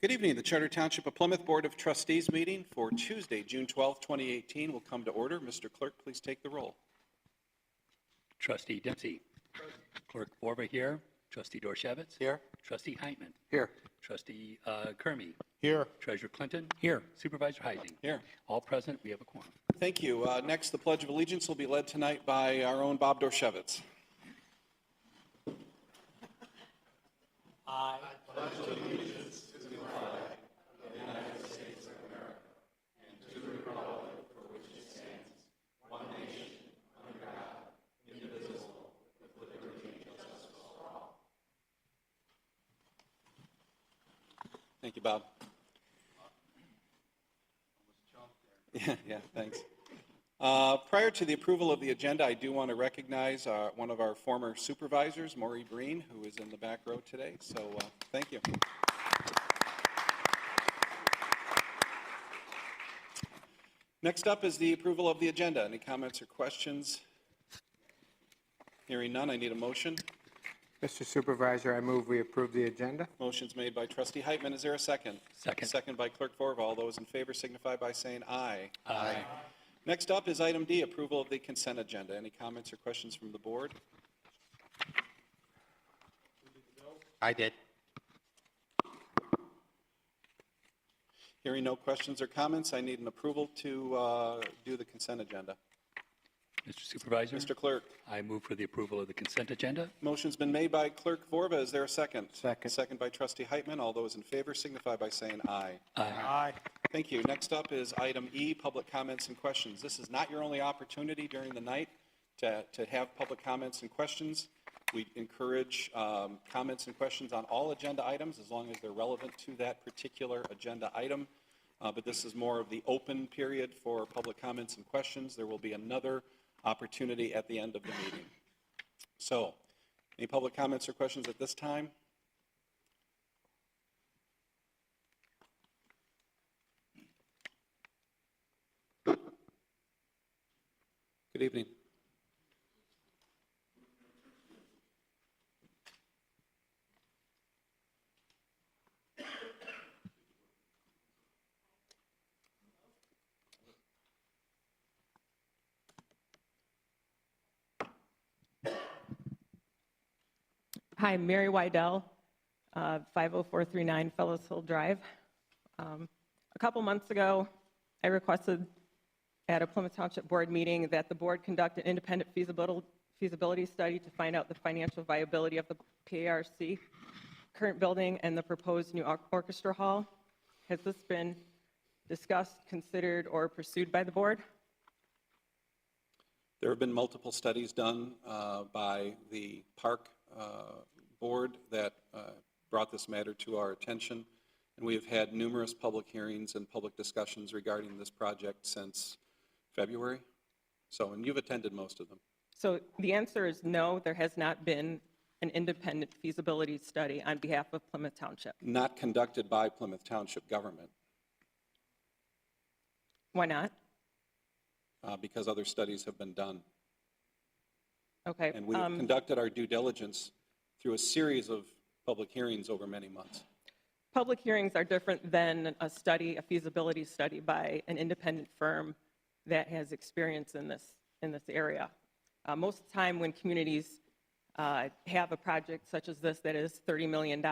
Good evening. The Charter Township of Plymouth Board of Trustees meeting for Tuesday, June 12, 2018 will come to order. Mr. Clerk, please take the roll. Trustee Dempsey. Clerk Borba here. Trustee Dorshevitz. Here. Trustee Heitman. Here. Trustee Kermy. Here. Treasurer Clinton. Here. Supervisor Heising. Here. All present. We have a quorum. Thank you. Next, the Pledge of Allegiance will be led tonight by our own Bob Dorshevitz. I pledge allegiance to the flag of the United States of America and to the republic for which it stands, one nation, under God, indivisible, with liberty and justice for all. Thank you, Bob. Yeah, thanks. Prior to the approval of the agenda, I do want to recognize one of our former supervisors, Maury Breen, who is in the back row today. So thank you. Next up is the approval of the agenda. Any comments or questions? Hearing none, I need a motion. Mr. Supervisor, I move we approve the agenda. Motion's made by Trustee Heitman. Is there a second? Second. Second by Clerk Vorva. All those in favor signify by saying aye. Aye. Next up is item D, approval of the consent agenda. Any comments or questions from the board? I did. Hearing no questions or comments, I need an approval to do the consent agenda. Mr. Supervisor. Mr. Clerk. I move for the approval of the consent agenda. Motion's been made by Clerk Vorva. Is there a second? Second. Second by Trustee Heitman. All those in favor signify by saying aye. Aye. Thank you. Next up is item E, public comments and questions. This is not your only opportunity during the night to have public comments and questions. We encourage comments and questions on all agenda items as long as they're relevant to that particular agenda item. But this is more of the open period for public comments and questions. There will be another opportunity at the end of the meeting. So, any public comments or questions at this time? Good evening. Hi, Mary Wydell, 50439 Fellows Hill Drive. A couple months ago, I requested at a Plymouth Township Board meeting that the board conduct an independent feasibility study to find out the financial viability of the PARC current building and the proposed new orchestra hall. Has this been discussed, considered, or pursued by the board? There have been multiple studies done by the park board that brought this matter to our attention, and we have had numerous public hearings and public discussions regarding this project since February. So, and you've attended most of them. So the answer is no, there has not been an independent feasibility study on behalf of Plymouth Township. Not conducted by Plymouth Township government. Why not? Because other studies have been done. Okay. And we have conducted our due diligence through a series of public hearings over many months. Public hearings are different than a study, a feasibility study by an independent firm that has experience in this area. Most of the time when communities have a project such as this that is $30 million,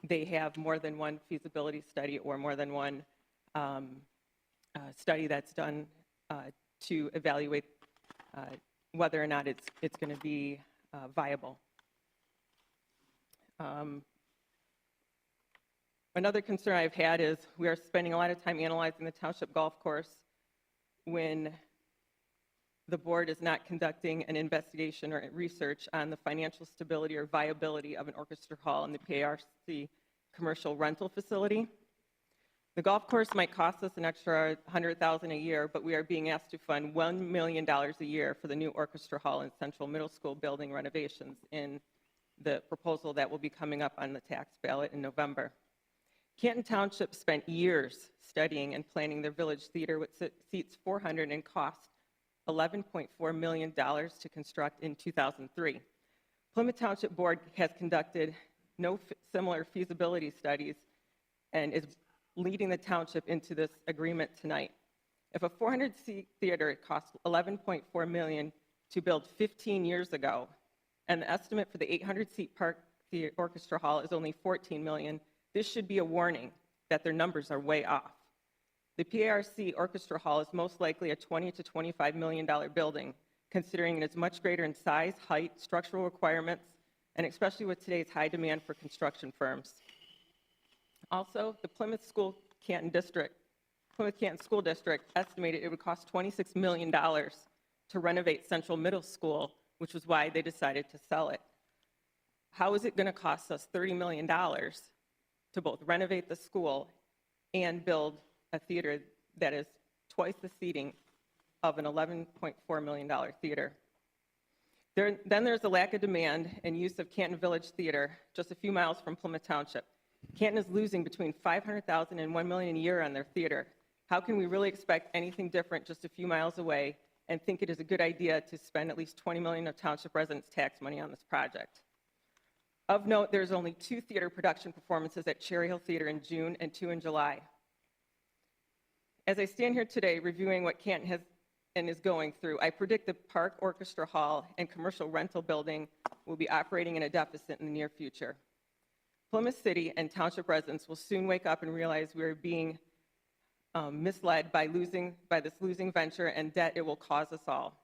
they have more than one feasibility study or more than one study that's done to evaluate whether or not it's going to be viable. Another concern I've had is we are spending a lot of time analyzing the township golf course when the board is not conducting an investigation or research on the financial stability or viability of an orchestra hall in the PARC commercial rental facility. The golf course might cost us an extra $100,000 a year, but we are being asked to fund $1 million a year for the new orchestra hall and central middle school building renovations in the proposal that will be coming up on the tax ballot in November. Canton Township spent years studying and planning their village theater, which seats 400 and cost $11.4 million to construct in 2003. Plymouth Township Board has conducted no similar feasibility studies, and is leading the township into this agreement tonight. If a 400-seat theater cost $11.4 million to build 15 years ago, and the estimate for the 800-seat Park Orchestra Hall is only $14 million, this should be a warning that their numbers are way off. The PARC Orchestra Hall is most likely a $20 to $25 million building, considering it is much greater in size, height, structural requirements, and especially with today's high demand for construction firms. Also, the Plymouth Canton School District estimated it would cost $26 million to renovate Central Middle School, which was why they decided to sell it. How is it going to cost us $30 million to both renovate the school and build a theater that is twice the seating of an $11.4 million theater? Then there's the lack of demand and use of Canton Village Theater, just a few miles from Plymouth Township. Canton is losing between $500,000 and $1 million a year on their theater. How can we really expect anything different just a few miles away and think it is a good idea to spend at least $20 million of township residents' tax money on this project? Of note, there's only 2 theater production performances at Cherry Hill Theater in June and 2 in July. As I stand here today reviewing what Canton has and is going through, I predict the Park Orchestra Hall and commercial rental building will be operating in a deficit in the near future. Plymouth City and township residents will soon wake up and realize we are being misled by this losing venture and debt it will cause us all.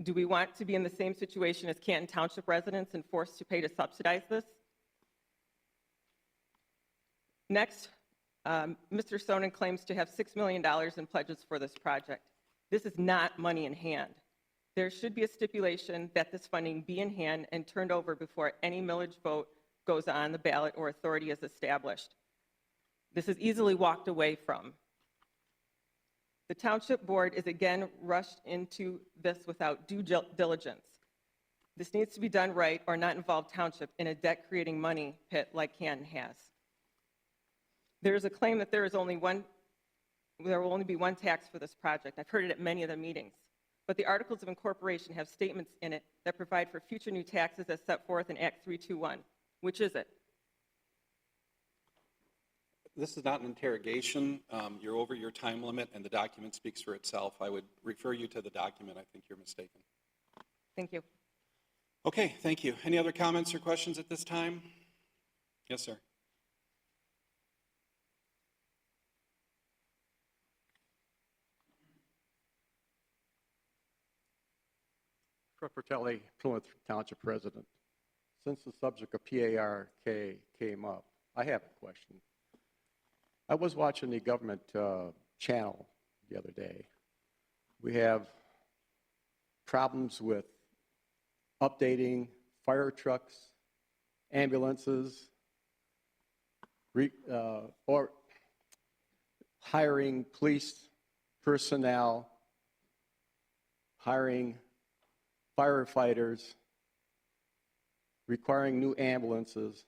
Do we want to be in the same situation as Canton Township residents and forced to pay to subsidize this? Next, Mr. Sonnen claims to have $6 million in pledges for this project. This is not money in hand. There should be a stipulation that this funding be in hand and turned over before any millage vote goes on the ballot or authority is established. This is easily walked away from. The Township Board is again rushed into this without due diligence. This needs to be done right or not involve Township in a debt-creating money pit like Canton has. There is a claim that there will only be one tax for this project. I've heard it at many of the meetings. But the Articles of Incorporation have statements in it that provide for future new taxes as set forth in Act 321. Which is it? This is not an interrogation. You're over your time limit, and the document speaks for itself. I would refer you to the document. I think you're mistaken. Thank you. Okay, thank you. Any other comments or questions at this time? Yes, sir. Fratelli, Plymouth Township President. Since the subject of PARK came up, I have a question. I was watching the government channel the other day. We have problems with updating fire trucks, ambulances, or hiring police personnel, hiring firefighters, requiring new ambulances.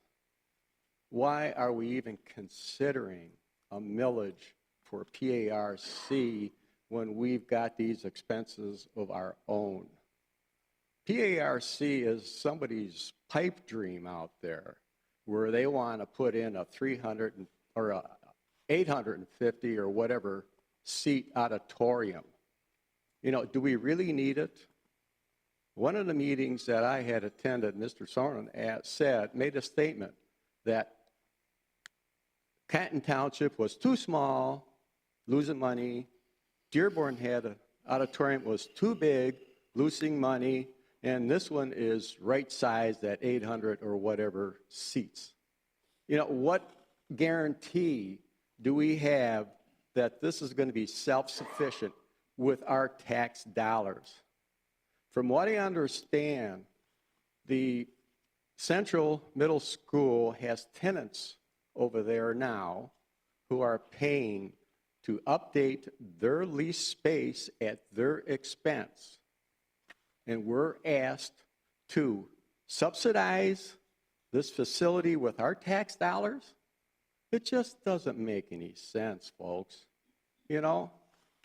Why are we even considering a millage for PARC when we've got these expenses of our own? PARC is somebody's pipe dream out there where they want to put in a 300 or a 850 or whatever seat auditorium. You know, do we really need it? One of the meetings that I had attended, Mr. Sonnen made a statement that Canton Township was too small, losing money. Dearborn had an auditorium was too big, losing money, and this one is right sized at 800 or whatever seats. You know, what guarantee do we have that this is going to be self-sufficient with our tax dollars? From what I understand, the Central Middle School has tenants over there now who are paying to update their lease space at their expense. And we're asked to subsidize this facility with our tax dollars? It just doesn't make any sense, folks. You know,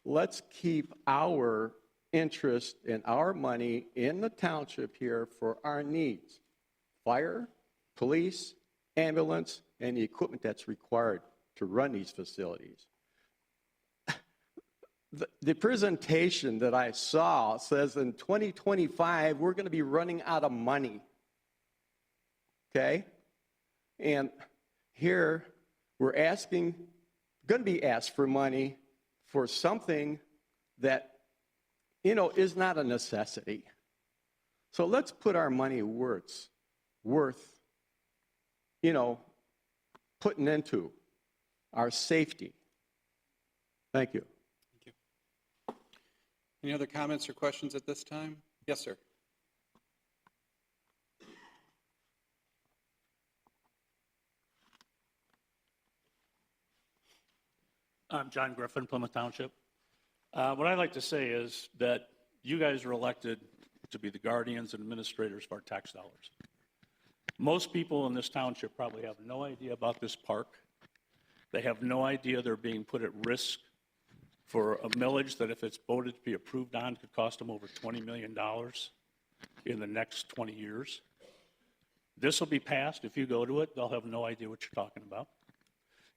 let's keep our interest in our money in the township here for our needs. fire, police, ambulance, and the equipment that's required to run these facilities. The presentation that I saw says in 2025, we're going to be running out of money. Okay? And here, we're going to be asked for money for something that, is not a necessity. So let's put our money worth, putting into our safety. Thank you. Thank you. Any other comments or questions at this time? Yes, sir. I'm John Griffin, Plymouth Township. What I'd like to say is that you guys are elected to be the guardians and administrators of our tax dollars. Most people in this township probably have no idea about this park. They have no idea they're being put at risk for a millage that, if it's voted to be approved on, could cost them over $20 million in the next 20 years. This will be passed. If you go to it, they'll have no idea what you're talking about.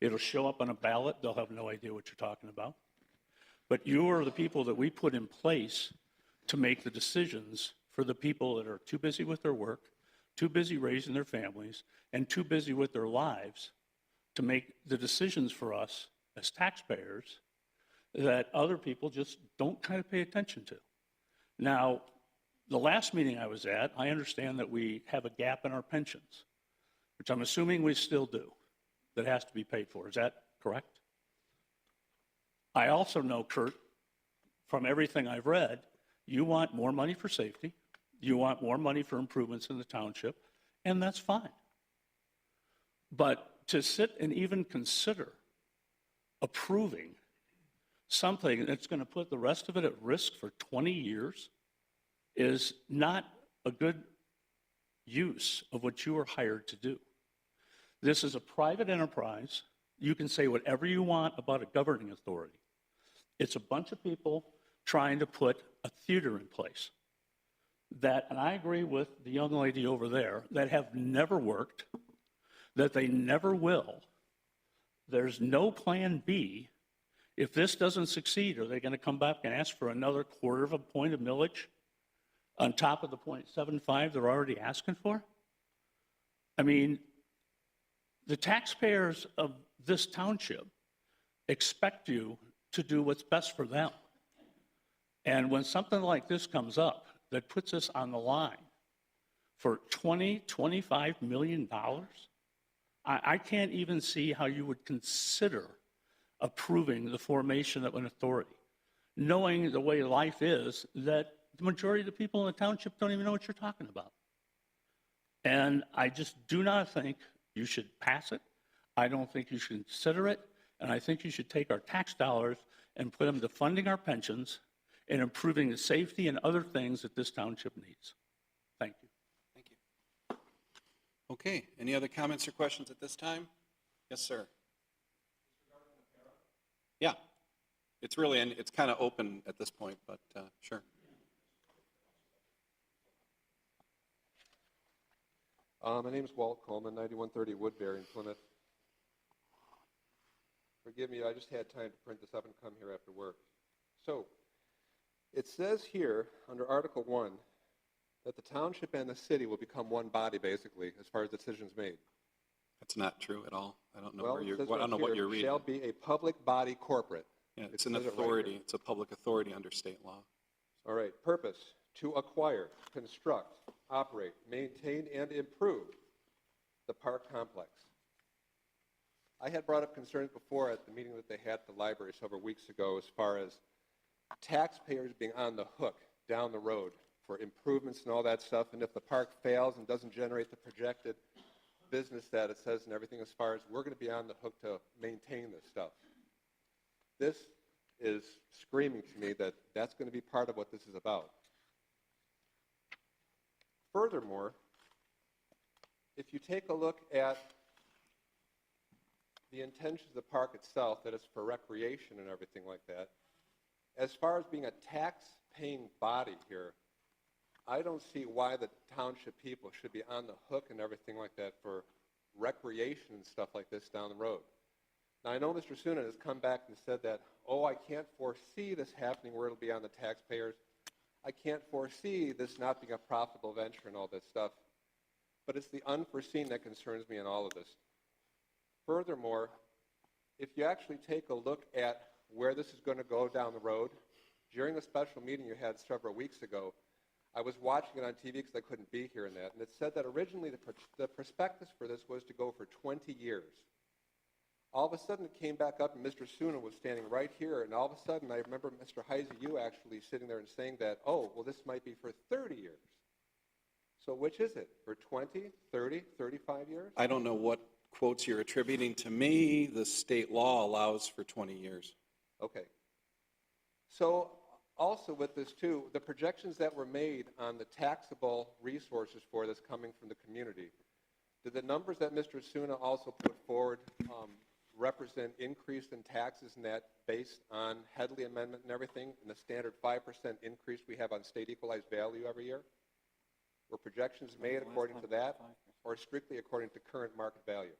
It'll show up on a ballot. They'll have no idea what you're talking about. But you are the people that we put in place to make the decisions for the people that are too busy with their work, too busy raising their families, and too busy with their lives to make the decisions for us as taxpayers that other people just don't kind of pay attention to. Now, the last meeting I was at, I understand that we have a gap in our pensions, which I'm assuming we still do, that has to be paid for. Is that correct? I also know, Kurt, from everything I've read, you want more money for safety, you want more money for improvements in the township, and that's fine. But to sit and even consider approving something that's going to put the rest of it at risk for 20 years is not a good use of what you were hired to do. This is a private enterprise. You can say whatever you want about a governing authority. It's a bunch of people trying to put a theater in place that, and I agree with the young lady over there, that have never worked, that they never will. There's no plan B. If this doesn't succeed, are they going to come back and ask for another quarter of a point of millage on top of the 0.75 they're already asking for? I mean, the taxpayers of this township expect you to do what's best for them. And when something like this comes up that puts us on the line for $25 million, I can't even see how you would consider approving the formation of an authority, knowing the way life is, that the majority of the people in the township don't even know what you're talking about. And I just do not think you should pass it. I don't think you should consider it. And I think you should take our tax dollars and put them to funding our pensions and improving the safety and other things that this township needs. Thank you. Thank you. Okay, any other comments or questions at this time? Yes, sir. Yeah, it's really, and it's kind of open at this point, but sure. My name is Walt Coleman, 9130 Woodbury in Plymouth. Forgive me, I just had time to print this up and come here after work. So, it says here, under Article 1, that the township and the city will become one body, basically, as far as decisions made. That's not true at all. I don't know Well, where it you're, says I don't know right what here, you're reading. shall be a public body corporate. Yeah, it's It an says it right authority. here. It's a public authority under state law. All right, purpose, to acquire, construct, operate, maintain, and improve the park complex. I had brought up concerns before at the meeting that they had at the library several weeks ago as far as taxpayers being on the hook down the road for improvements and all that stuff, and if the park fails and doesn't generate the projected business that it says and everything, as far as we're going to be on the hook to maintain this stuff. This is screaming to me that that's going to be part of what this is about. Furthermore, if you take a look at the intentions of the park itself, that it's for recreation and everything like that, as far as being a tax-paying body here, I don't see why the township people should be on the hook and everything like that for recreation and stuff like this down the road. Now, I know Mr. Suna has come back and said that, oh, I can't foresee this happening where it'll be on the taxpayers. I can't foresee this not being a profitable venture and all this stuff. But it's the unforeseen that concerns me in all of this. Furthermore, if you actually take a look at where this is going to go down the road, during a special meeting you had several weeks ago, I was watching it on TV because I couldn't be here in that, and it said that originally the prospectus for this was to go for 20 years. All of a sudden it came back up and Mr. Suna was standing right here, and all of a sudden I remember Mr. Heise, you actually sitting there and saying that, oh, well, this might be for 30 years. So which is it? For 20, 30, 35 years? I don't know what quotes you're attributing to me. The state law allows for 20 years. Okay. So also with this too, the projections that were made on the taxable resources for this coming from the community, did the numbers that Mr. Suna also put forward represent increase in taxes and that based on Headley Amendment and everything, and the standard 5% increase we have on state equalized value every year? Were projections made according to that, or strictly according to current market value?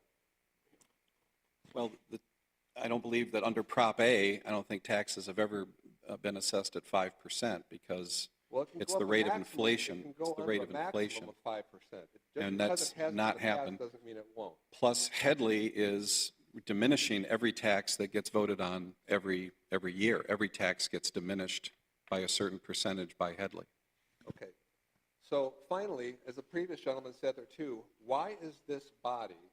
Well, I don't believe that under Prop A, I don't think taxes have ever been assessed at 5% because Well, it can it's go the up rate a of maximum. inflation. It can It's go the under rate a of maximum inflation. of 5%. Just And because that's it hasn't not in the past happened. doesn't mean it won't. Plus, Headley is diminishing every tax that gets voted on every year. Every tax gets diminished by a certain percentage by Headley. Okay. So finally, as the previous gentleman said there too, why is this body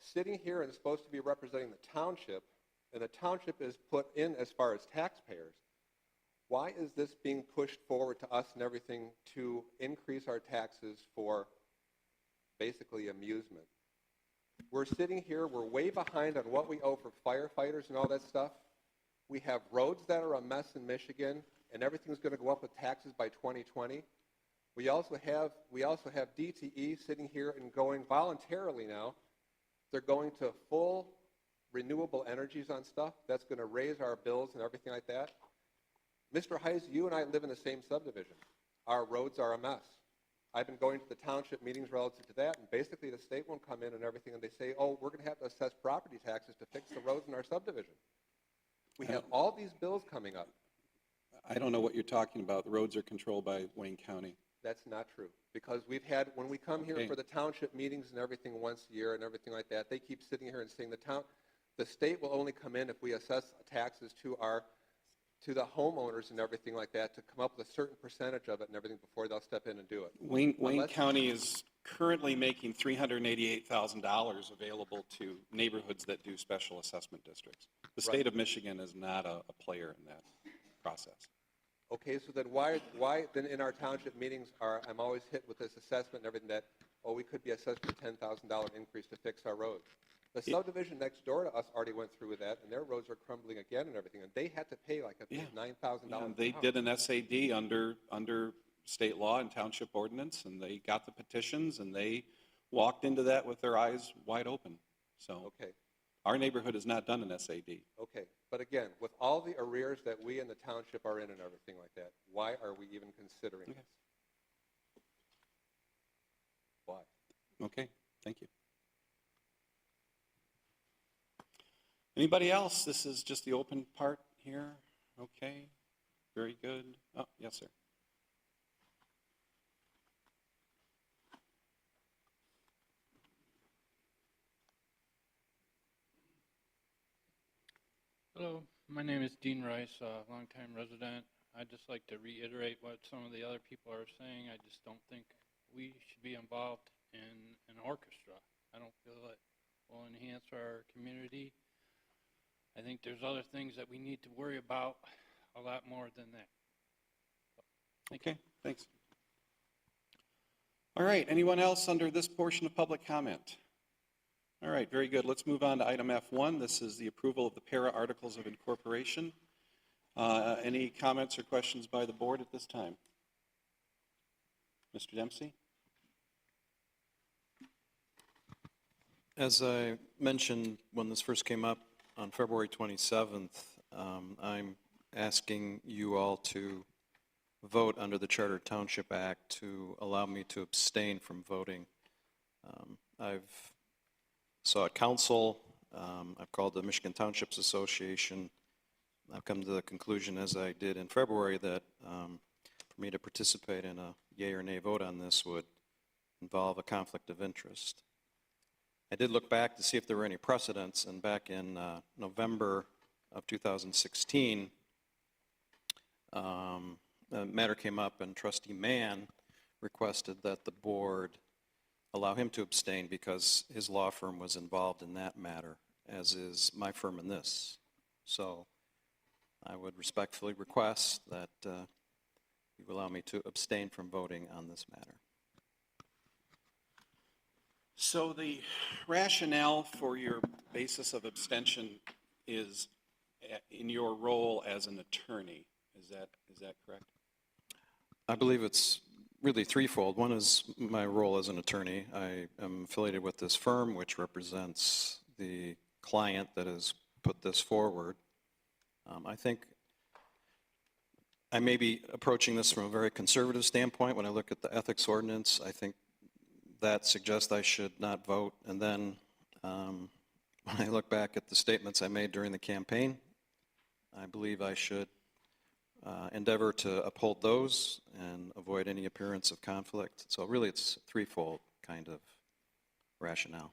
sitting here and supposed to be representing the township, and the township is put in as far as taxpayers? Why is this being pushed forward to us and everything to increase our taxes for basically amusement? We're sitting here, we're way behind on what we owe for firefighters and all that stuff. We have roads that are a mess in Michigan, and everything's going to go up with taxes by 2020. We also have DTE sitting here and going voluntarily now. They're going to full renewable energies on stuff. That's going to raise our bills and everything like that. Mr. Heise, you and I live in the same subdivision. Our roads are a mess. I've been going to the township meetings relative to that, and basically the state won't come in and everything, and they say, oh, we're going to have to assess property taxes to fix the roads in our subdivision. We have all these bills coming up. I don't know what you're talking about. The roads are controlled by Wayne County. That's not true, because we've had, when we come here Okay. for the township meetings and everything once a year and everything like that, they keep sitting here and saying the state will only come in if we assess taxes to the homeowners and everything like that to come up with a certain percentage of it and everything before they'll step in and do it. Wayne County is currently making $388,000 available to neighborhoods that do special assessment districts. The state of Michigan is not a player in that process. Okay, so then why then in our township meetings I'm always hit with this assessment and everything that, oh, we could be assessed a $10,000 increase to fix our roads. The subdivision next door to us already went through with that, and their roads are crumbling again and everything, and they had to pay like $9,000. And they did an SAD under state law and township ordinance, and they got the petitions, and they walked into that with their eyes wide open. So Okay. our neighborhood has not done an SAD. Okay, but again, with all the arrears that we in the township are in and everything like that, why are we even considering this? Why? Okay, thank you. Anybody else? This is just the open part here. Okay, very good. Oh, yes, sir. Hello, my name is Dean Rice, a longtime resident. I'd just like to reiterate what some of the other people are saying. I just don't think we should be involved in an orchestra. I don't feel it will enhance our community. I think there's other things that we need to worry about a lot more than that. Okay, thanks. All right, anyone else under this portion of public comment? All right, very good. Let's move on to item F1. This is the approval of the para articles of incorporation. Any comments or questions by the board at this time? Mr. Dempsey? As I mentioned when this first came up on February 27th, I'm asking you all to vote under the Charter Township Act to allow me to abstain from voting. I've sought counsel. I've called the Michigan Townships Association. I've come to the conclusion, as I did in February, that for me to participate in a yea or nay vote on this would involve a conflict of interest. I did look back to see if there were any precedents, and back in November of 2016, a matter came up, and Trustee Mann requested that the board allow him to abstain because his law firm was involved in that matter, as is my firm in this. So I would respectfully request that you allow me to abstain from voting on this matter. So the rationale for your basis of abstention is in your role as an attorney. Is that correct? I believe it's really threefold. One is my role as an attorney. I am affiliated with this firm, which represents the client that has put this forward. I think I may be approaching this from a very conservative standpoint. When I look at the ethics ordinance, I think that suggests I should not vote. And then when I look back at the statements I made during the campaign, I believe I should endeavor to uphold those and avoid any appearance of conflict. So really it's threefold kind of rationale.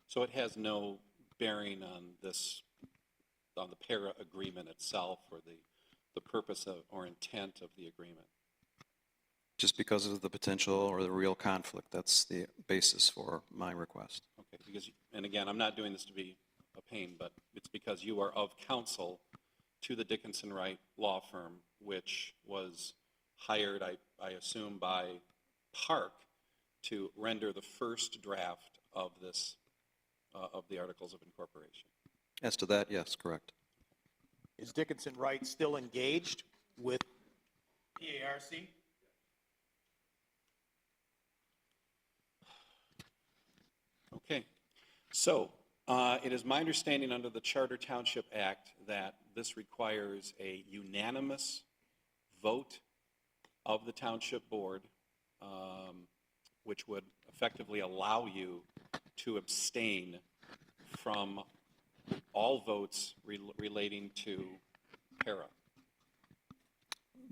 So it has no bearing on the para agreement itself or the purpose of or intent of the agreement? Just because of the potential or the real conflict. That's the basis for my request. Okay, because, and again, I'm not doing this to be a pain, but it's because you are of counsel to the Dickinson Wright law firm, which was hired, I assume, by Park to render the first draft of this, of the Articles of Incorporation. As to that, yes, correct. Is Dickinson Wright still engaged with PARC? Okay, so it is my understanding under the Charter Township Act that this requires a unanimous vote of the Township Board, which would effectively allow you to abstain from all votes relating to para.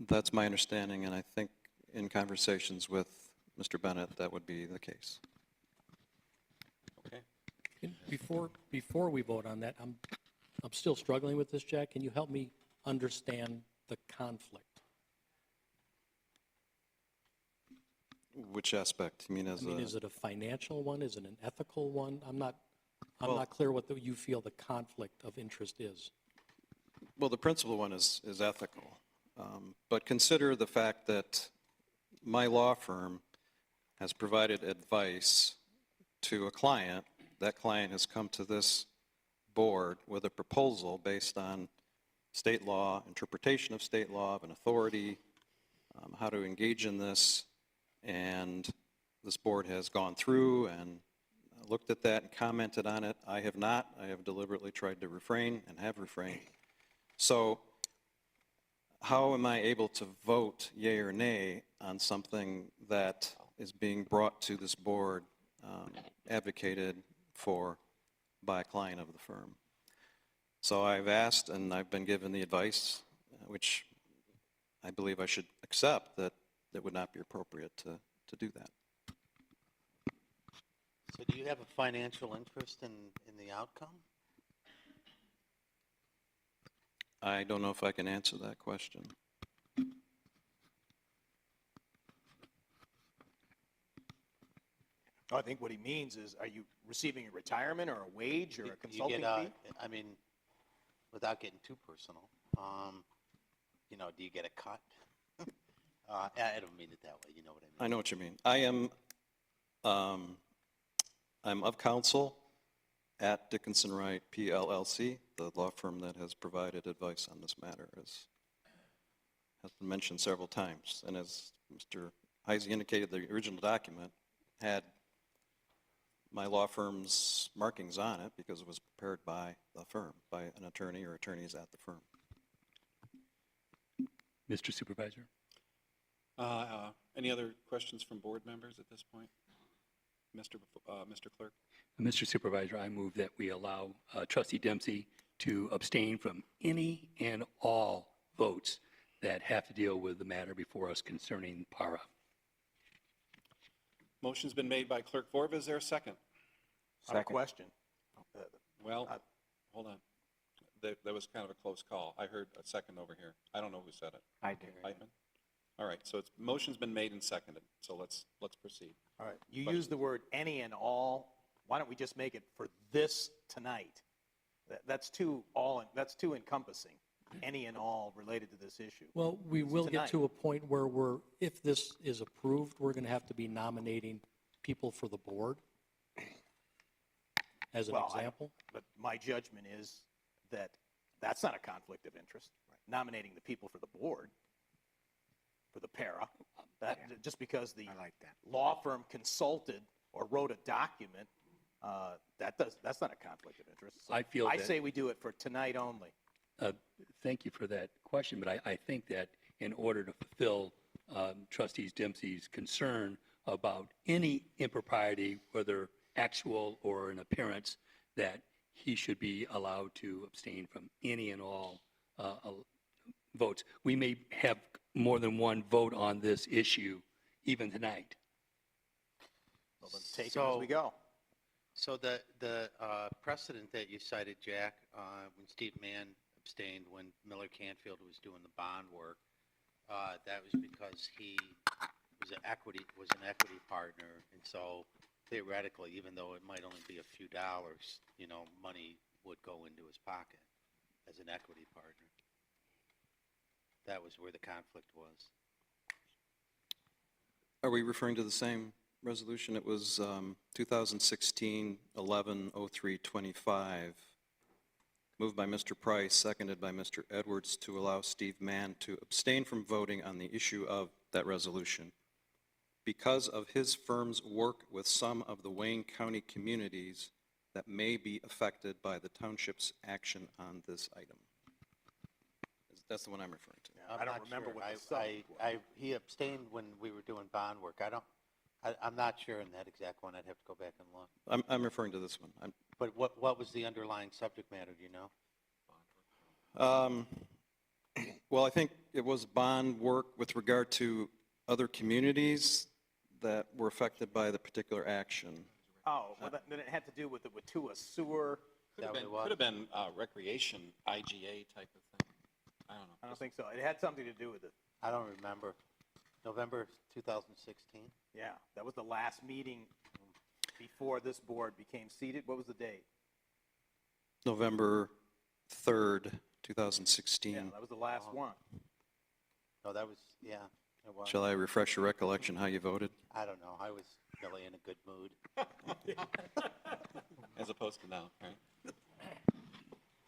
That's my understanding, and I think in conversations with Mr. Bennett, that would be the case. Okay. Before we vote on that, I'm still struggling with this, Jack. Can you help me understand the conflict? Which aspect? You mean is it a financial one? Is it an ethical one? I'm not Well- not clear what you feel the conflict of interest is. Well, the principal one is ethical. But consider the fact that my law firm has provided advice to a client. That client has come to this board with a proposal based on state law, interpretation of state law, of an authority, how to engage in this. And this board has gone through and looked at that and commented on it. I have not. I have deliberately tried to refrain and have refrained. So how am I able to vote yea or nay on something that is being brought to this board, advocated for by a client of the firm? So I've asked and I've been given the advice, which I believe I should accept, that it would not be appropriate to do that. So do you have a financial interest in the outcome? I don't know if I can answer that question. I think what he means is, are you receiving a retirement or a wage or a consulting fee? I mean, without getting too personal, do you get a cut? I don't mean it that way. You know what I mean? I know what you mean. I'm of counsel at Dickinson Wright PLLC, the law firm that has provided advice on this matter, as has been mentioned several times. And as Mr. Heisey indicated, the original document had my law firm's markings on it because it was prepared by the firm, by an attorney or attorneys at the firm. Mr. Supervisor? Any other questions from board members at this point? Mr. Clerk? Mr. Supervisor, I move that we allow Trustee Dempsey to abstain from any and all votes that have to deal with the matter before us concerning para. Motion's been made by Clerk Vorba. Is there a second? On a question. Well, hold on. That was kind of a close call. I heard a second over here. I don't know who said it. I did. Whitman? All right, so motion's been made and seconded, so let's proceed. All right, you use the word any and all. Why don't we just make it for this tonight? That's too encompassing, any and all related to this issue. Well, we will get tonight. to a point where if this is approved, we're going to have to be nominating people for the board, as an example. But my judgment is that that's not a conflict of interest, nominating the people for the board, for the para. Just because the law firm consulted or wrote a document, that's not a conflict of interest. So I say we do it for tonight only. Thank you for that question, but I think that in order to fulfill Trustee Dempsey's concern about any impropriety, whether actual or an appearance, that he should be allowed to abstain from any and all votes. We may have more than one vote on this issue even tonight. Well, then take it as we go. So the precedent that you cited, Jack, when Steve Mann abstained when Miller Canfield was doing the bond work, that was because he was an equity partner, and so theoretically, even though it might only be a few dollars, money would go into his pocket as an equity partner. That was where the conflict was. Are we referring to the same resolution? It was 2016-11-0325, moved by Mr. Price, seconded by Mr. Edwards, to allow Steve Mann to abstain from voting on the issue of that resolution because of his firm's work with some of the Wayne County communities that may be affected by the township's action on this item. That's the one I'm referring to. I don't remember what the subject was. He abstained when we were doing bond work. I'm not sure in that exact one. I'd have to go back and look. I'm referring to this one. But what was the underlying subject matter, do you know? Well, I think it was bond work with regard to other communities that were affected by the particular action. Oh, well, then it had to do with the Watuah sewer. Could have been recreation, IGA type of thing. I don't know. I don't think so. It had something to do with it. I don't remember. November 2016? Yeah, that was the last meeting before this board became seated. What was the date? November 3rd, 2016. Yeah, that was the last one. No, that was, yeah, it was. Shall I refresh your recollection how you voted? I don't know. I was really in a good mood. As opposed to now, right?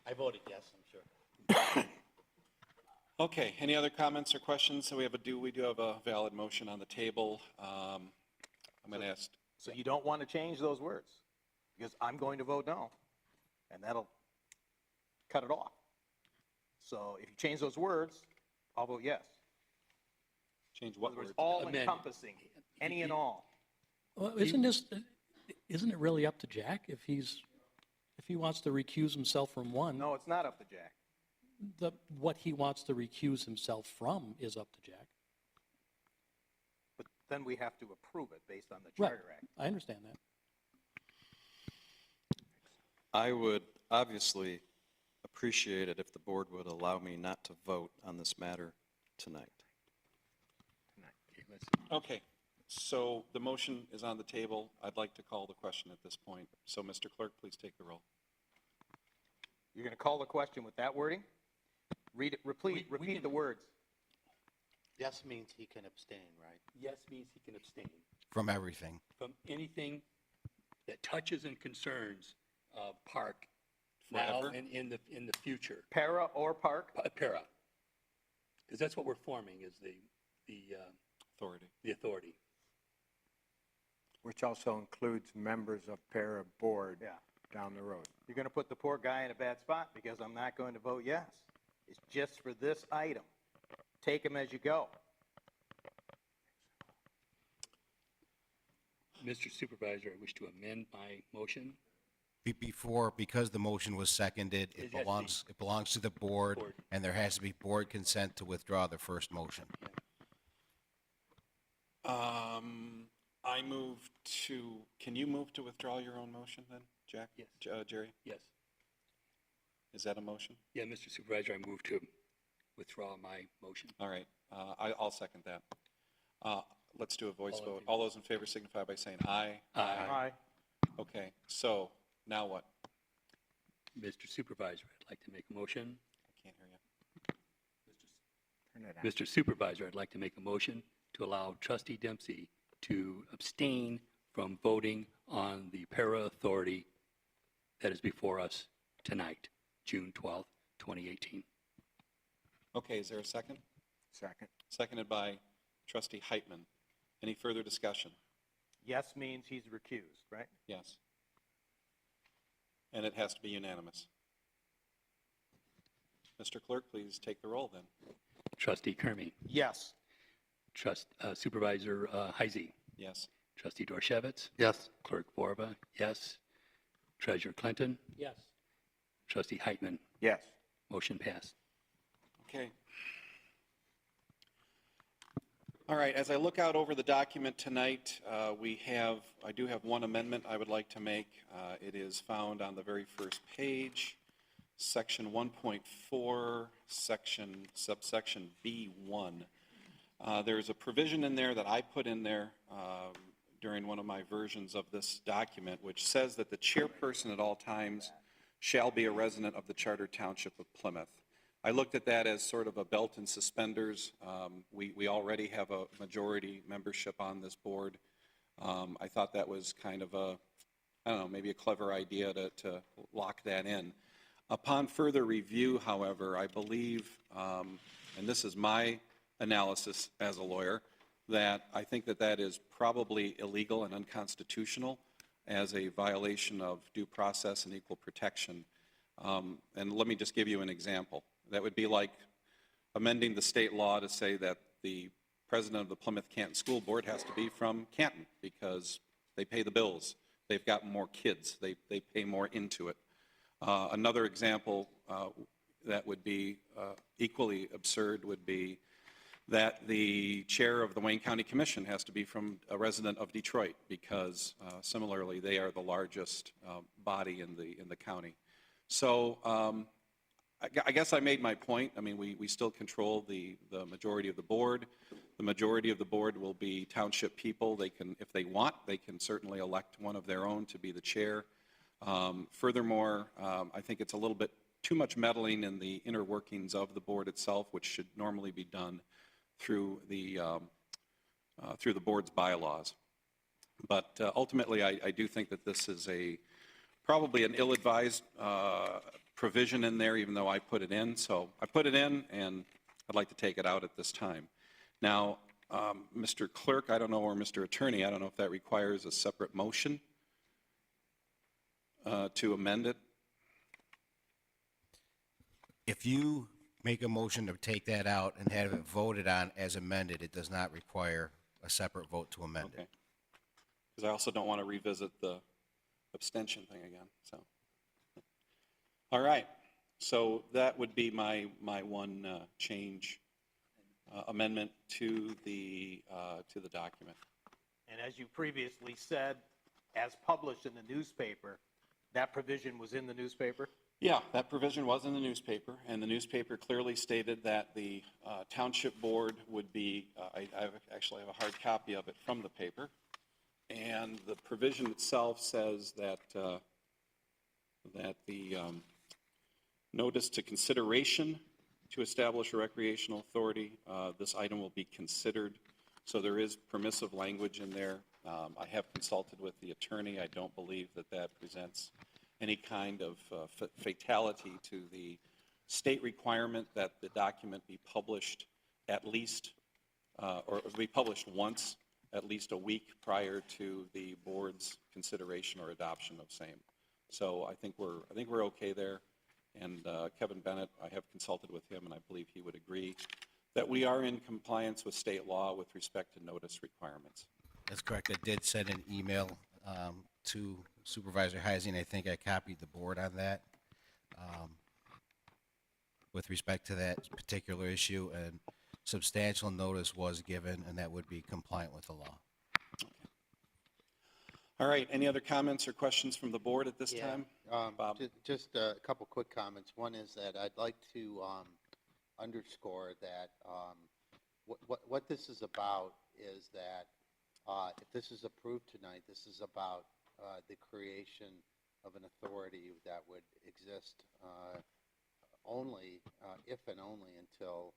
I voted yes, I'm sure. Okay, any other comments or questions? So we do have a valid motion on the table. I'm going to ask. So you don't want to change those words? Because I'm going to vote no, and that'll cut it off. So if you change those words, I'll vote yes. Change what words? All encompassing, any and all. Well, isn't it really up to Jack if he wants to recuse himself from one? No, it's not up to Jack. What he wants to recuse himself from is up to Jack. But then we have to approve it based on the Right. Charter Act. I understand that. I would obviously appreciate it if the board would allow me not to vote on this matter tonight. Okay, so the motion is on the table. I'd like to call the question at this point. So, Mr. Clerk, please take the roll. You're going to call the question with that wording? Read it, repeat the words. Yes means he can abstain, right? Yes means he can abstain From everything. from anything that touches and concerns park now Forever? and in the future. Para or park? Para. Because that's what we're forming is the Authority. the authority. Which also includes members of para board Yeah. down the road. You're going to put the poor guy in a bad spot because I'm not going to vote yes. It's just for this item. Take them as you go. Mr. Supervisor, I wish to amend my motion. Because the motion was seconded, Yes, it belongs to the board, Board. and there has to be board consent to withdraw the first motion. I move to, can you move to withdraw your own motion then, Jack? Yes. Jerry? Yes. Is that a motion? Yeah, Mr. Supervisor, I move to withdraw my motion. All right, I'll second that. Let's do a voice All in vote. favor. All those in favor signify by saying aye. Aye. Okay, so now what? Mr. Supervisor, I'd like to make a motion. I can't hear you. Turn it on. Mr. Supervisor, I'd like to make a motion to allow Trustee Dempsey to abstain from voting on the para authority that is before us tonight, June 12th, 2018. Okay, is there a second? Second. Seconded by Trustee Heitman. Any further discussion? Yes means he's recused, right? Yes. And it has to be unanimous. Mr. Clerk, please take the roll then. Trustee Kermy, Yes. Supervisor Heisey, Yes. Trustee Dorshevitz, Yes. Clerk Borba, yes. Treasurer Clinton, Yes. Trustee Heitman, Yes. motion passed. Okay. All right, as I look out over the document tonight, I do have one amendment I would like to make. It is found on the very first page, section 1.4, subsection B1. There's a provision in there that I put in there during one of my versions of this document, which says that the chairperson at all times shall be a resident of the Charter Township of Plymouth. I looked at that as sort of a belt and suspenders. We already have a majority membership on this board. I thought that was kind of a, I don't know, maybe a clever idea to lock that in. Upon further review, however, I believe, and this is my analysis as a lawyer, that I think that that is probably illegal and unconstitutional as a violation of due process and equal protection. And let me just give you an example. That would be like amending the state law to say that the president of the Plymouth Canton School Board has to be from Canton because they pay the bills. They've got more kids. They pay more into it. Another example that would be equally absurd would be that the chair of the Wayne County Commission has to be from a resident of Detroit because similarly they are the largest body in the county. So I guess I made my point. I mean, we still control the majority of the board. The majority of the board will be township people. They can, if they want, they can certainly elect one of their own to be the chair. Furthermore, I think it's a little bit too much meddling in the inner workings of the board itself, which should normally be done through the board's bylaws. But ultimately, I do think that this is probably an ill-advised provision in there, even though I put it in. So I put it in, and I'd like to take it out at this time. Now, Mr. Clerk, I don't know, or Mr. Attorney, I don't know if that requires a separate motion to amend it. If you make a motion to take that out and have it voted on as amended, it does not require a separate vote to amend it. Okay. Because I also don't want to revisit the abstention thing again, so. All right, so that would be my one change, amendment to the document. And as you previously said, as published in the newspaper, that provision was in the newspaper? Yeah, that provision was in the newspaper, and the newspaper clearly stated that the township board would be, I actually have a hard copy of it from the paper, and the provision itself says that the notice to consideration to establish a recreational authority, this item will be considered. So there is permissive language in there. I have consulted with the attorney. I don't believe that that presents any kind of fatality to the state requirement that the document be published at least, or be published once, at least a week prior to the board's consideration or adoption of same. So I think we're okay there. And Kevin Bennett, I have consulted with him, and I believe he would agree that we are in compliance with state law with respect to notice requirements. That's correct. I did send an email to Supervisor Heising. I think I copied the board on that with respect to that particular issue, and substantial notice was given, and that would be compliant with the law. All right, any other comments or questions from the board at this time? Bob? Just a couple quick comments. One is that I'd like to underscore that what this is about is that if this is approved tonight, this is about the creation of an authority that would exist only, if and only until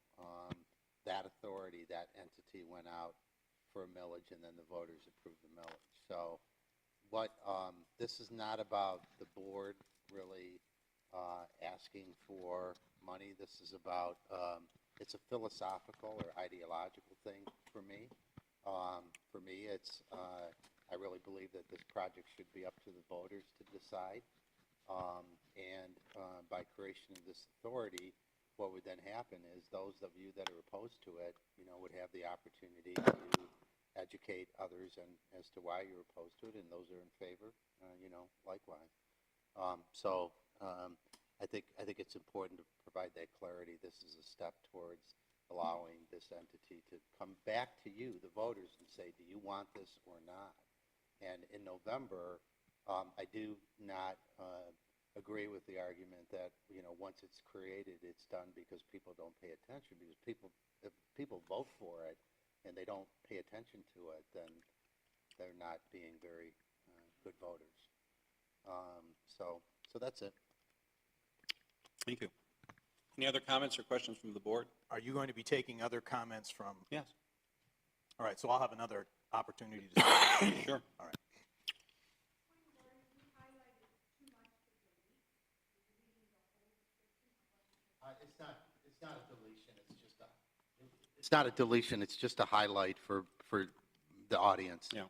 that authority, that entity went out for a millage and then the voters approved the millage. So this is not about the board really asking for money. This is about, it's a philosophical or ideological thing for me. For me, it's, I really believe that this project should be up to the voters to decide. By creation of this authority, what would then happen is those of you that are opposed to it, would have the opportunity to educate others as to why you're opposed to it, and those are in favor, likewise. I think it's important to provide that clarity. This is a step towards allowing this entity to come back to you, the voters, and say, do you want this or not? And in November, I do not agree with the argument that, once it's created, it's done because people don't pay attention. Because if people vote for it and they don't pay attention to it, then they're not being very good voters. So that's it. Thank you. Any other comments or questions from the board? Are you going to be taking other comments from? Yes. All right, so I'll have another opportunity to speak. Sure. All right. It's not a deletion. It's just a highlight for the audience. Yeah.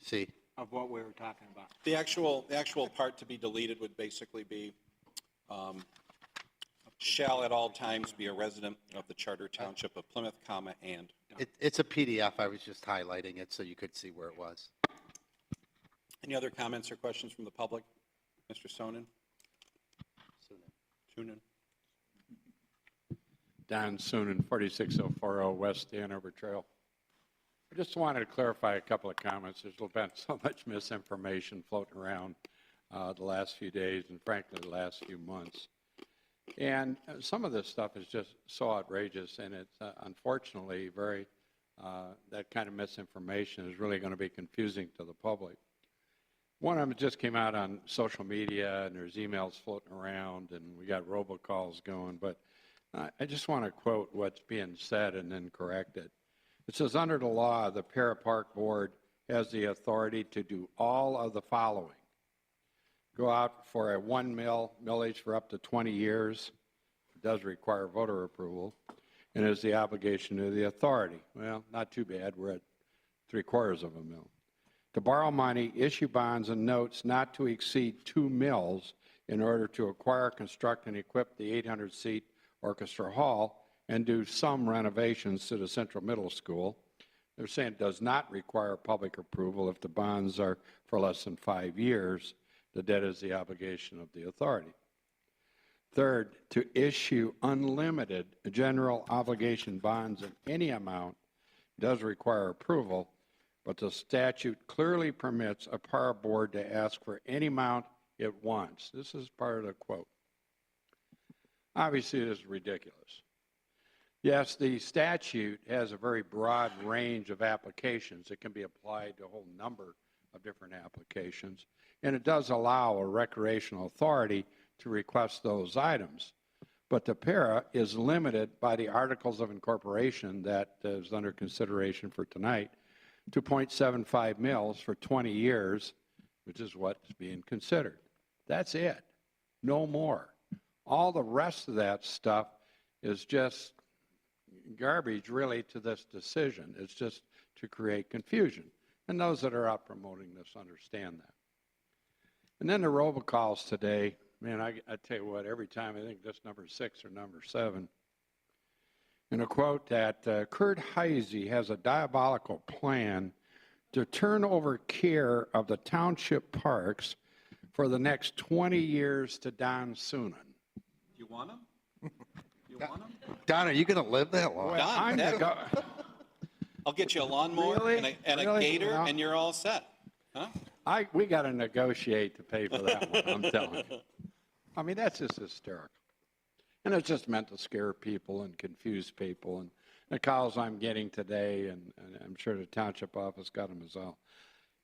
See? Of what we were talking about. The actual part to be deleted would basically be, shall at all times be a resident of the Charter Township of Plymouth, comma, and. It's a PDF. I was just highlighting it so you could see where it was. Any other comments or questions from the public? Mr. Sonnen? Sunan. Don Sunan, 46040 West Hanover Trail. I just wanted to clarify a couple of comments. There's been so much misinformation floating around the last few days and frankly the last few months. And some of this stuff is just so outrageous, and it's unfortunately that kind of misinformation is really going to be confusing to the public. One of them just came out on social media, and there's emails floating around, and we got robocalls going, but I just want to quote what's being said and then correct it. It says, under the law, the Para Park Board has the authority to do all of the following. Go out for a millage for up to 20 years. It does require voter approval, and is the obligation of the authority. Well, not too bad. We're at 3/4 of a mil. To borrow money, issue bonds and notes not to exceed 2 mils in order to acquire, construct, and equip the 800-seat orchestra hall and do some renovations to the Central Middle School. They're saying it does not require public approval if the bonds are for less than 5 years. The debt is the obligation of the authority. Third, to issue unlimited general obligation bonds in any amount does require approval, but the statute clearly permits a Para Board to ask for any amount it wants. This is part of the quote. Obviously, this is ridiculous. Yes, the statute has a very broad range of applications. It can be applied to a whole number of different applications, and it does allow a recreational authority to request those items. But the Para is limited by the Articles of Incorporation that is under consideration for tonight to 0.75 mils for 20 years, which is what's being considered. That's it. No more. All the rest of that stuff is just garbage, really, to this decision. It's just to create confusion. And those that are out promoting this understand that. And then the robocalls today, man, I tell you what, every time I think this number 6 or number 7. In a quote that Kurt Heise has a diabolical plan to turn over care of the township parks for the next 20 years to Don Sunan. You want them? You want them? Don, are you going to live that long? Well, I'm I'll get you a lawnmower Really? and a Really? gator, Well- and you're all set. Huh? we got to negotiate to pay for that one, I'm telling you. I mean, that's just hysterical. And it's just meant to scare people and confuse people. And the calls I'm getting today, and I'm sure the township office got them as well.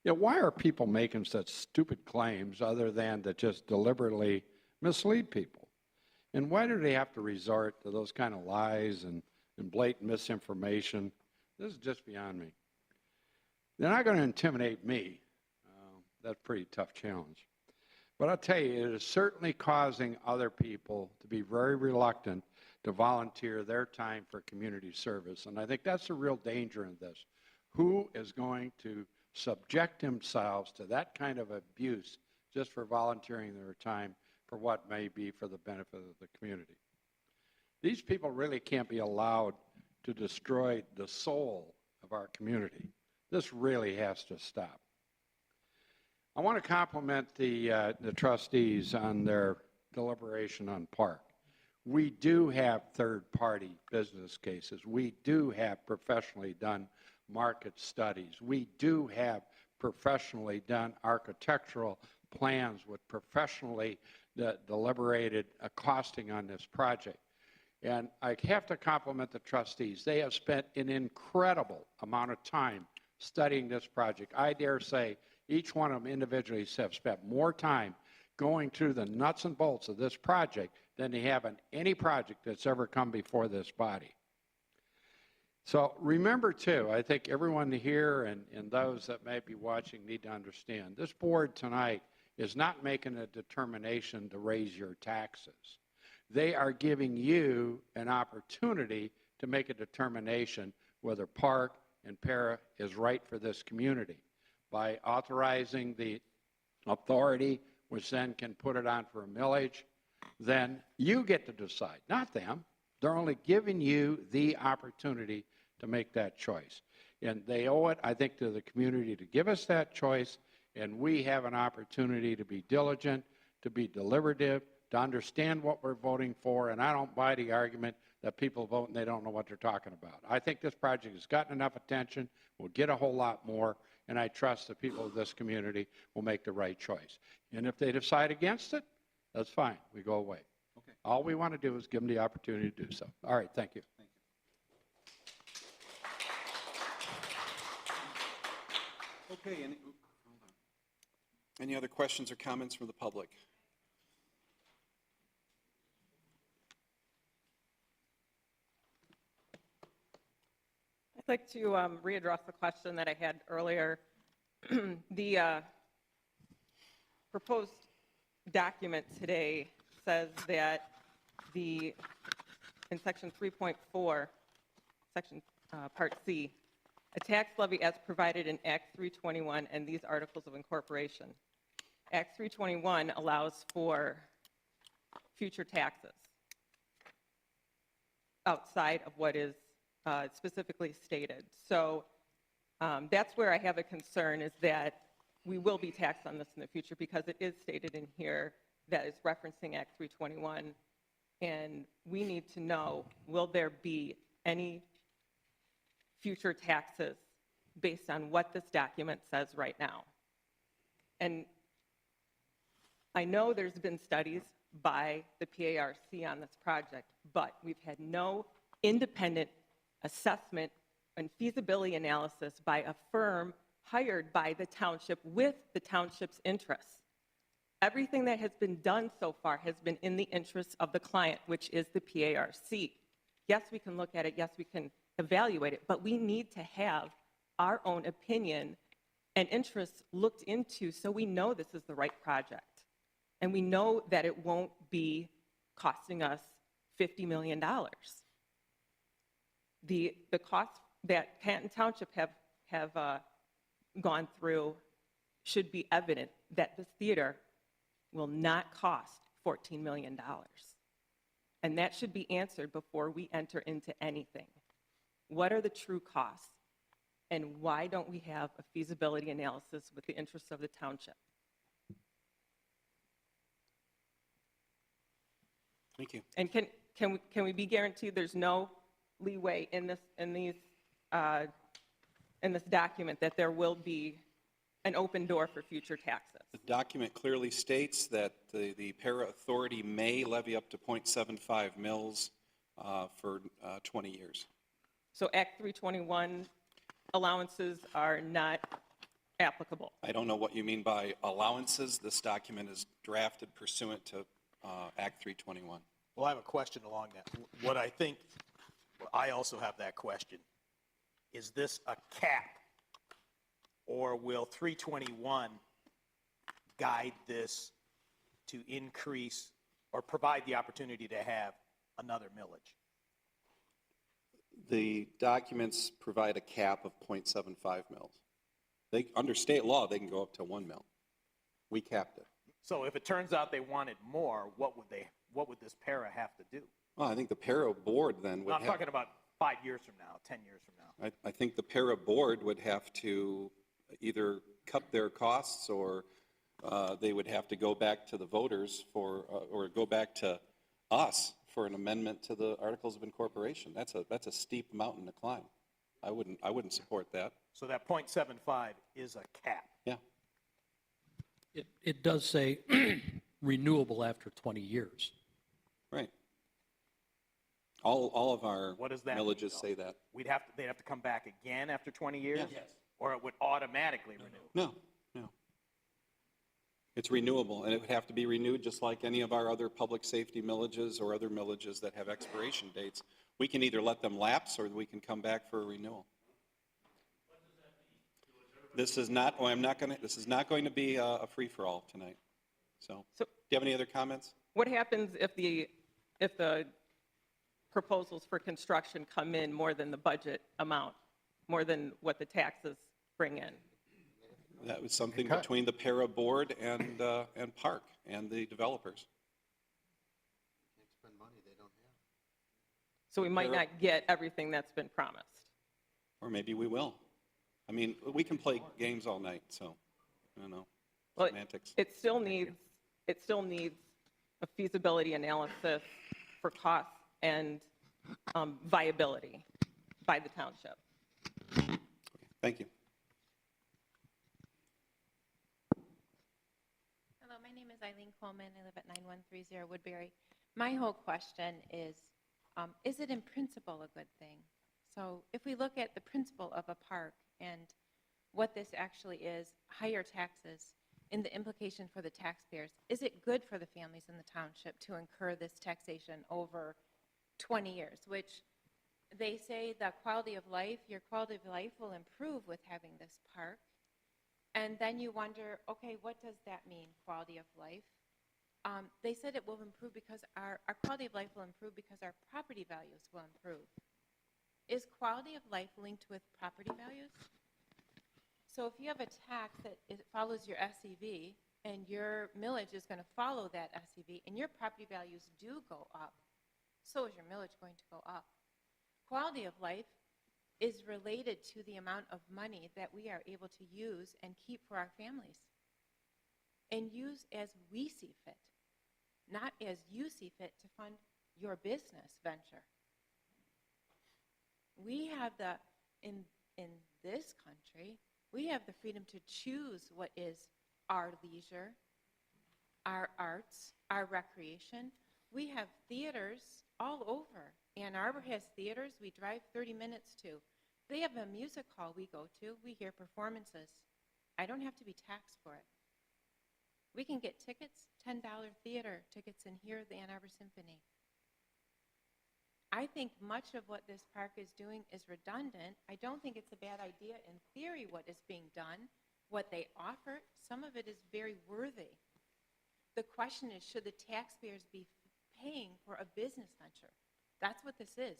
You know, why are people making such stupid claims other than to just deliberately mislead people? And why do they have to resort to those kind of lies and blatant misinformation? This is just beyond me. They're not going to intimidate me. That's a pretty tough challenge. But I'll tell you, it is certainly causing other people to be very reluctant to volunteer their time for community service. And I think that's the real danger in this. Who is going to subject themselves to that kind of abuse just for volunteering their time for what may be for the benefit of the community? These people really can't be allowed to destroy the soul of our community. This really has to stop. I want to compliment the trustees on their deliberation on Park. We do have third-party business cases. We do have professionally done market studies. We do have professionally done architectural plans with professionally deliberated costing on this project. And I have to compliment the trustees. They have spent an incredible amount of time studying this project. I dare say each one of them individually have spent more time going through the nuts and bolts of this project than they have in any project that's ever come before this body. So remember, too, I think everyone here and those that may be watching need to understand, this board tonight is not making a determination to raise your taxes. They are giving you an opportunity to make a determination whether Park and Para is right for this community by authorizing the authority, which then can put it on for a millage. Then you get to decide, not them. They're only giving you the opportunity to make that choice. And they owe it, I think, to the community to give us that choice, and we have an opportunity to be diligent, to be deliberative, to understand what we're voting for, and I don't buy the argument that people vote and they don't know what they're talking about. I think this project has gotten enough attention, will get a whole lot more, and I trust the people of this community will make the right choice. And if they decide against it, that's fine. We go away. Okay. All we want to do is give them the opportunity to do so. All right, thank you. Okay, any other questions or comments from the public? I'd like to readdress the question that I had earlier. The proposed document today says that in section 3.4, section part C, a tax levy as provided in Act 321 and these articles of incorporation. Act 321 allows for future taxes outside of what is specifically stated. So that's where I have a concern, is that we will be taxed on this in the future because it is stated in here that is referencing Act 321. And we need to know, will there be any future taxes based on what this document says right now? And I know there's been studies by the PARC on this project, but we've had no independent assessment and feasibility analysis by a firm hired by the township with the township's interests. Everything that has been done so far has been in the interests of the client, which is the PARC. Yes, we can look at it. Yes, we can evaluate it, but we need to have our own opinion and interests looked into so we know this is the right project. And we know that it won't be costing us $50 million. The costs that Canton Township have gone through should be evident that this theater will not cost $14 million. And that should be answered before we enter into anything. What are the true costs? And why don't we have a feasibility analysis with the interests of the township? Thank you. And can we be guaranteed there's no leeway in this document that there will be an open door for future taxes? The document clearly states that the para authority may levy up to 0.75 mils for 20 years. So Act 321 allowances are not applicable. I don't know what you mean by allowances. This document is drafted pursuant to Act 321. Well, I have a question along that. What I think, I also have that question. Is this a cap, or will 321 guide this to increase or provide the opportunity to have another millage? The documents provide a cap of 0.75 mils. Under state law, they can go up to 1 mil. We capped it. So if it turns out they wanted more, what would this para have to do? Well, I think the para board then would I'm talking about 5 years from now, 10 years from now. I think the para board would have to either cut their costs, or they would have to go back to the voters for, or go back to us for an amendment to the Articles of Incorporation. That's a steep mountain to climb. I wouldn't support that. So that 0.75 is a cap. Yeah. It does say renewable after 20 years. Right. All of our What does that villages mean, say that. They'd have to come back again after 20 years? Yes. Or it would automatically renew? No. It's renewable, and it would have to be renewed just like any of our other public safety millages or other millages that have expiration dates. We can either let them lapse, or we can come back for a renewal. This is not going to be a free-for-all tonight. So, do you have any other comments? What happens if the proposals for construction come in more than the budget amount, more than what the taxes bring in? That was something between the para board and Park and the developers. Can't spend money they don't have. So we might not get everything that's been promised. Or maybe we will. I mean, we can play games all night, so, I don't know, Well, semantics. it still needs a feasibility analysis for cost and viability by the township. Thank you. Hello, my name is Eileen Coleman. I live at 9130 Woodbury. My whole question is it in principle a good thing? So if we look at the principle of a park and what this actually is, higher taxes, and the implication for the taxpayers, is it good for the families in the township to incur this taxation over 20 years, which they say the quality of life, your quality of life will improve with having this park. And then you wonder, okay, what does that mean, quality of life? They said it will improve because our quality of life will improve because our property values will improve. Is quality of life linked with property values? So if you have a tax that follows your SEV and your millage is going to follow that SEV and your property values do go up, so is your millage going to go up. Quality of life is related to the amount of money that we are able to use and keep for our families and use as we see fit, not as you see fit to fund your business venture. We have in this country, we have the freedom to choose what is our leisure, our arts, our recreation. We have theaters all over. Ann Arbor has theaters we drive 30 minutes to. They have a music hall we go to. We hear performances. I don't have to be taxed for it. We can get tickets, $10 theater tickets, and hear the Ann Arbor Symphony. I think much of what this park is doing is redundant. I don't think it's a bad idea in theory what is being done, what they offer. Some of it is very worthy. The question is, should the taxpayers be paying for a business venture? That's what this is,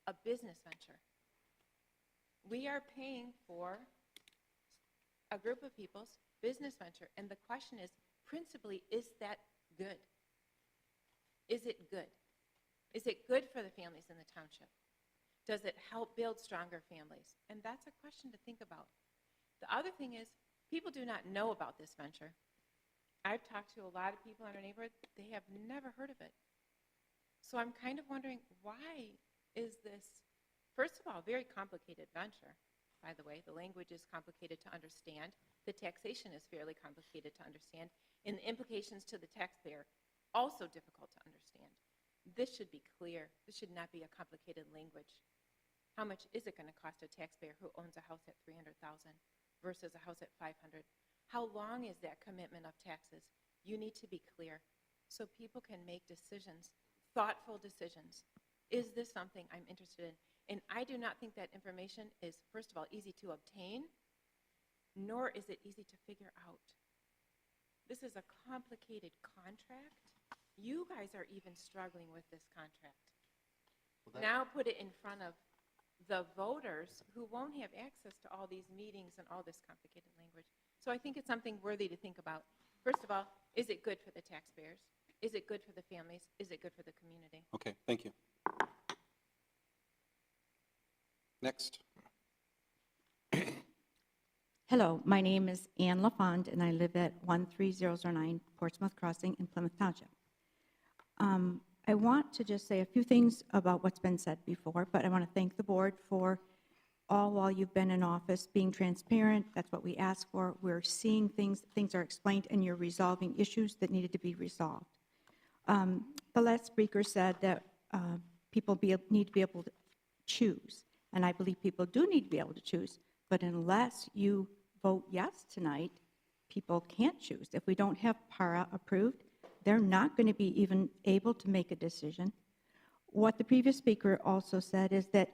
a business venture. We are paying for a group of people's business venture, and the question is, principally, is that good? Is it good? Is it good for the families in the township? Does it help build stronger families? And that's a question to think about. The other thing is, people do not know about this venture. I've talked to a lot of people in our neighborhood, they have never heard of it. So I'm kind of wondering, why is this, first of all, a very complicated venture, by the way. The language is complicated to understand. The taxation is fairly complicated to understand. And the implications to the taxpayer, also difficult to understand. This should be clear. This should not be a complicated language. How much is it going to cost a taxpayer who owns a house at $300,000 versus a house at $500,000? How long is that commitment of taxes? You need to be clear so people can make decisions, thoughtful decisions. Is this something I'm interested in? And I do not think that information is, first of all, easy to obtain, nor is it easy to figure out. This is a complicated contract. You guys are even struggling with this contract. Now put it in front of the voters who won't have access to all these meetings and all this complicated language. So I think it's something worthy to think about. First of all, is it good for the taxpayers? Is it good for the families? Is it good for the community? Okay, thank you. Next. Hello, my name is Ann LaFond, and I live at 13009 Portsmouth Crossing in Plymouth Township. I want to just say a few things about what's been said before, but I want to thank the board for all while you've been in office being transparent. That's what we ask for. We're seeing things are explained, and you're resolving issues that needed to be resolved. The last speaker said that people need to be able to choose, and I believe people do need to be able to choose, but unless you vote yes tonight, people can't choose. If we don't have PARA approved, they're not going to be even able to make a decision. What the previous speaker also said is that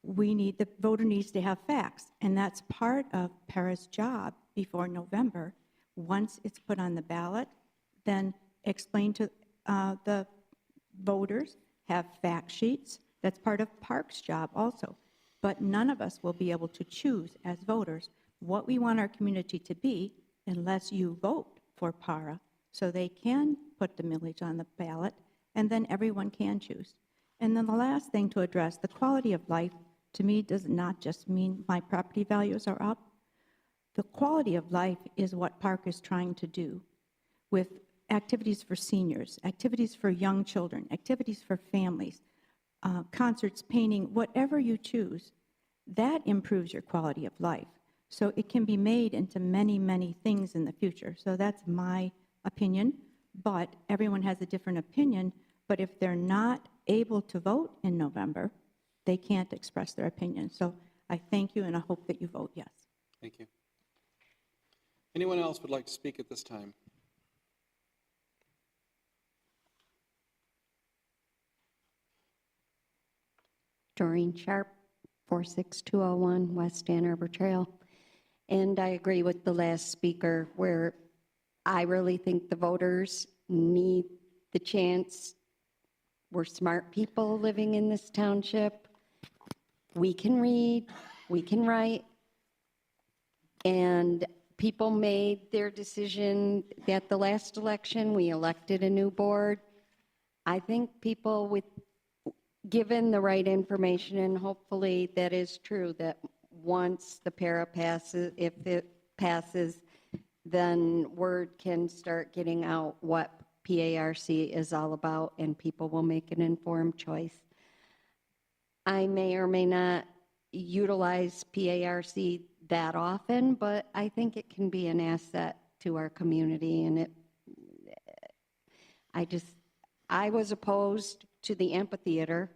the voter needs to have facts, and that's part of PARA's job before November. Once it's put on the ballot, then explain to the voters, have fact sheets. That's part of Park's job also. But none of us will be able to choose as voters what we want our community to be unless you vote for PARA, so they can put the millage on the ballot, and then everyone can choose. And then the last thing to address, the quality of life, to me, does not just mean my property values are up. The quality of life is what Park is trying to do with activities for seniors, activities for young children, activities for families, concerts, painting, whatever you choose, that improves your quality of life. So it can be made into many, many things in the future. So that's my opinion, but everyone has a different opinion. But if they're not able to vote in November, they can't express their opinion. So I thank you, and I hope that you vote yes. Thank you. Anyone else would like to speak at this time? Doreen Sharp, 46201 West Ann Arbor Trail. And I agree with the last speaker where I really think the voters need the chance. We're smart people living in this township. We can read, we can write, and people made their decision at the last election. We elected a new board. I think people given the right information, and hopefully that is true, that once the PARA passes, if it passes, then word can start getting out what PARC is all about, and people will make an informed choice. I may or may not utilize PARC that often, but I think it can be an asset to our community, and I was opposed to the amphitheater,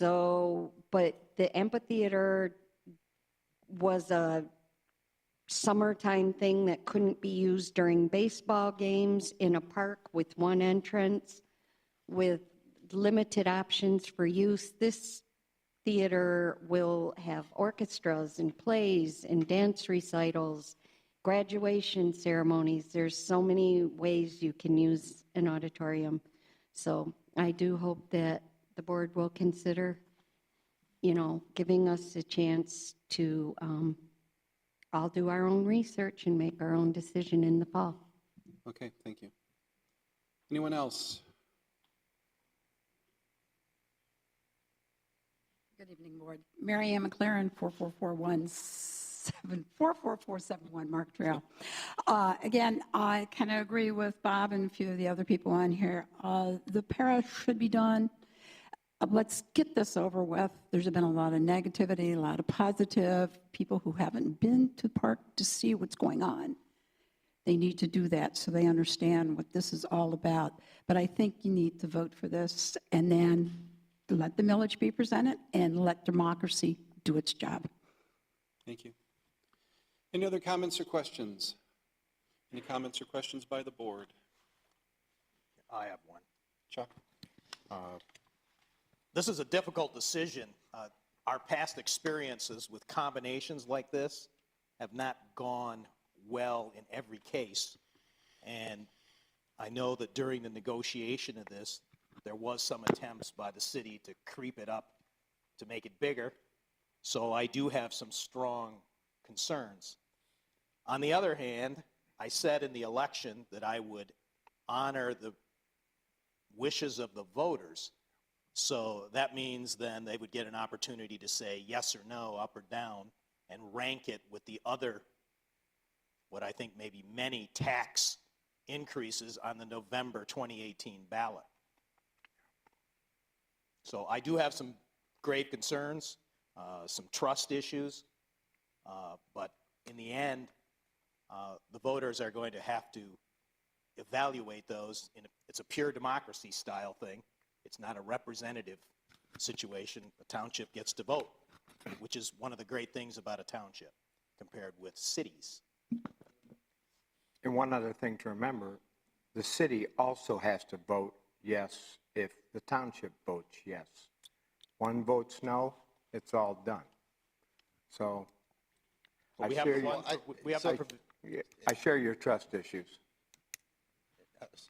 but the amphitheater was a summertime thing that couldn't be used during baseball games in a park with one entrance with limited options for use. This theater will have orchestras and plays and dance recitals, graduation ceremonies. There's so many ways you can use an auditorium. So I do hope that the board will consider, giving us a chance to all do our own research and make our own decision in the fall. Okay, thank you. Anyone else? Good evening, Board. Mary Ann McLaren, 44471 Mark Trail. Again, I kind of agree with Bob and a few of the other people on here. The para should be done. Let's get this over with. There's been a lot of negativity, a lot of positive. People who haven't been to the park to see what's going on. They need to do that so they understand what this is all about. But I think you need to vote for this and then let the millage be presented and let democracy do its job. Thank you. Any other comments or questions? Any comments or questions by the board? I have one. Chuck? This is a difficult decision. Our past experiences with combinations like this have not gone well in every case. And I know that during the negotiation of this, there was some attempts by the city to creep it up to make it bigger. So I do have some strong concerns. On the other hand, I said in the election that I would honor the wishes of the voters. So that means then they would get an opportunity to say yes or no, up or down, and rank it with the other, what I think may be many tax increases on the November 2018 ballot. So I do have some grave concerns, some trust issues, but in the end, the voters are going to have to evaluate those. It's a pure democracy style thing. It's not a representative situation. A township gets to vote, which is one of the great things about a township compared with cities. And one other thing to remember, the city also has to vote yes if the township votes yes. One votes no, it's all done. So Well, I share your trust issues.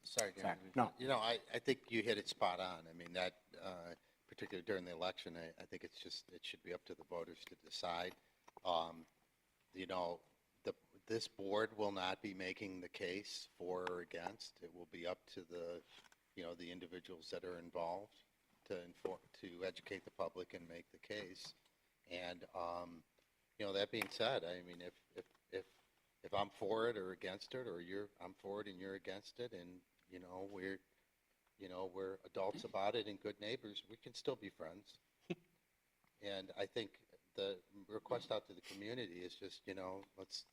Sorry, Gary. No. You know, I think you hit it spot on. I mean, that, particularly during the election, I think it's just, it should be up to the voters to decide. You know, this board will not be making the case for or against. It will be up to the, you know, the individuals that are involved to educate the public and make the case. And, you know, that being said, I mean, if I'm for it or against it, or I'm for it and you're against it, and, you know, we're adults about it and good neighbors, we can still be friends. And I think the request out to the community is just, you know, let's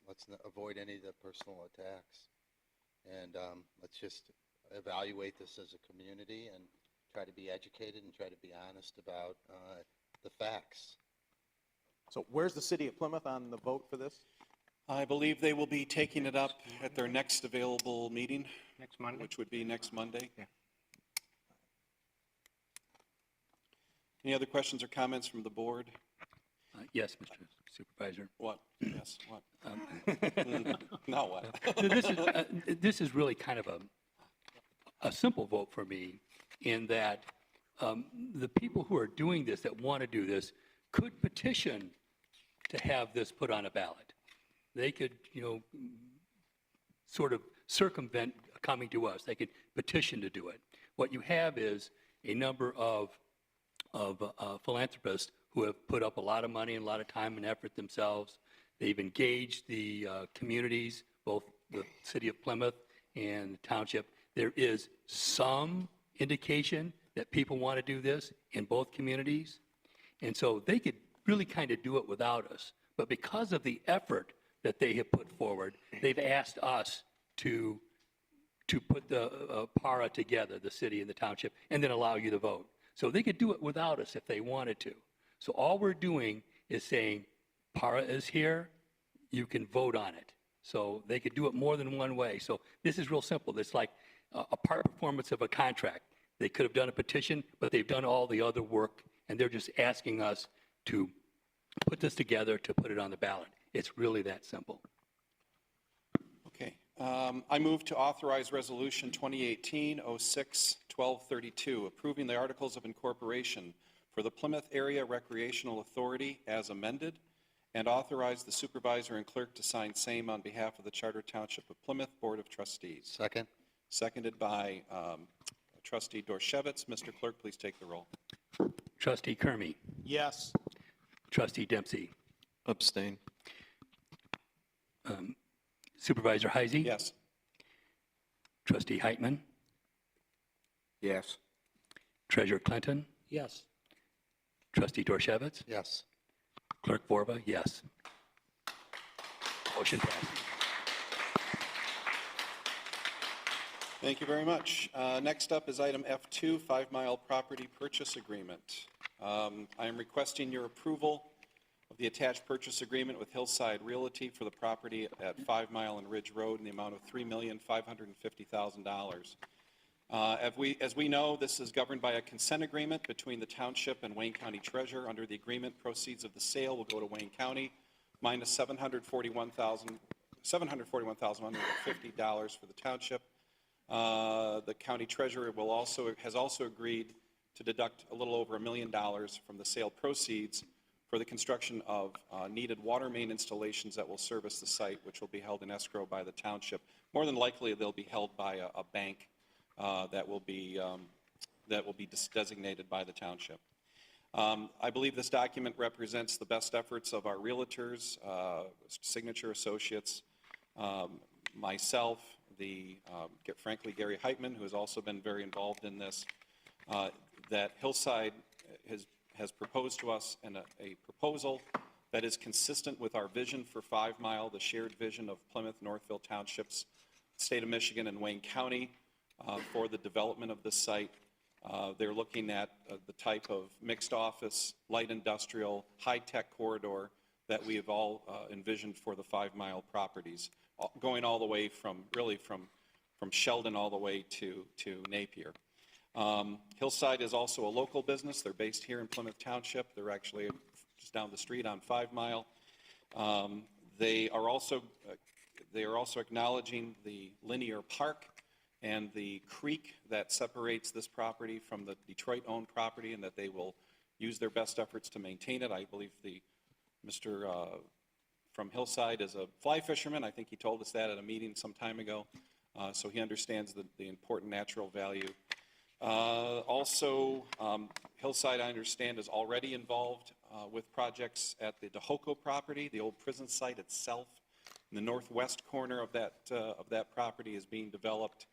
avoid any of the personal attacks. And let's just evaluate this as a community and try to be educated and try to be honest about the facts. So where's the city of Plymouth on the vote for this? I believe they will be taking it up at their next available meeting. Next Monday? Which would be next Monday. Yeah. Any other questions or comments from the board? Yes, Mr. Supervisor. What? Yes, what? Now what? This is really kind of a simple vote for me in that the people who are doing this, that want to do this, could petition to have this put on a ballot. They could, you know, sort of circumvent coming to us. They could petition to do it. What you have is a number of philanthropists who have put up a lot of money and a lot of time and effort themselves. They've engaged the communities, both the city of Plymouth and the township. There is some indication that people want to do this in both communities. And so they could really kind of do it without us. But because of the effort that they have put forward, they've asked us to put the PARA together, the city and the township, and then allow you to vote. So they could do it without us if they wanted to. So all we're doing is saying, PARA is here, you can vote on it. So they could do it more than one way. So this is real simple. It's like a part performance of a contract. They could have done a petition, but they've done all the other work, and they're just asking us to put this together to put it on the ballot. It's really that simple. Okay. I move to authorize Resolution 2018-06-1232, approving the Articles of Incorporation for the Plymouth Area Recreational Authority as amended, and authorize the supervisor and clerk to sign same on behalf of the Charter Township of Plymouth Board of Trustees. Second. Seconded by Trustee Dorshevitz. Mr. Clerk, please take the roll. Trustee Kermy. Yes. Trustee Dempsey. Abstain. Supervisor Heisey? Yes. Trustee Heitman? Yes. Treasurer Clinton? Yes. Trustee Dorshevitz? Yes. Clerk Borba? Yes. Motion passes. Thank you very much. Next up is item F2, 5 Mile Property Purchase Agreement. I am requesting your approval of the attached purchase agreement with Hillside Realty for the property at 5 Mile and Ridge Road in the amount of $3,550,000. As we know, this is governed by a consent agreement between the township and Wayne County Treasurer. Under the agreement, proceeds of the sale will go to Wayne County, minus $741,150 for the township. The county treasurer has also agreed to deduct a little over $1 million from the sale proceeds for the construction of needed water main installations that will service the site, which will be held in escrow by the township. More than likely, they'll be held by a bank that will be designated by the township. I believe this document represents the best efforts of our realtors, Signature Associates, myself, frankly, Gary Heitman, who has also been very involved in this, that Hillside has proposed to us a proposal that is consistent with our vision for 5 Mile, the shared vision of Plymouth, Northville Townships, State of Michigan, and Wayne County for the development of this site. They're looking at the type of mixed office, light industrial, high-tech corridor that we have all envisioned for the 5 Mile properties, going all the way from Sheldon all the way to Napier. Hillside is also a local business. They're based here in Plymouth Township. They're actually just down the street on 5 Mile. They are also acknowledging the linear park and the creek that separates this property from the Detroit-owned property, and that they will use their best efforts to maintain it. I believe Mr. From Hillside is a fly fisherman. I think he told us that at a meeting some time ago, so he understands the important natural value. Also, Hillside, I understand, is already involved with projects at the DeHoco property. The old prison site itself in the northwest corner of that property is being developed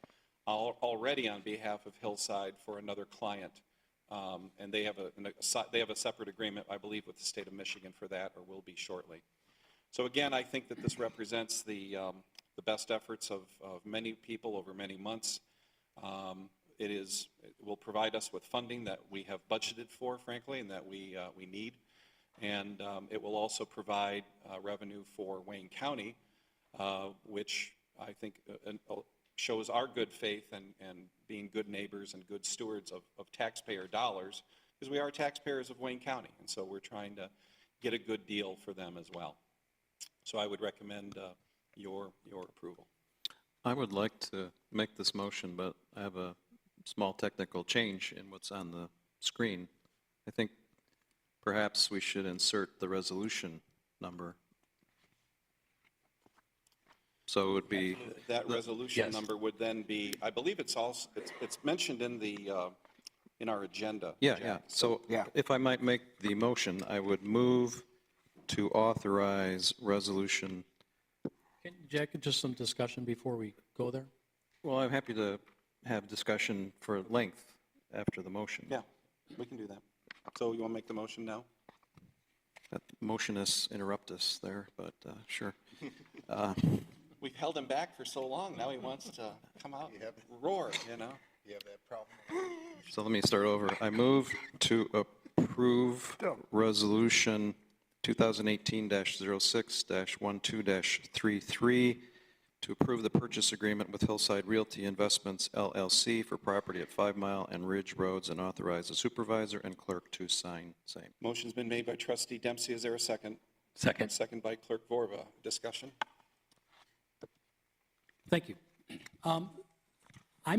already on behalf of Hillside for another client. And they have a separate agreement, I believe, with the state of Michigan for that, or will be shortly. So again, I think that this represents the best efforts of many people over many months. It will provide us with funding that we have budgeted for, frankly, and that we need. And it will also provide revenue for Wayne County, which I think shows our good faith and being good neighbors and good stewards of taxpayer dollars, because we are taxpayers of Wayne County, and so we're trying to get a good deal for them as well. So I would recommend your approval. I would like to make this motion, but I have a small technical change in what's on the screen. I think perhaps we should insert the resolution number. So it would be... That resolution number would then be, I believe it's mentioned in our agenda. Yeah. So if I might make the motion, I would move to authorize resolution. Jack, just some discussion before we go there? Well, I'm happy to have discussion for length after the motion. Yeah, we can do that. So you want to make the motion now? That motionist interrupt us there, but sure. We've held him back for so long. Now he wants to come out and roar, you know? You have that problem? So let me start over. I move to approve resolution 2018-06-12-33 to approve the purchase agreement with Hillside Realty Investments, LLC for property at 5 Mile and Ridge Roads, and authorize the supervisor and clerk to sign same. Motion's been made by Trustee Dempsey. Is there a second? Second. Second by Clerk Vorba. Discussion? Thank you. I'm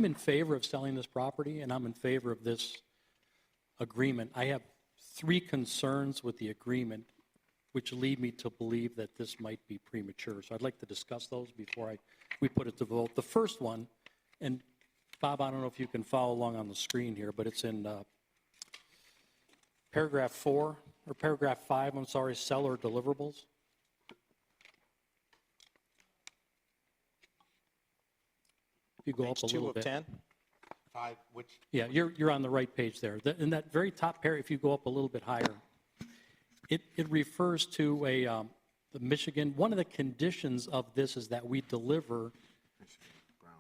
in favor of selling this property, and I'm in favor of this agreement. I have 3 concerns with the agreement, which lead me to believe that this might be premature. So I'd like to discuss those before we put it to vote. The first one, and Bob, I don't know if you can follow along on the screen here, but it's in paragraph 4 or paragraph 5, I'm sorry, seller deliverables. If you go up Page a 2 little of bit. 10. 5, which? Yeah, you're on the right page there. In that very top paragraph, if you go up a little bit higher, it refers to the Michigan, one of the conditions of this is that we deliver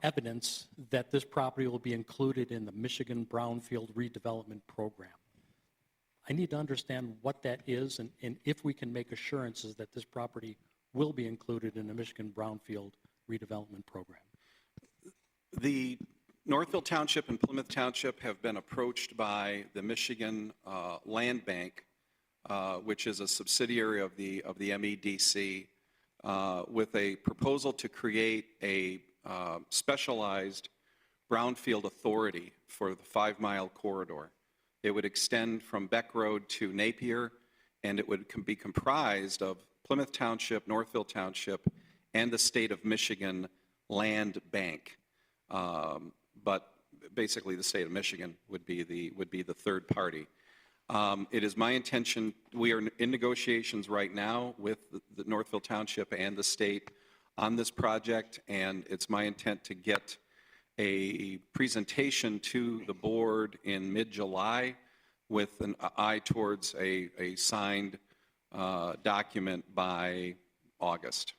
evidence that this property will be included in the Michigan Brownfield Redevelopment Program. I need to understand what that is and if we can make assurances that this property will be included in the Michigan Brownfield Redevelopment Program. The Northville Township and Plymouth Township have been approached by the Michigan Land Bank, which is a subsidiary of the MEDC, with a proposal to create a specialized brownfield authority for the 5-mile corridor. It would extend from Beck Road to Napier, and it would be comprised of Plymouth Township, Northville Township, and the state of Michigan Land Bank. But basically, the state of Michigan would be the third party. It is my intention, we are in negotiations right now with the Northville Township and the state on this project, and it's my intent to get a presentation to the board in mid-July with an eye towards a signed document by August.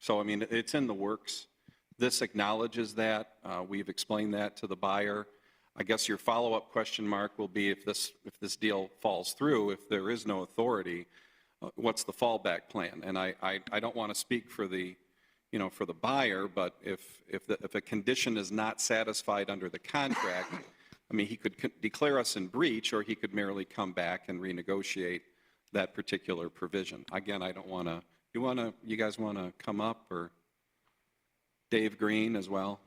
So, I mean, it's in the works. This acknowledges that. We've explained that to the buyer. I guess your follow-up question, Mark, will be if this deal falls through, if there is no authority, what's the fallback plan? And I don't want to speak for the buyer, but if a condition is not satisfied under the contract, I mean, he could declare us in breach, or he could merely come back and renegotiate that particular provision. Again, I don't want to. You guys want to come up, or Dave Green as well?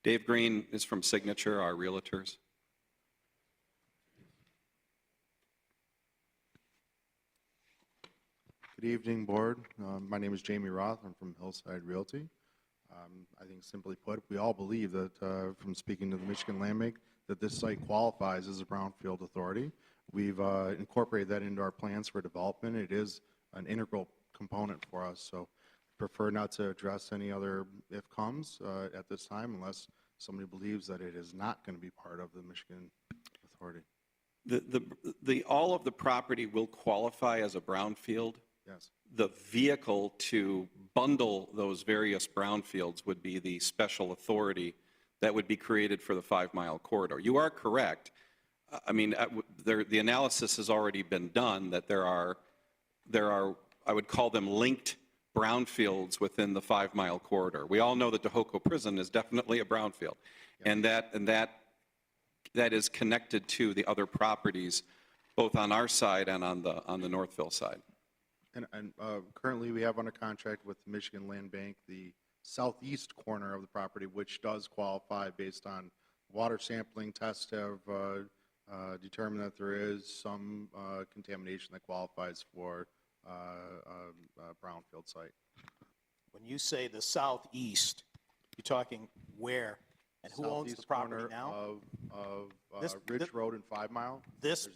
Dave Green is from Signature, our realtors. Good evening, board. My name is Jamie Roth. I'm from Hillside Realty. I think simply put, we all believe that, from speaking to the Michigan Land Bank, that this site qualifies as a brownfield authority. We've incorporated that into our plans for development. It is an integral component for us, so I prefer not to address any other if comes at this time unless somebody believes that it is not going to be part of the Michigan authority. All of the property will qualify as a brownfield. Yes. The vehicle to bundle those various brownfields would be the special authority that would be created for the 5-mile corridor. You are correct. I mean, the analysis has already been done that there are, I would call them linked brownfields within the 5-mile corridor. We all know that Tohoku Prison is definitely a brownfield, and that is connected to the other properties, both on our side and on the Northville side. And currently, we have under contract with the Michigan Land Bank the southeast corner of the property, which does qualify based on water sampling. Tests have determined that there is some contamination that qualifies for a brownfield site. When you say the southeast, you're talking where? And who owns the property now? Of Ridge Road and 5-mile. This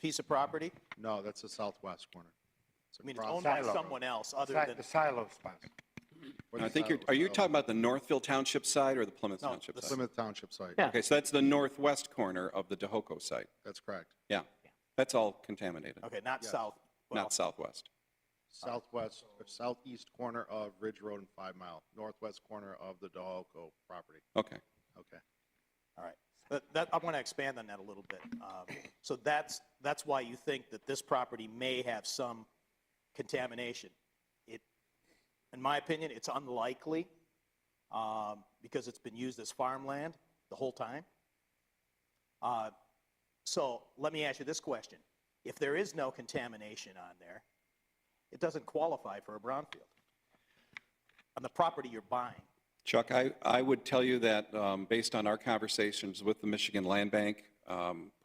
piece of property? No, that's the southwest corner. I mean, it's owned by someone else other than... The silo spot. I think are you talking about the Northville Township side or the Plymouth Township side? The Plymouth Township site. Yeah. Okay, so that's the northwest corner of the Tohoku site. That's correct. Yeah, that's all contaminated. Okay, not south. Well, Not southwest. Southwest, southeast corner of Ridge Road and 5-mile, northwest corner of the Tohoku property. Okay. Okay. all right. I want to expand on that a little bit. So that's why you think that this property may have some contamination. In my opinion, it's unlikely because it's been used as farmland the whole time. So let me ask you this question. If there is no contamination on there, it doesn't qualify for a brownfield on the property you're buying. Chuck, I would tell you that based on our conversations with the Michigan Land Bank,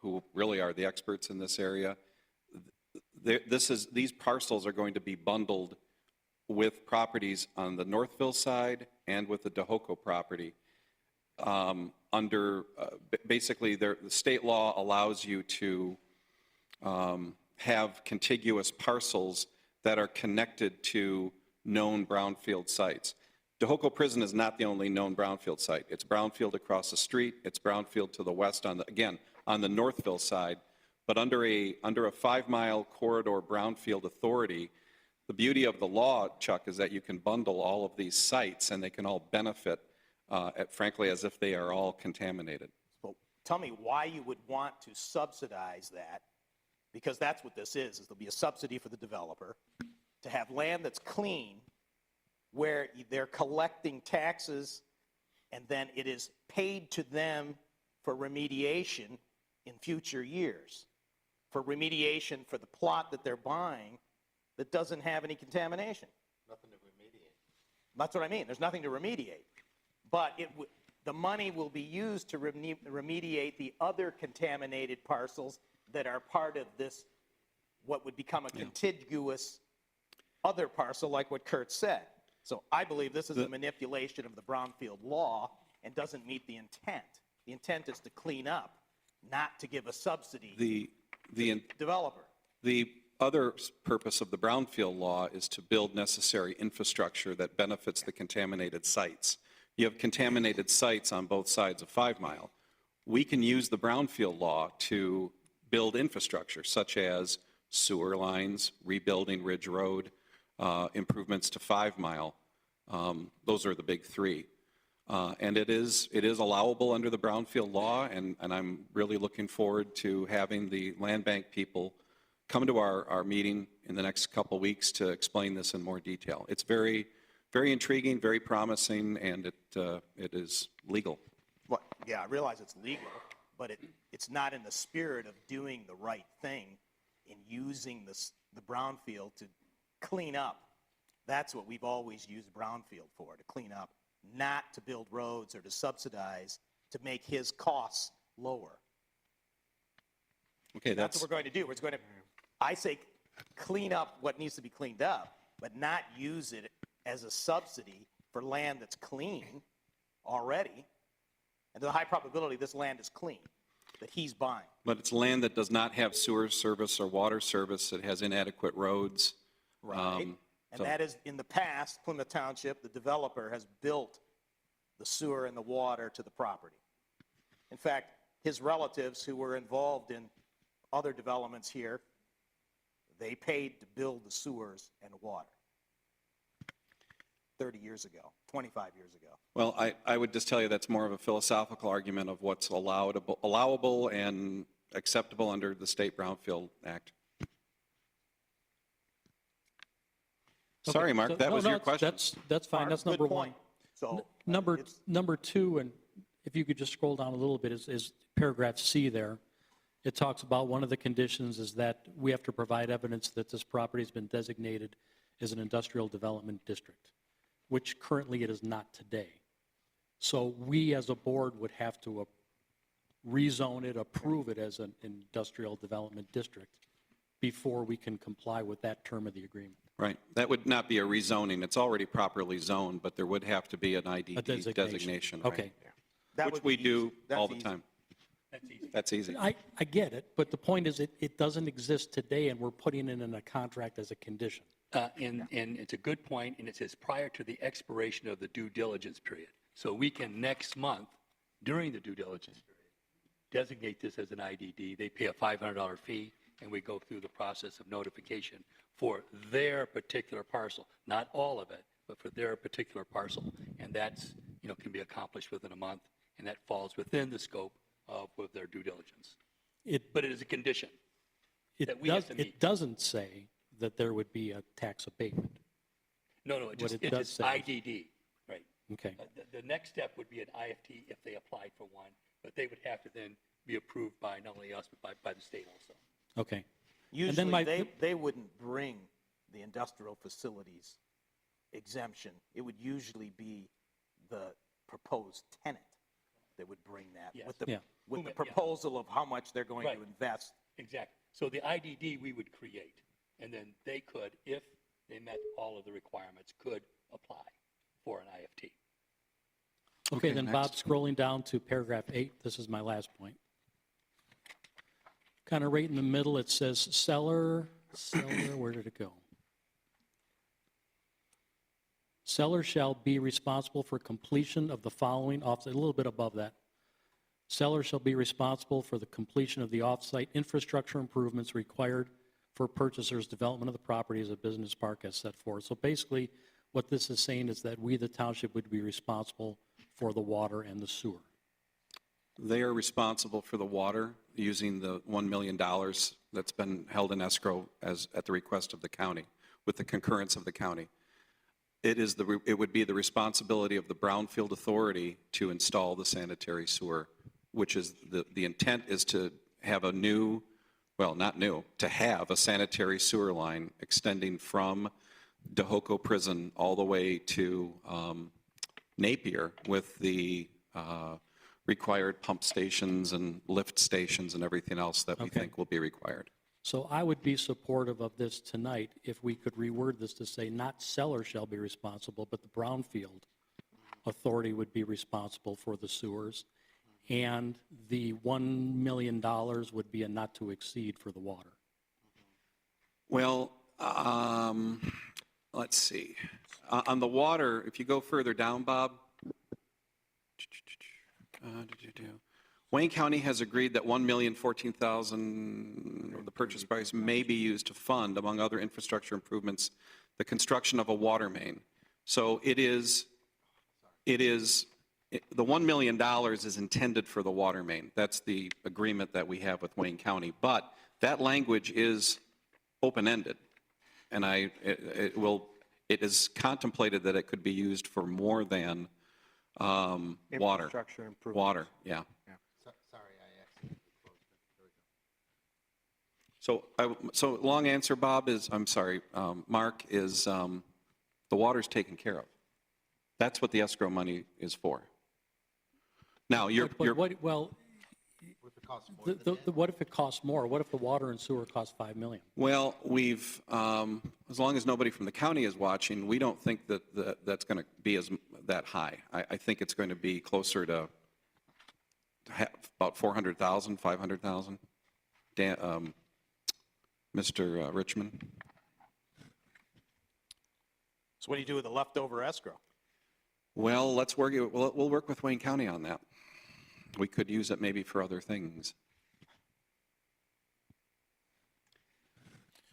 who really are the experts in this area, these parcels are going to be bundled with properties on the Northville side and with the Tohoku property. Basically, the state law allows you to have contiguous parcels that are connected to known brownfield sites. Tohoku Prison is not the only known brownfield site. It's brownfield across the street. It's brownfield to the west on the, again, on the Northville side. But under a 5-mile corridor brownfield authority, the beauty of the law, Chuck, is that you can bundle all of these sites and they can all benefit, frankly, as if they are all contaminated. Well, tell me why you would want to subsidize that, because that's what this is there'll be a subsidy for the developer to have land that's clean, where they're collecting taxes, and then it is paid to them for remediation in future years, for remediation for the plot that they're buying that doesn't have any contamination. Nothing to remediate. That's what I mean. There's nothing to remediate. But the money will be used to remediate the other contaminated parcels that are part of this, what would become a contiguous other parcel, like what Kurt said. So I believe this is a manipulation of the brownfield law and doesn't meet the intent. The intent is to clean up, not to give a subsidy to the developer. The other purpose of the brownfield law is to build necessary infrastructure that benefits the contaminated sites. You have contaminated sites on both sides of 5 Mile. We can use the brownfield law to build infrastructure, such as sewer lines, rebuilding Ridge Road, improvements to 5 Mile. Those are the big three. And it is allowable under the brownfield law, and I'm really looking forward to having the land bank people come to our meeting in the next couple weeks to explain this in more detail. It's very, very intriguing, very promising, and it is legal. Well, yeah, I realize it's legal, but it's not in the spirit of doing the right thing in using the brownfield to clean up. That's what we've always used brownfield for, to clean up, not to build roads or to subsidize, to make his costs lower. Okay, that's what we're going to do. We're going to, I say, clean up what needs to be cleaned up, but not use it as a subsidy for land that's clean already. And there's a high probability this land is clean, that he's buying. But it's land that does not have sewer service or water service. It has inadequate roads. Right. And that is, in the past, Plymouth Township, the developer has built the sewer and the water to the property. In fact, his relatives who were involved in other developments here, they paid to build the sewers and water 30 years ago, 25 years ago. Well, I would just tell you that's more of a philosophical argument of what's allowable and acceptable under the State Brownfield Act. Sorry, Mark, that was your question. That's fine. Mark, that's good number point. one. So Number two, and if you could just scroll down a little bit, is paragraph C there. It talks about one of the conditions is that we have to provide evidence that this property has been designated as an industrial development district, which currently it is not today. So we as a board would have to rezone it, approve it as an industrial development district before we can comply with that term of the agreement. Right. That would not be a rezoning. It's already properly zoned, but there would have to be an IDD designation. Right? Okay. Which we do all the time. That's easy. I get it, but the point is it doesn't exist today, and we're putting it in a contract as a condition. And it's a good point, and it says prior to the expiration of the due diligence period. So we can next month, during the due diligence period, designate this as an IDD. They pay a $500 fee, and we go through the process of notification for their particular parcel. Not all of it, but for their particular parcel. And that's, can be accomplished within a month, and that falls within the scope of their due diligence. But it is a condition that we have to meet. It doesn't say that there would be a tax abatement. No, it just does is say. IDD, right? Okay. The next step would be an IFT if they applied for one, but they would have to then be approved by not only us, but by the state also. Okay. Usually they wouldn't bring the industrial facilities exemption. It would usually be the proposed tenant that would bring that with the proposal of how much they're going to invest. Exactly. So the IDD we would create, and then they could, if they met all of the requirements, could apply for an IFT. Okay, then Bob, scrolling down to paragraph 8, this is my last point. kind of right in the middle, it says seller, where did it go? Seller shall be responsible for completion of the following offsite, a little bit above that. Seller shall be responsible for the completion of the offsite infrastructure improvements required for purchasers' development of the property as a business park as set forth. So basically, what this is saying is that we, the township, would be responsible for the water and the sewer. They are responsible for the water using the $1 million that's been held in escrow at the request of the county, with the concurrence of the county. It would be the responsibility of the Brownfield Authority to install the sanitary sewer, which is, the intent is to have a new, well, not new, to have a sanitary sewer line extending from Dahoko Prison all the way to Napier with the required pump stations and lift stations and everything else that we think will be required. So I would be supportive of this tonight if we could reword this to say not seller shall be responsible, but the Brownfield Authority would be responsible for the sewers, and the $1 million would be a not to exceed for the water. Well, let's see. On the water, if you go further down, Bob, Wayne County has agreed that $1,014,000, the purchase price, may be used to fund, among other infrastructure improvements, the construction of a water main. So the $1 million is intended for the water main. That's the agreement that we have with Wayne County. But that language is open-ended, and it is contemplated that it could be used for more than water. Infrastructure improvements. Water, yeah. So long answer, Bob, is, I'm sorry, Mark, is the water's taken care of. That's what the escrow money is for. Now, what if it costs more? What if the water and sewer cost $5 million? Well, we've, as long as nobody from the county is watching, we don't think that's going to be that high. I think it's going to be closer to about 400,000, 500,000. Mr. Richmond? So what do you do with the leftover escrow? Well, we'll work with Wayne County on that. We could use it maybe for other things.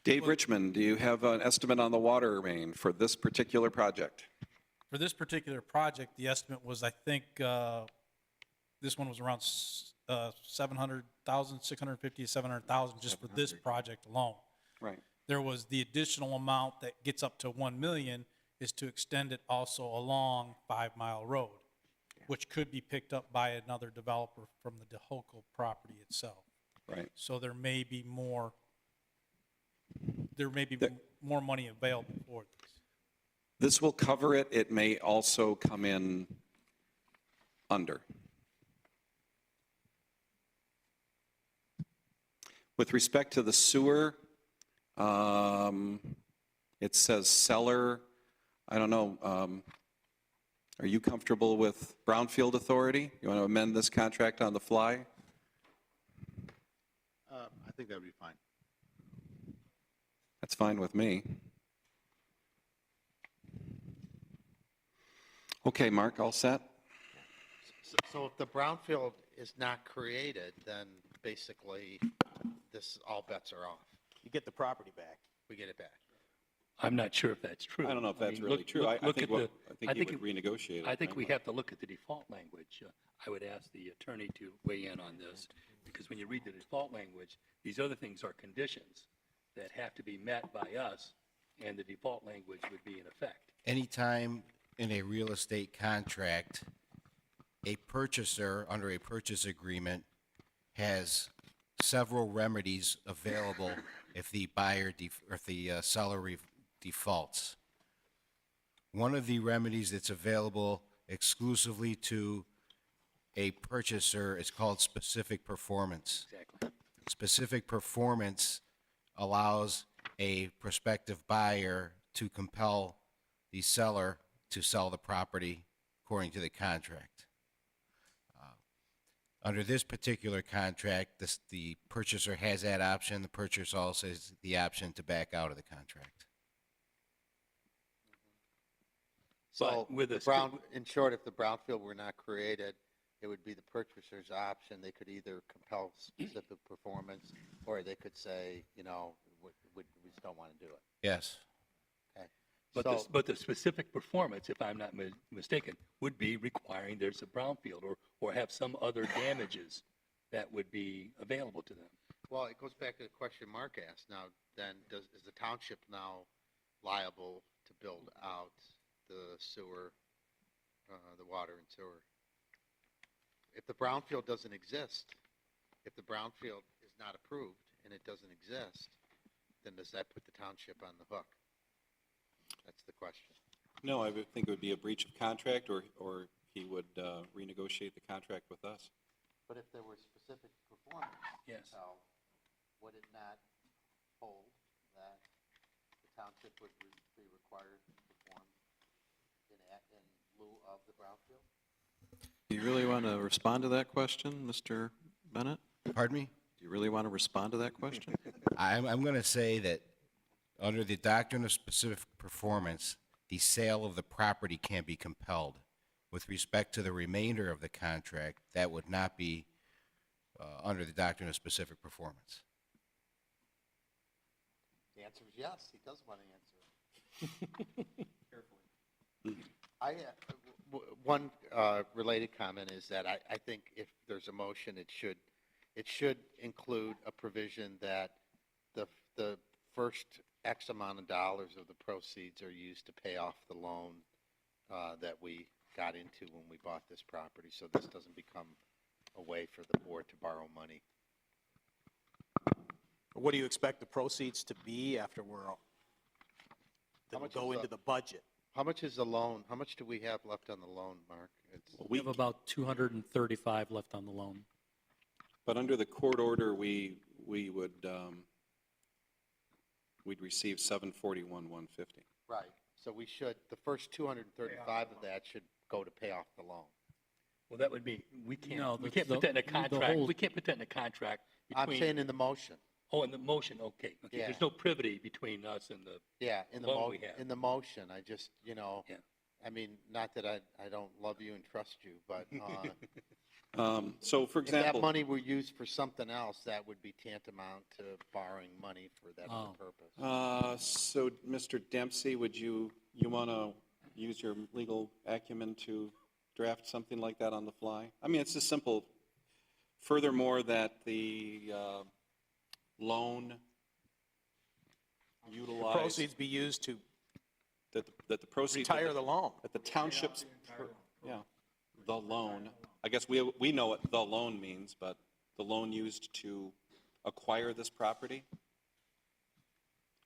Dave Richmond, do you have an estimate on the water main for this particular project? For this particular project, the estimate was, I think, this one was around 700,000, 650 to 700,000 just for this project alone. Right. There was the additional amount that gets up to 1 million is to extend it also along 5 Mile Road, which could be picked up by another developer from the Dahoko property itself. Right. So there may be more more money available for this. This will cover it. It may also come in under. With respect to the sewer, it says seller. I don't know. Are you comfortable with Brownfield Authority? You want to amend this contract on the fly? I think that would be fine. That's fine with me. Okay, Mark, all set? So if the brownfield is not created, then basically all bets are off. You get the property back. We get it back. I'm not sure if that's true. I don't know if that's really true. I think he would renegotiate it. I think we have to look at the default language. I would ask the attorney to weigh in on this, because when you read the default language, these other things are conditions that have to be met by us, and the default language would be in effect. Anytime in a real estate contract, a purchaser under a purchase agreement has several remedies available if the seller defaults. One of the remedies that's available exclusively to a purchaser is called specific performance. Exactly. Specific performance allows a prospective buyer to compel the seller to sell the property according to the contract. Under this particular contract, the purchaser has that option. The purchaser also has the option to back out of the contract. So with the a brown, in short, if the brownfield were not created, it would be the purchaser's option. They could either compel specific performance, or they could say, you know, we just don't want to do it. Yes. Okay. But the specific performance, if I'm not mistaken, would be requiring there's a brownfield or have some other damages that would be available to them. Well, it goes back to the question Mark asked. Now, then, is the township now liable to build out the sewer, the water and sewer? If the brownfield doesn't exist, if the brownfield is not approved and it doesn't exist, then does that put the township on the hook? That's the question. No, I would think it would be a breach of contract, or he would renegotiate the contract with us. But if there were specific performance, Yes. so would it not hold that the township would be required to perform in lieu of the brownfield? Do you really want to respond to that question, Mr. Bennett? Pardon me? Do you really want to respond to that question? I'm going to say that under the doctrine of specific performance, the sale of the property can be compelled. With respect to the remainder of the contract, that would not be under the doctrine of specific performance. The answer is yes. He does want to answer. Carefully. One related comment is that I think if there's a motion, it should include a provision that the first X amount of dollars of the proceeds are used to pay off the loan that we got into when we bought this property, so this doesn't become a way for the board to borrow money. What do you expect the proceeds to be after that'll go into the budget? How much is the loan? How much do we have left on the loan, Mark? We have about 235 left on the loan. But under the court order, we'd receive $741,150. Right. So we should, the first 235 of that should go to pay off the loan. Well, that would be, we can't No, put that in a contract. We can't put that in a contract I'm between. saying in the motion. Oh, in the motion, okay. Yeah. There's no privity between us and the Yeah, in loan we have. in the motion, I just, you know, Yeah. I mean, not that I don't love you and trust you, but So, for if that example, money were used for something else, that would be tantamount to borrowing money for that other purpose. so Mr. Dempsey, would you want to use your legal acumen to draft something like that on the fly? I mean, it's just simple. Furthermore, that the loan utilize Proceeds be used to that the proceeds retire the loan. that the townships, the loan. I guess we know what the loan means, but the loan used to acquire this property.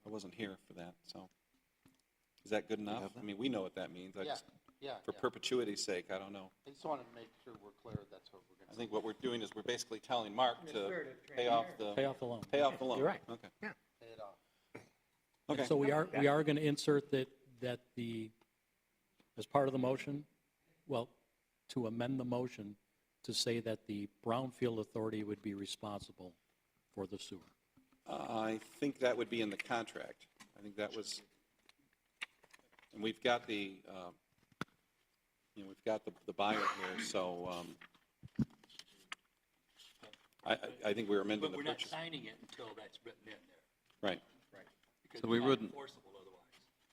I wasn't here for that, so is that good enough? I mean, we know what that means. For perpetuity's sake, I don't know. I just wanted to make sure we're clear that's what we're going to I think what we're doing is we're basically telling Mark to pay off the loan. Pay off the loan. You're right. Okay. pay it off. Okay. So we are going to insert that as part of the motion, well, to amend the motion to say that the Brownfield Authority would be responsible for the sewer. I think that would be in the contract. I think that was, and we've got the, we've got the buyer here, so I think we're amending the But we're not purchase. signing it until that's written in there. Right. Because So we it's not wouldn't- enforceable otherwise.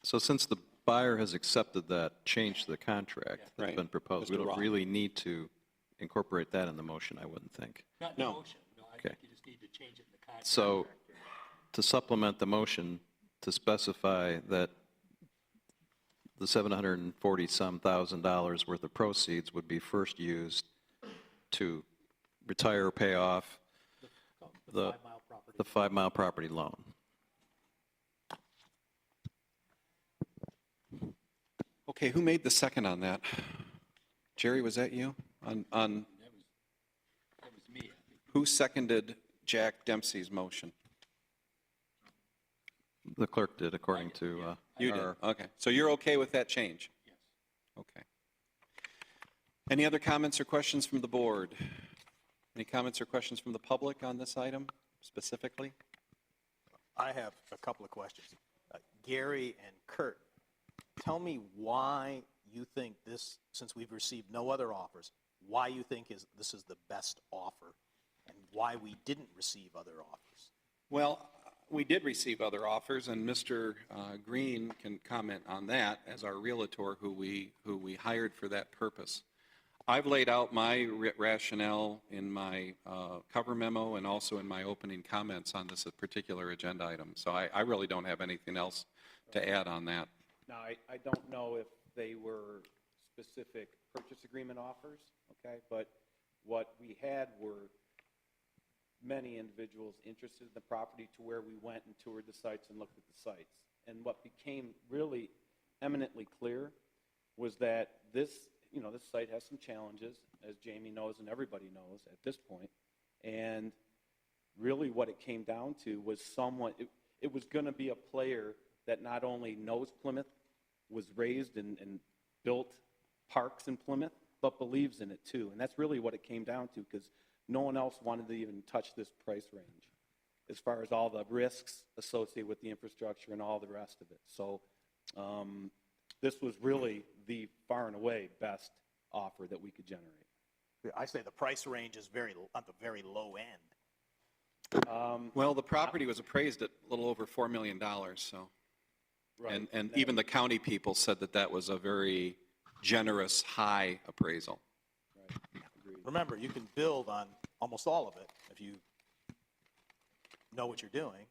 So since the buyer has accepted that change to the contract that's Right. been proposed, we Mr. don't Roth. really need to incorporate that in the motion, I wouldn't think. Not in the No. motion. No, I Okay. think you just need to change it in the contract. So to supplement the motion, to specify that the $740-some thousand worth of proceeds would be first used to retire or pay off the 5-mile property loan. Okay, who made the second on that? Jerry, was that you? On That was me, I think. who seconded Jack Dempsey's motion? The clerk did, according to You did. our... Okay, so you're okay with that change? Yes. Okay. Any other comments or questions from the board? Any comments or questions from the public on this item specifically? I have a couple of questions. Gary and Kurt, tell me why you think this, since we've received no other offers, why you think this is the best offer and why we didn't receive other offers. Well, we did receive other offers, and Mr. Green can comment on that as our realtor who we hired for that purpose. I've laid out my rationale in my cover memo and also in my opening comments on this particular agenda item. So I really don't have anything else to add on that. Now, I don't know if they were specific purchase agreement offers, okay? But what we had were many individuals interested in the property to where we went and toured the sites and looked at the sites. And what became really eminently clear was that this site has some challenges, as Jamie knows and everybody knows at this point. And really what it came down to was it was going to be a player that not only knows Plymouth, was raised and built parks in Plymouth, but believes in it too. And that's really what it came down to, because no one else wanted to even touch this price range as far as all the risks associated with the infrastructure and all the rest of it. So this was really the far and away best offer that we could generate. I say the price range is at the very low end. Well, the property was appraised at a little over $4 million, so. Right. And even the county people said that was a very generous, high appraisal. Right. Remember, you can build on almost all of it if you know what you're doing.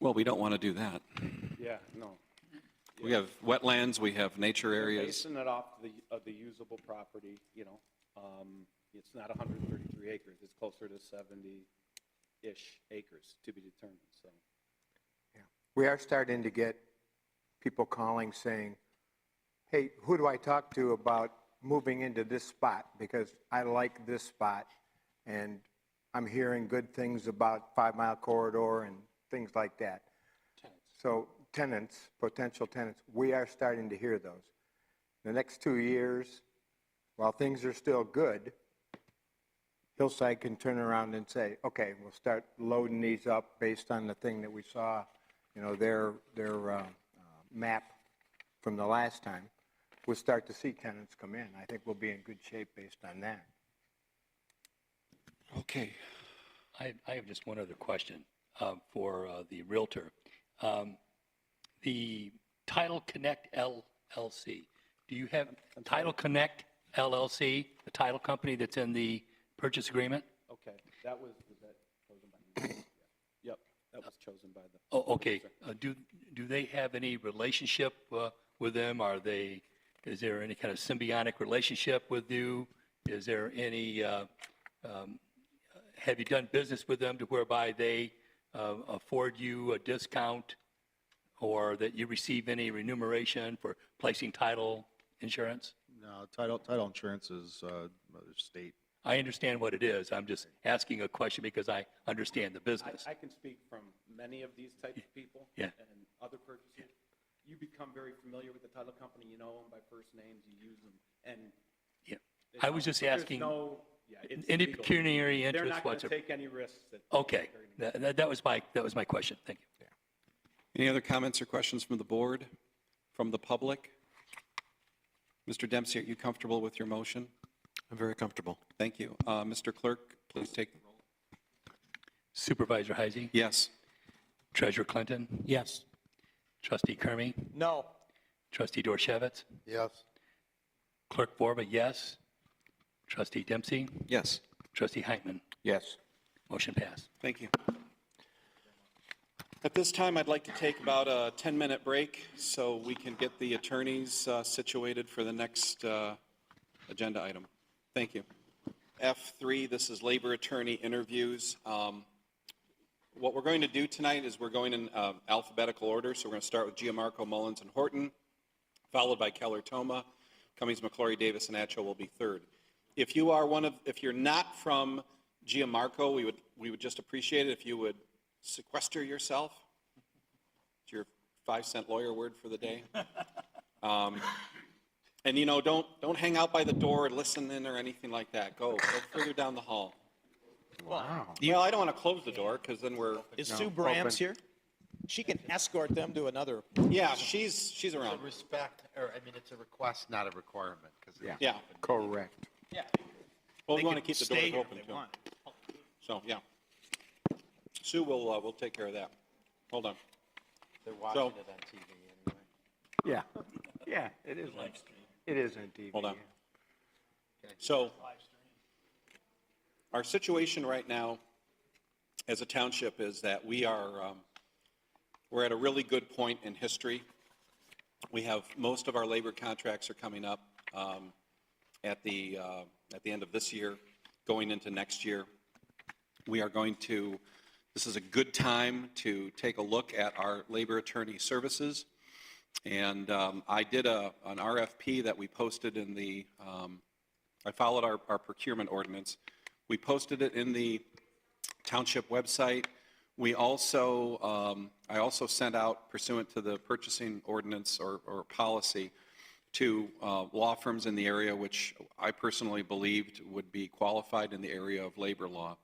Well, we don't want to do that. Yeah, no. We have wetlands, we have nature We're areas. basing it off of the usable property, it's not 133 acres, it's closer to 70-ish acres to be determined, so. We are starting to get people calling saying, hey, who do I talk to about moving into this spot? Because I like this spot, and I'm hearing good things about 5 Mile Corridor and things like that. So tenants, potential tenants, we are starting to hear those. The next 2 years, while things are still good, Hillside can turn around and say, okay, we'll start loading these up based on the thing that we saw, their map from the last time. We'll start to see tenants come in. I think we'll be in good shape based on that. Okay. I have just one other question for the realtor. The Title Connect LLC, do you have Title Connect LLC, the title company that's in the purchase agreement? Okay, that was chosen by me. Yep, that was chosen by the. Oh, okay. Do they have any relationship with them? Is there any kind of symbiotic relationship with you? Is there any, have you done business with them to whereby they afford you a discount or that you receive any remuneration for placing title insurance? No, title insurance is state. I understand what it is. I'm just asking a question because I understand the business. I can speak from many of these types of people Yeah. and other purchasers. You become very familiar with the title company, you know them by first names, you use them, and Yeah. I was just asking, it's any legal. pecuniary They're interest not going to whatsoever? take any risks. Okay, that was my question. Thank you. Any other comments or questions from the board, from the public? Mr. Dempsey, are you comfortable with your motion? I'm very comfortable. Thank you. Mr. Clerk, please take the roll. Supervisor Heisey? Yes. Treasurer Clinton? Yes. Trustee Kermy? No. Trustee Dorchevitz? Yes. Clerk Borba, yes. Trustee Dempsey? Yes. Trustee Heitman? Yes. Motion passed. Thank you. At this time, I'd like to take about a 10-minute break so we can get the attorneys situated for the next agenda item. Thank you. F3, this is labor attorney interviews. What we're going to do tonight is we're going in alphabetical order. So we're going to start with Gianmarco, Mullins, and Horton, followed by Keller, Toma. Cummings, McClory, Davis, and Atcho will be third. If you're not from Gianmarco, we would just appreciate it if you would sequester yourself. It's your 5-cent lawyer word for the day. And don't hang out by the door, listen in, or anything like that. Go further down the hall. Wow. Well, I don't want to close the door because then we're. Is Sue Brams here? She can escort them to another. Yeah, she's around. It's a respect, or I mean, it's a request, not a requirement. Yeah. Correct. Yeah. Well, They we want to can keep the stay doors here if open they too. want. So, yeah. Sue will take care of that. Hold on. They're watching So- it on TV anyway. Yeah, yeah, it is. It is on TV. Hold on. yeah. So, our situation right now as a township is that we're at a really good point in history. We have, most of our labor contracts are coming up at the end of this year, going into next year. We are going to, this is a good time to take a look at our labor attorney services. And I did an RFP that we posted in the, I followed our procurement ordinance. We posted it in the township website. We also, I also sent out, pursuant to the purchasing ordinance or policy, to law firms in the area which I personally believed would be qualified in the area of labor law.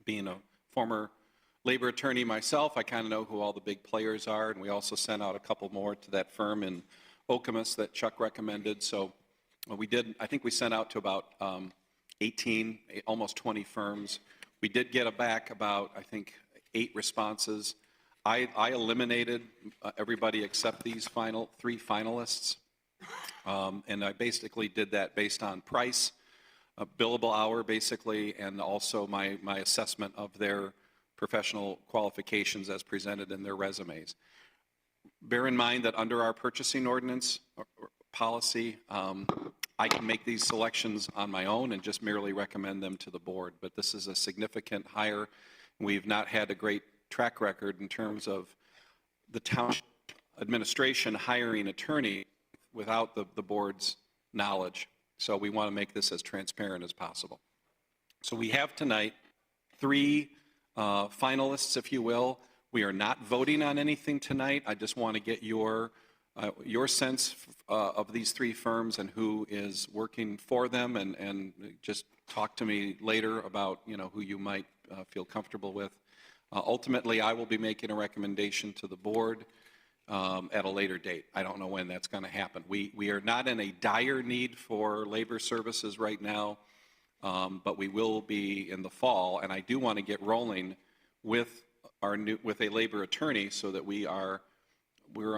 Being a former labor attorney myself, I kind of know who all the big players are, and we also sent out a couple more to that firm in Okemos that Chuck recommended. So we did, I think we sent out to about 18, almost 20 firms. We did get back about, I think, 8 responses. I eliminated everybody except these three finalists, and I basically did that based on price, billable hour basically, and also my assessment of their professional qualifications as presented in their resumes. Bear in mind that under our purchasing ordinance or policy, I can make these selections on my own and just merely recommend them to the board, but this is a significant hire. We've not had a great track record in terms of the township administration hiring attorney without the board's knowledge. So we want to make this as transparent as possible. So we have tonight 3 finalists, if you will. We are not voting on anything tonight. I just want to get your sense of these 3 firms and who is working for them, and just talk to me later about, who you might feel comfortable with. Ultimately, I will be making a recommendation to the board at a later date. I don't know when that's going to happen. We are not in a dire need for labor services right now, but we will be in the fall, and I do want to get rolling with a labor attorney so that we're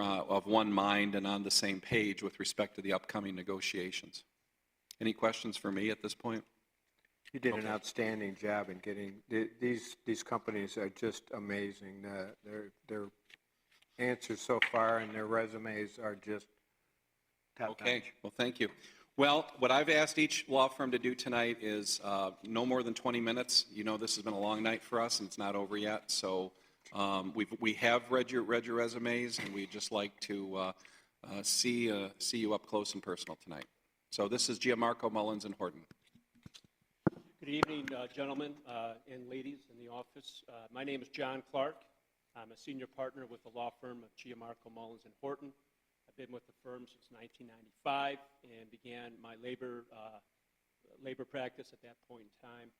of one mind and on the same page with respect to the upcoming negotiations. Any questions for me at this point? You did an outstanding job in getting, these companies are just amazing. Their answers so far and their resumes are just top-notch. Okay, well, thank you. Well, what I've asked each law firm to do tonight is no more than 20 minutes. This has been a long night for us, and it's not over yet. So we have read your resumes, and we'd just like to see you up close and personal tonight. So this is Gianmarco, Mullins, and Horton. Good evening, gentlemen and ladies in the office. My name is John Clark. I'm a senior partner with the law firm of Gianmarco, Mullins, and Horton. I've been with the firm since 1995 and began my labor practice at that point in time.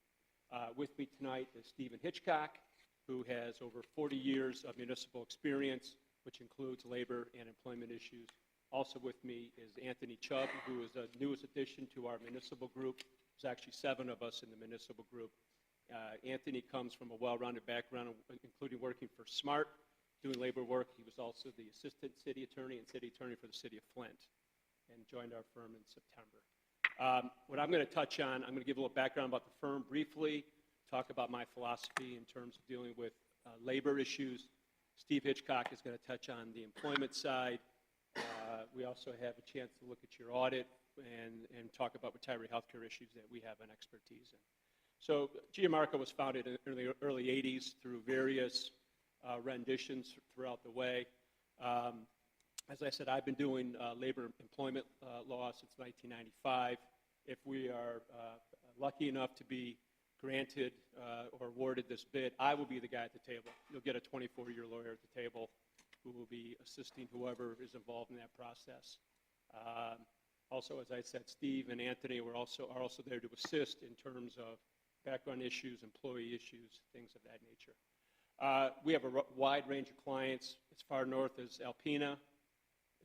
With me tonight is Stephen Hitchcock, who has over 40 years of municipal experience, which includes labor and employment issues. Also with me is Anthony Chubb, who is the newest addition to our municipal group. There's actually 7 of us in the municipal group. Anthony comes from a well-rounded background, including working for SMART, doing labor work. He was also the assistant city attorney and city attorney for the city of Flint, and joined our firm in September. What I'm going to touch on, I'm going to give a little background about the firm briefly, talk about my philosophy in terms of dealing with labor issues. Steve Hitchcock is going to touch on the employment side. We also have a chance to look at your audit and talk about retiree healthcare issues that we have an expertise in. So Gianmarco was founded in the early 80s through various renditions throughout the way. As I said, I've been doing labor employment law since 1995. If we are lucky enough to be granted or awarded this bid, I will be the guy at the table. You'll get a 24-year lawyer at the table who will be assisting whoever is involved in that process. Also, as I said, Steve and Anthony are also there to assist in terms of background issues, employee issues, things of that nature. We have a wide range of clients, as far north as Alpena,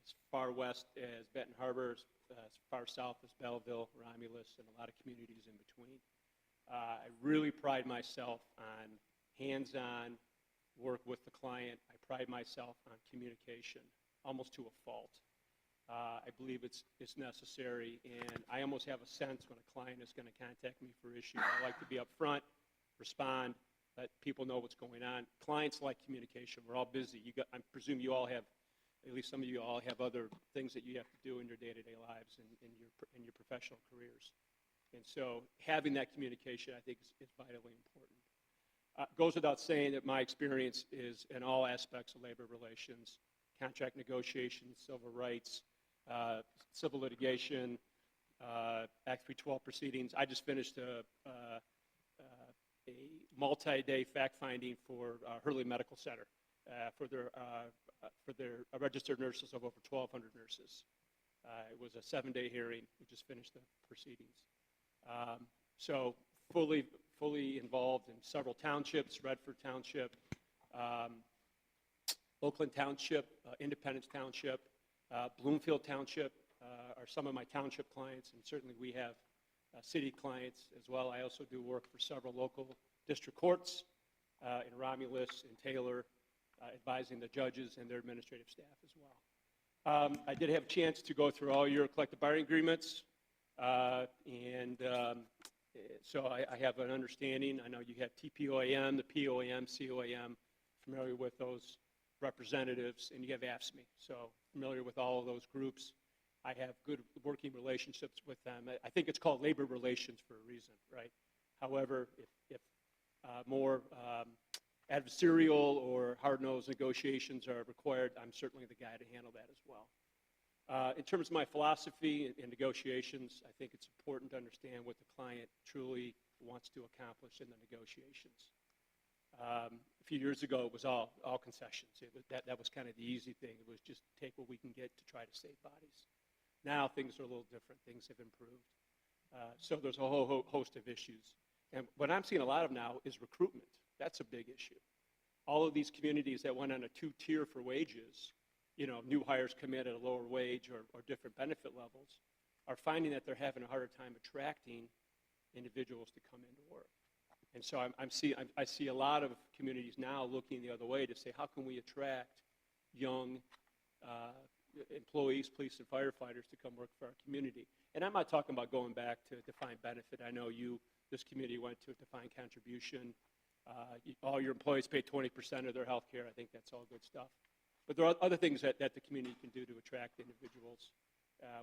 as far west as Benton Harbor, as far south as Belleville, Romulus, and a lot of communities in between. I really pride myself on hands-on work with the client. I pride myself on communication, almost to a fault. I believe it's necessary, and I almost have a sense when a client is going to contact me for issues. I like to be upfront, respond, let people know what's going on. Clients like communication. We're all busy. I presume you all have, at least some of you all have other things that you have to do in your day-to-day lives and in your professional careers. And so having that communication, I think, is vitally important. Goes without saying that my experience is in all aspects of labor relations, contract negotiations, civil rights, civil litigation, Act 312 proceedings. I just finished a multi-day fact-finding for Hurley Medical Center for their registered nurses of over 1,200 nurses. It was a 7-day hearing. We just finished the proceedings. So fully involved in several townships, Redford Township, Oakland Township, Independence Township, Bloomfield Township are some of my township clients, and certainly we have city clients as well. I also do work for several local district courts in Romulus and Taylor, advising the judges and their administrative staff as well. I did have a chance to go through all your collective bargaining agreements, and so I have an understanding. I know you have TPOAM, the POAM, COAM, familiar with those representatives, and you have AFSCME, so familiar with all of those groups. I have good working relationships with them. I think it's called labor relations for a reason, right? However, if more adversarial or hard-nosed negotiations are required, I'm certainly the guy to handle that as well. In terms of my philosophy in negotiations, I think it's important to understand what the client truly wants to accomplish in the negotiations. A few years ago, it was all concessions. That was kind of the easy thing. It was just take what we can get to try to save bodies. Now things are a little different. Things have improved. So there's a whole host of issues. And what I'm seeing a lot of now is recruitment. That's a big issue. All of these communities that went on a 2-tier for wages, new hires come in at a lower wage or different benefit levels, are finding that they're having a harder time attracting individuals to come into work. And so I see a lot of communities now looking the other way to say, how can we attract young employees, police and firefighters to come work for our community? And I'm not talking about going back to defined benefit. I know this committee went to a defined contribution. All your employees pay 20% of their health care. I think that's all good stuff. But there are other things that the community can do to attract individuals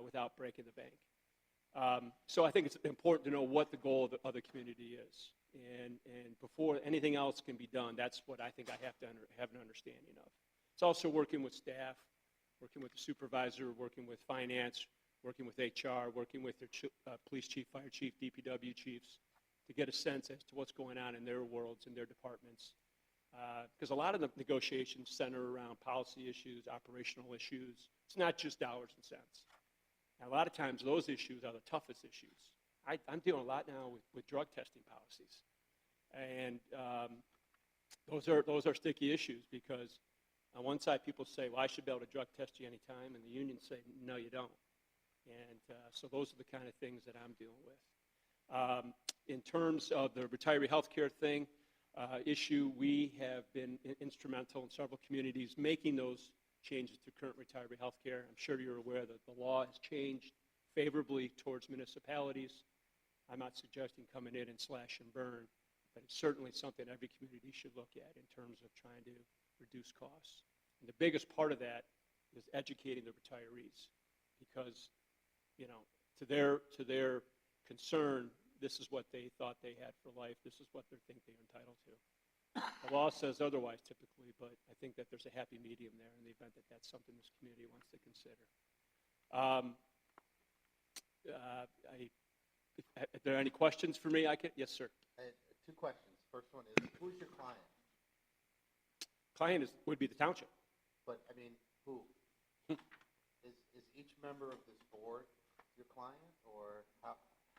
without breaking the bank. So I think it's important to know what the goal of the community is. And before anything else can be done, that's what I think I have to have an understanding of. It's also working with staff, working with the supervisor, working with finance, working with HR, working with their police chief, fire chief, DPW chiefs, to get a sense as to what's going on in their worlds, in their departments. Because a lot of the negotiations center around policy issues, operational issues. It's not just dollars and cents. And a lot of times those issues are the toughest issues. I'm dealing a lot now with drug testing policies. And those are sticky issues because on one side people say, well, I should be able to drug test you anytime, and the unions say, no, you don't. And so those are the kind of things that I'm dealing with. In terms of the retiree health care thing, issue, we have been instrumental in several communities making those changes to current retiree health care. I'm sure you're aware that the law has changed favorably towards municipalities. I'm not suggesting coming in and slash and burn, but it's certainly something every community should look at in terms of trying to reduce costs. And the biggest part of that is educating the retirees because, to their concern, this is what they thought they had for life. This is what they think they're entitled to. The law says otherwise typically, but I think that there's a happy medium there in the event that that's something this community wants to consider. If there are any questions for me, yes, sir. 2 questions. First one is, who's your client? Client would be the township. But, who? Is each member of this board your client, or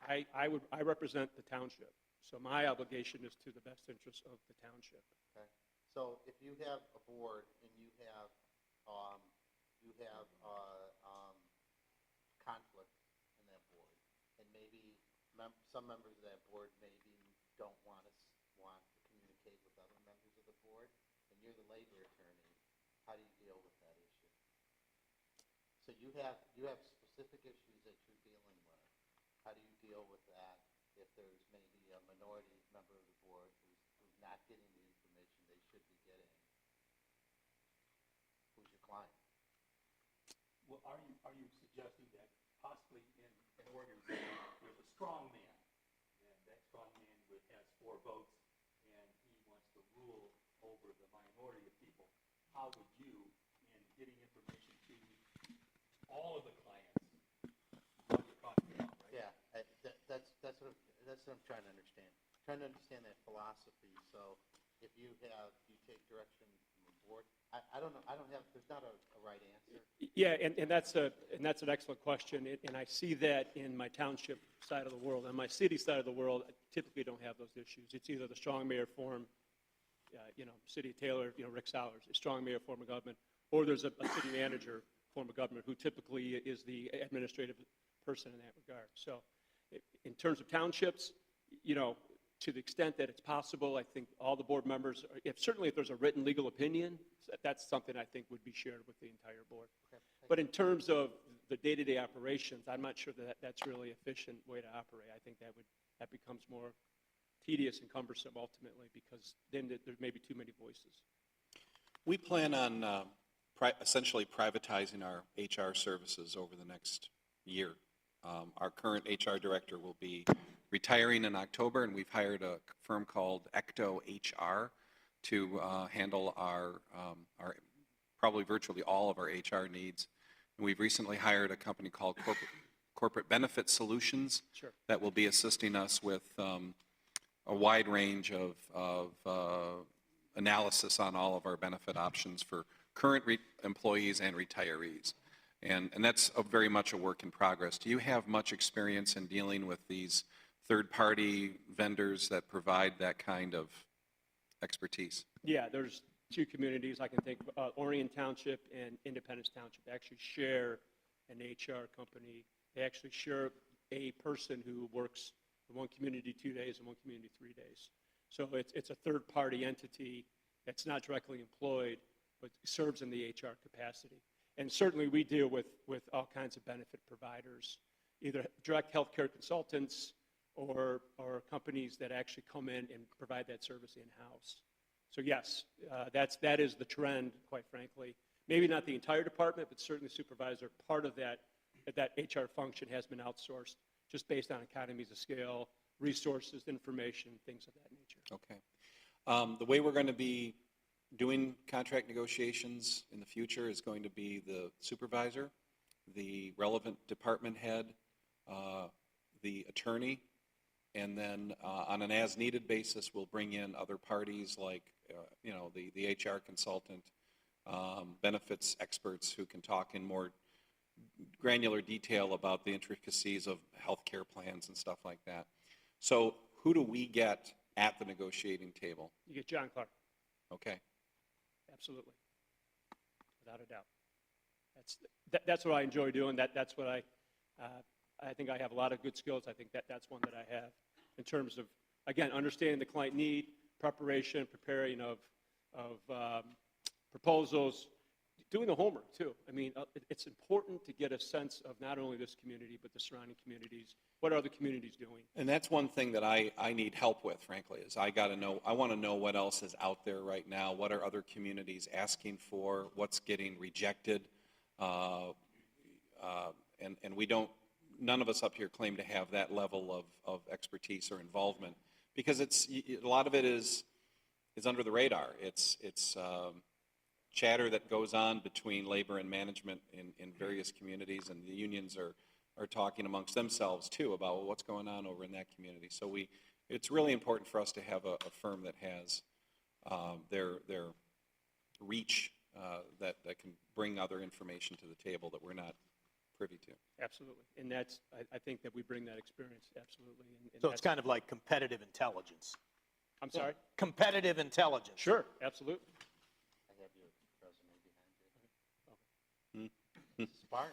I represent the township, so my obligation is to the best interest of the township. Okay. So if you have a board and you have conflict in that board, and maybe some members of that board maybe don't want to communicate with other members of the board, and you're the labor attorney, how do you deal with that issue? So you have specific issues that you're dealing with. How do you deal with that if there's maybe a minority member of the board who's not getting the information they should be getting? Who's your client? Well, are you suggesting that possibly in an organization there's a strong man, and that strong man has 4 votes, and he wants to rule over the minority of people? How would you, in getting information to all of the clients, what you're talking about, right? Yeah, that's what I'm trying to understand. Trying to understand that philosophy. So if you take direction from the board, I don't know. There's not a right answer. Yeah, and that's an excellent question, and I see that in my township side of the world. On my city side of the world, I typically don't have those issues. It's either the strong mayor form, City of Taylor, Rick Sowers, a strong mayor form of government, or there's a city manager form of government who typically is the administrative person in that regard. So in terms of townships, to the extent that it's possible, I think all the board members, certainly if there's a written legal opinion, that's something I think would be shared with the entire board. Okay. But in terms of the day-to-day operations, I'm not sure that that's really an efficient way to operate. I think that becomes more tedious and cumbersome ultimately, because then there may be too many voices. We plan on essentially privatizing our HR services over the next year. Our current HR director will be retiring in October, and we've hired a firm called Ecto HR to handle our probably virtually all of our HR needs. And we've recently hired a company called Corporate Benefit Solutions that will be assisting us with a wide range of analysis on all of our benefit options for current employees and retirees. And that's very much a work in progress. Do you have much experience in dealing with these third-party vendors that provide that kind of expertise? Yeah, there's 2 communities I can think of. Orion Township and Independence Township actually share an HR company. They actually share a person who works in one community 2 days and one community 3 days. So it's a third-party entity that's not directly employed, but serves in the HR capacity. And certainly we deal with all kinds of benefit providers, either direct healthcare consultants or companies that actually come in and provide that service in-house. So yes, that is the trend, quite frankly. Maybe not the entire department, but certainly supervisor. Part of that HR function has been outsourced just based on economies of scale, resources, information, things of that nature. Okay. The way we're going to be doing contract negotiations in the future is going to be the supervisor, the relevant department head, the attorney, and then on an as-needed basis, we'll bring in other parties like, the HR consultant, benefits experts who can talk in more granular detail about the intricacies of healthcare plans and stuff like that. So who do we get at the negotiating table? You get John Clark. Okay. Absolutely, without a doubt. That's what I enjoy doing. That's what I think I have a lot of good skills. I think that's one that I have in terms of, again, understanding the client need, preparation, preparing of proposals, doing the homework too. I mean, it's important to get a sense of not only this community but the surrounding communities. What are the communities doing? And that's one thing that I need help with, frankly, is I want to know what else is out there right now. What are other communities asking for? What's getting rejected? And none of us up here claim to have that level of expertise or involvement, because a lot of it is under the radar. It's chatter that goes on between labor and management in various communities, and the unions are talking amongst themselves too about what's going on over in that community. So it's really important for us to have a firm that has their reach that can bring other information to the table that we're not privy to. Absolutely. And that's, I think that we bring that experience, absolutely. And So it's kind of like competitive intelligence. I'm sorry? Competitive intelligence. Sure, absolutely. I have your resume behind you. Spartan.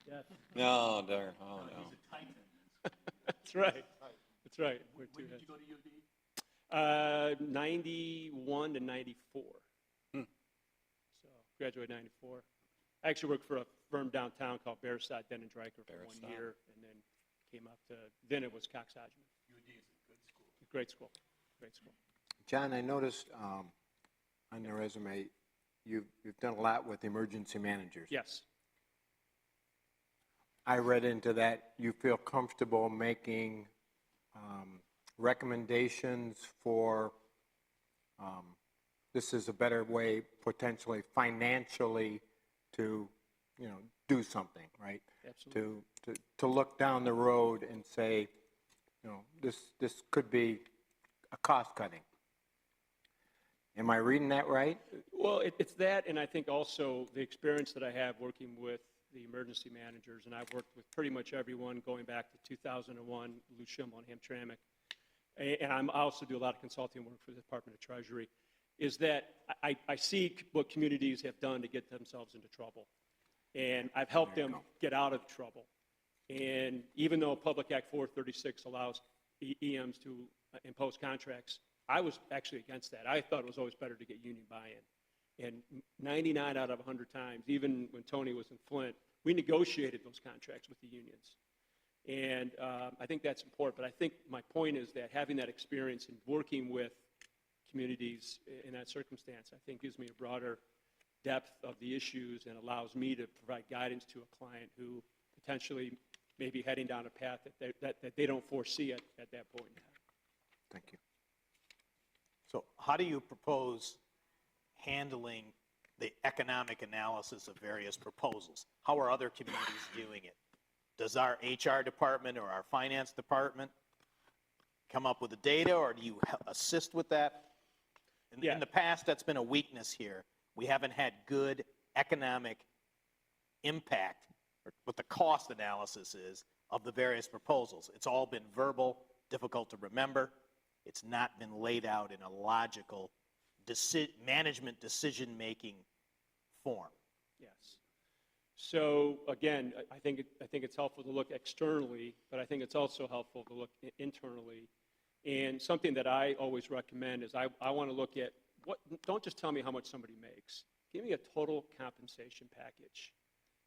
Yes. No, darn, oh, no. That's right. That's right. When did you go to UD? 91 to 94. So graduated 94. I actually worked for a firm downtown called Bearside, Den and Dreiker for 1 year, and then came up to, then it was Cox Hodgman. UD is a good school. Great school. Great school. John, I noticed on the resume, you've done a lot with emergency managers. Yes. I read into that you feel comfortable making recommendations for, this is a better way potentially financially to, do something, right? Absolutely. To look down the road and say, this could be a cost cutting. Am I reading that right? Well, it's that, and I think also the experience that I have working with the emergency managers, and I've worked with pretty much everyone going back to 2001, Lou Schimmel and Hamtramck, and I also do a lot of consulting work for the Department of Treasury, is that I see what communities have done to get themselves into trouble. And I've helped them get out of trouble. And even though Public Act 436 allows EMs to impose contracts, I was actually against that. I thought it was always better to get union buy-in. And 99 out of 100 times, even when Tony was in Flint, we negotiated those contracts with the unions. And I think that's important. But I think my point is that having that experience in working with communities in that circumstance, I think gives me a broader depth of the issues and allows me to provide guidance to a client who potentially may be heading down a path that they don't foresee at that point in time. Thank you. So how do you propose handling the economic analysis of various proposals? How are other communities doing it? Does our HR department or our finance department come up with the data, or do you assist with that? In the past, that's been a weakness here. We haven't had good economic impact, or what the cost analysis is, of the various proposals. It's all been verbal, difficult to remember. It's not been laid out in a logical management decision-making form. Yes. So again, I think it's helpful to look externally, but I think it's also helpful to look internally. And something that I always recommend is I want to look at don't just tell me how much somebody makes. Give me a total compensation package.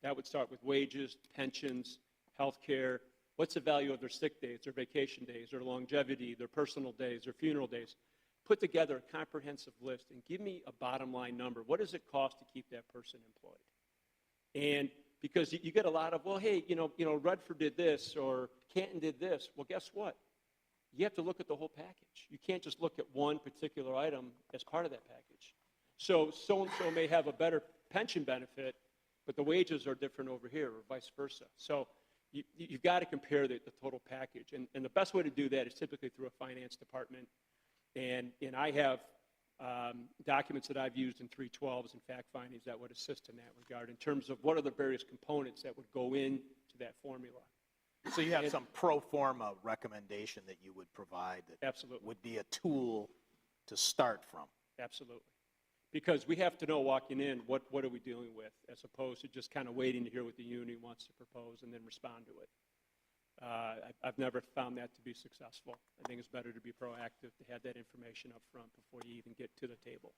That would start with wages, pensions, health care. What's the value of their sick days, their vacation days, their longevity, their personal days, their funeral days? Put together a comprehensive list and give me a bottom line number. What does it cost to keep that person employed? And because you get a lot of, well, hey, Redford did this or Canton did this. Well, guess what? You have to look at the whole package. You can't just look at one particular item as part of that package. So-and-so may have a better pension benefit, but the wages are different over here or vice versa. So you've got to compare the total package. And the best way to do that is typically through a finance department. And I have documents that I've used in 312s and fact findings that would assist in that regard in terms of what are the various components that would go into that formula. So you have some pro forma recommendation that you would provide that absolutely would be a tool to start from. Absolutely. Because we have to know walking in what are we dealing with as opposed to just kind of waiting to hear what the union wants to propose and then respond to it. I've never found that to be successful. I think it's better to be proactive, to have that information up front before you even get to the table.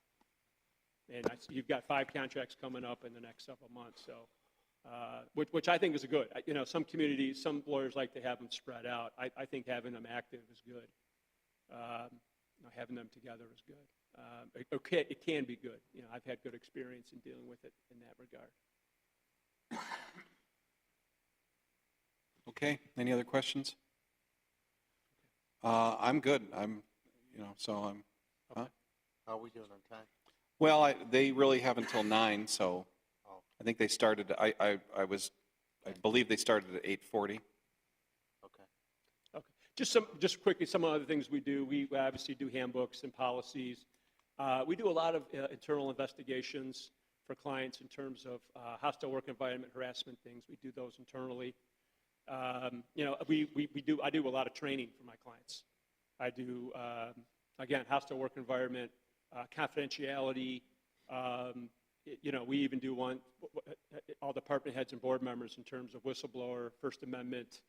And you've got 5 contracts coming up in the next several months, so which I think is good. Some communities, some lawyers like to have them spread out. I think having them active is good. Having them together is good. It can be good. I've had good experience in dealing with it in that regard. Okay, any other questions? I'm good. Huh? How are we doing on time? Well, they really have until 9, so I think they started, I believe they started at 8:40. Okay. Just quickly, some other things we do. We obviously do handbooks and policies. We do a lot of internal investigations for clients in terms of hostile work environment, harassment things. We do those internally. You know, I do a lot of training for my clients. I do, again, hostile work environment, confidentiality. You know, we even do one, all department heads and board members in terms of whistleblower, First Amendment,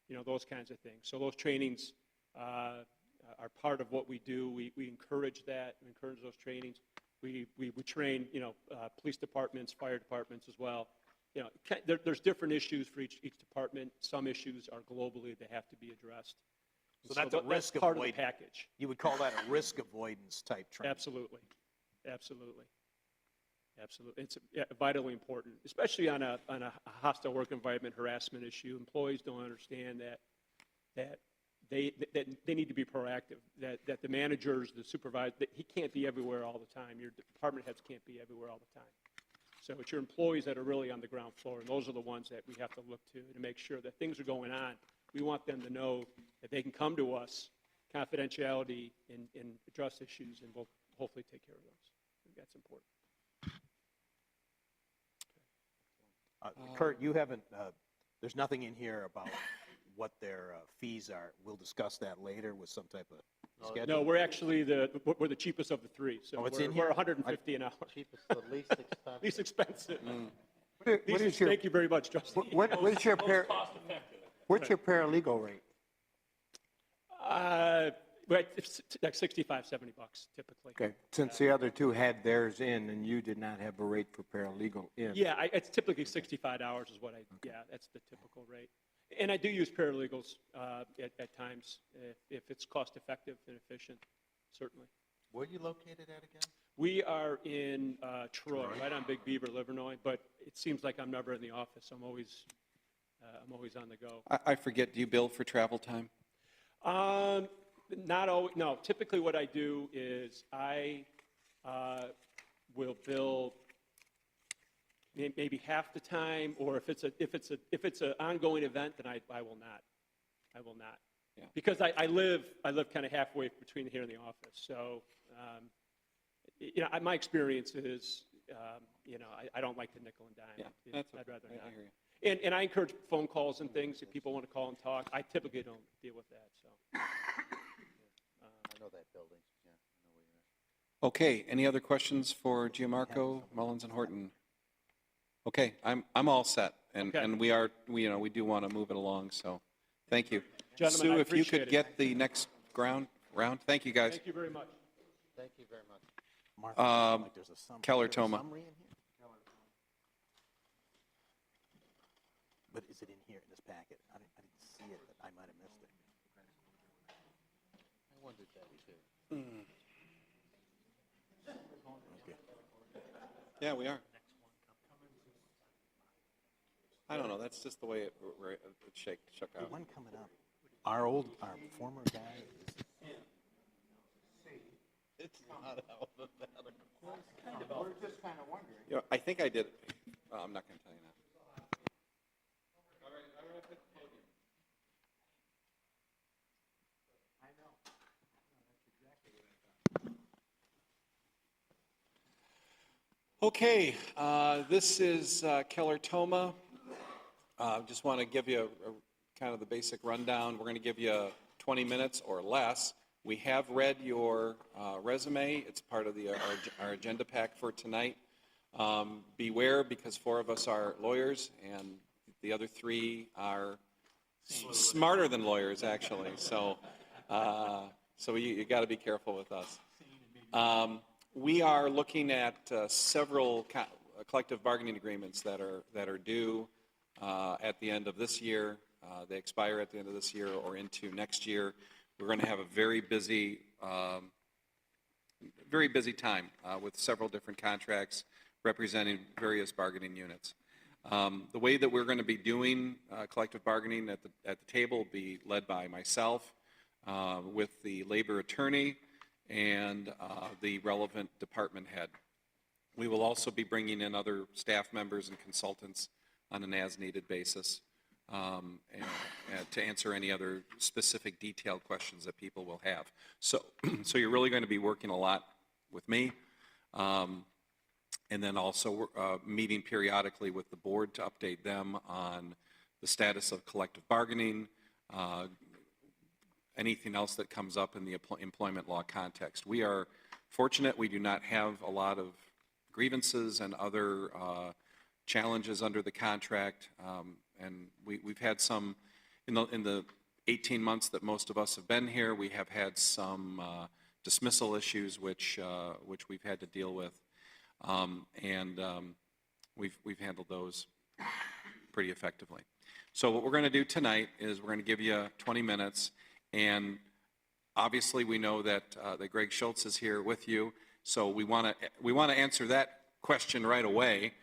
you know, those kinds of things. So those trainings are part of what we do. We encourage that. We encourage those trainings. We train, you know, police departments, fire departments as well. You know, there's different issues for each department. Some issues are globally, they have to be addressed. So that's a risk part avoidance. of the package. You would call that a risk avoidance type training? Absolutely. Absolutely. Absolutely. It's vitally important, especially on a hostile work environment harassment issue. Employees don't understand that they need to be proactive, that the managers, the supervisors, that he can't be everywhere all the time. Your department heads can't be everywhere all the time. So it's your employees that are really on the ground floor, and those are the ones that we have to look to make sure that things are going on. We want them to know that they can come to us, confidentiality, and address issues, and we'll hopefully take care of those. I think that's important. Kurt, you haven't, there's nothing in here about what their fees are. We'll discuss that later with some type of schedule. No, we're actually we're the cheapest of the three. So it's we're, in here? we're 150 an hour. Cheapest, the least expensive. Least expensive. What is your, Thank you very much, Trustee. what's your what's your paralegal rate? Right, it's like $65, $70 typically. Okay, since the other two had theirs in and you did not have a rate for paralegal in. Yeah, it's typically $65 is what yeah, that's the typical rate. And I do use paralegals at times if it's cost effective and efficient, certainly. Where are you located at again? We are in Troy, right on Big Beaver, Livernois, but it seems like I'm never in the office. I'm always on the go. I forget, do you bill for travel time? Not always. No. Typically, what I do is I will bill maybe half the time, or if it's an ongoing event, then I will not. I will not. Yeah. Because I live kind of halfway between here and the office. So, you know, my experience is, you know, I don't like to nickel and dime. Yeah, I'd rather not. I hear you. And I encourage phone calls and things if people want to call and talk. I typically don't deal with that. So. I know that building. Yeah, I know where you're at. Okay, any other questions for Gianmarco, Mullins, and Horton? Okay, I'm all set, and Okay. and we do want to move it along, so thank you. Gentlemen, Sue, I if you appreciate could it. get the next round. Thank you, guys. Thank you very much. Thank you very much. Mark, like there's a Keller there's a Toma. summary in here? But is it in here in this packet? I didn't see it, but I might have missed it. I wondered that too. Okay. Yeah, we are. I don't know, that's just the way it shook The out. one coming up, our former guy is. It's not alphabetical. We're just kind of wondering. You know, I think I did. I'm not going to tell you now. Okay, this is Keller Toma. Just want to give you kind of the basic rundown. We're going to give you 20 minutes or less. We have read your resume. It's part of our agenda pack for tonight. Beware, because 4 of us are lawyers, and the other 3 are smarter than lawyers, actually. So you got to be careful with us. We are looking at several collective bargaining agreements that are due at the end of this year. They expire at the end of this year or into next year. We're going to have a very busy time with several different contracts representing various bargaining units. The way that we're going to be doing collective bargaining at the table will be led by myself with the labor attorney and the relevant department head. We will also be bringing in other staff members and consultants on an as-needed basis and to answer any other specific detailed questions that people will have. So you're really going to be working a lot with me. And then also meeting periodically with the board to update them on the status of collective bargaining, anything else that comes up in the employment law context. We are fortunate we do not have a lot of grievances and other challenges under the contract, and we've had some, in the 18 months that most of us have been here, we have had some dismissal issues which we've had to deal with. We've handled those pretty effectively. So what we're going to do tonight is we're going to give you 20 minutes, and obviously we know that Greg Schultz is here with you, so we want to answer that question right away.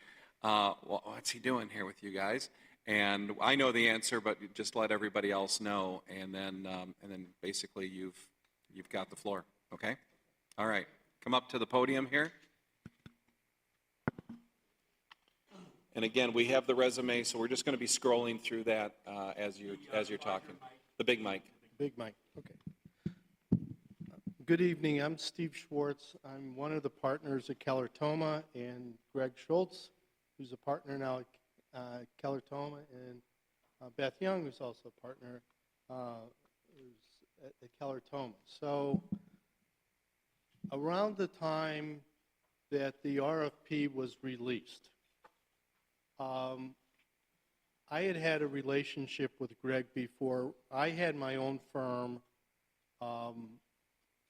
What's he doing here with you guys? And I know the answer, but just let everybody else know, and then basically you've got the floor. Okay? All right. Come up to the podium here. And again, we have the resume, so we're just going to be scrolling through that as you're talking. The big mic. Big mic, okay. Good evening, I'm Steve Schwartz. I'm one of the partners at Keller Thoma, and Greg Schultz, who's a partner now at Keller Thoma, and Beth Young, who's also a partner who's at Keller Thoma. So around the time that the RFP was released, I had a relationship with Greg before. I had my own firm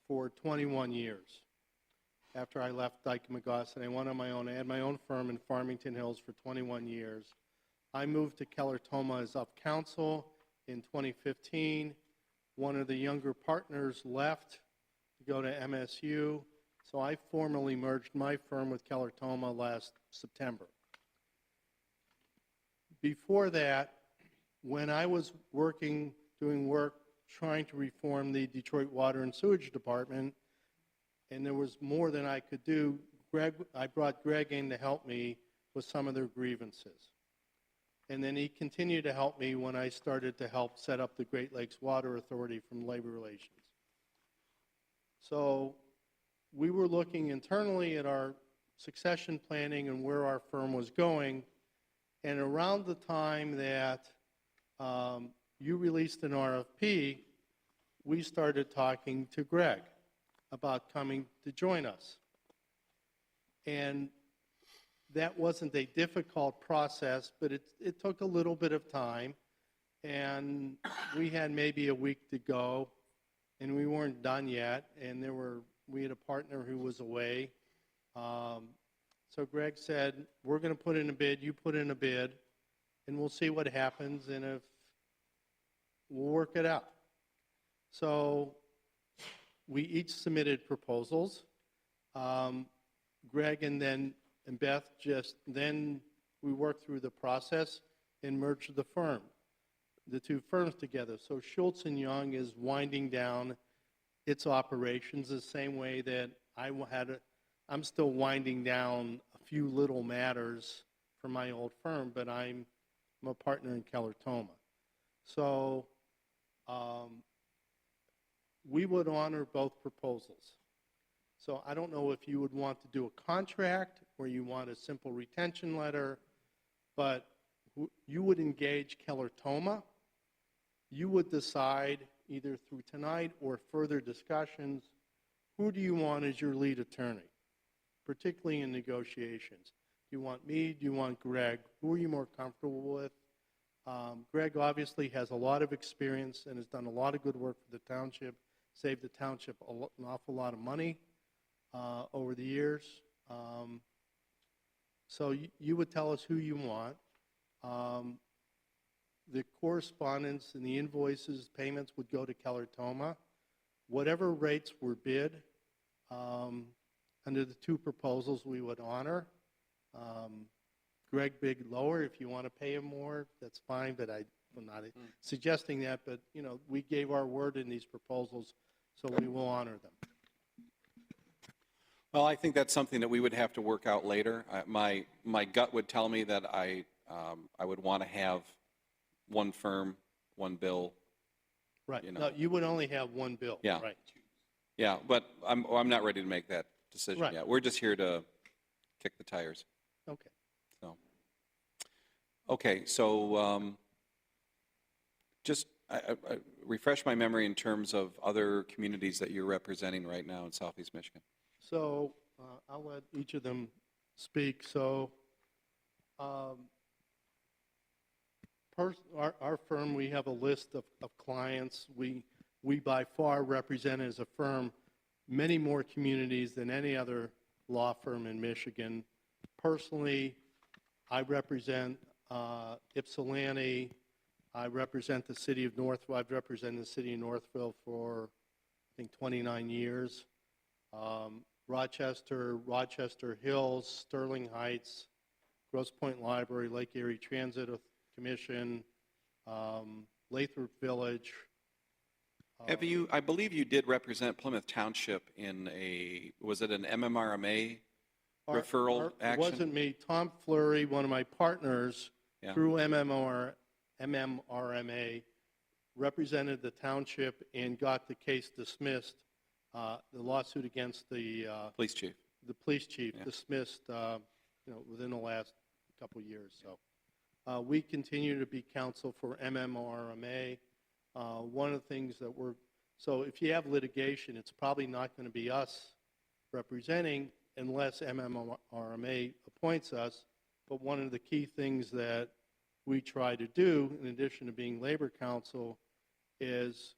for 21 years. After I left Dyke & McGosson, I went on my own. I had my own firm in Farmington Hills for 21 years. I moved to Keller Thoma as up counsel in 2015. One of the younger partners left to go to MSU, so I formally merged my firm with Keller Thoma last September. Before that, when I was doing work trying to reform the Detroit Water and Sewage Department, and there was more than I could do, I brought Greg in to help me with some of their grievances. And then he continued to help me when I started to help set up the Great Lakes Water Authority from Labor Relations. So we were looking internally at our succession planning and where our firm was going. And around the time that you released an RFP, we started talking to Greg about coming to join us. And that wasn't a difficult process, but it took a little bit of time. And we had maybe a week to go, and we weren't done yet. And we had a partner who was away. So Greg said, we're going to put in a bid, you put in a bid, and we'll see what happens, and if we'll work it out. So we each submitted proposals. Greg and Beth then we worked through the process and merged the two firms together. So Schultz & Young is winding down its operations the same way that I'm still winding down a few little matters for my old firm, but I'm a partner in Keller Thoma. So we would honor both proposals. So I don't know if you would want to do a contract or you want a simple retention letter, but you would engage Keller Thoma. You would decide either through tonight or further discussions, who do you want as your lead attorney, particularly in negotiations? Do you want me? Do you want Greg? Who are you more comfortable with? Greg obviously has a lot of experience and has done a lot of good work for the township, saved the township an awful lot of money over the years. So you would tell us who you want. The correspondence and the invoices, payments would go to Keller Thoma. Whatever rates were bid under the two proposals, we would honor. Greg bid lower. If you want to pay him more, that's fine, but I'm not suggesting that. But, we gave our word in these proposals, so we will honor them. Well, I think that's something that we would have to work out later. My gut would tell me that I would want to have one firm, one bill. Right. No, you would only have one bill. Yeah. Right. Yeah, but I'm not ready to make that decision yet. We're just here to kick the tires. Okay. So, just refresh my memory in terms of other communities that you're representing right now in Southeast Michigan. So I'll let each of them speak. So our firm, we have a list of clients. We by far represent as a firm many more communities than any other law firm in Michigan. Personally, I represent Ypsilanti. I represent the city of Northville. I've represented the city of Northville for, I think, 29 years. Rochester, Rochester Hills, Sterling Heights, Grosse Pointe Library, Lake Erie Transit Commission, Lathrop Village. Have you, I believe you did represent Plymouth Township in was it an MMRMA referral action? It wasn't me. Tom Fleury, one of my partners, Yeah. through MMRMA, represented the township and got the case dismissed. The lawsuit against the police chief. The police chief Yeah. dismissed, within the last couple of years. So we continue to be counsel for MMRMA. One of the things that so if you have litigation, it's probably not going to be us representing unless MMRMA appoints us. But one of the key things that we try to do, in addition to being labor counsel, is,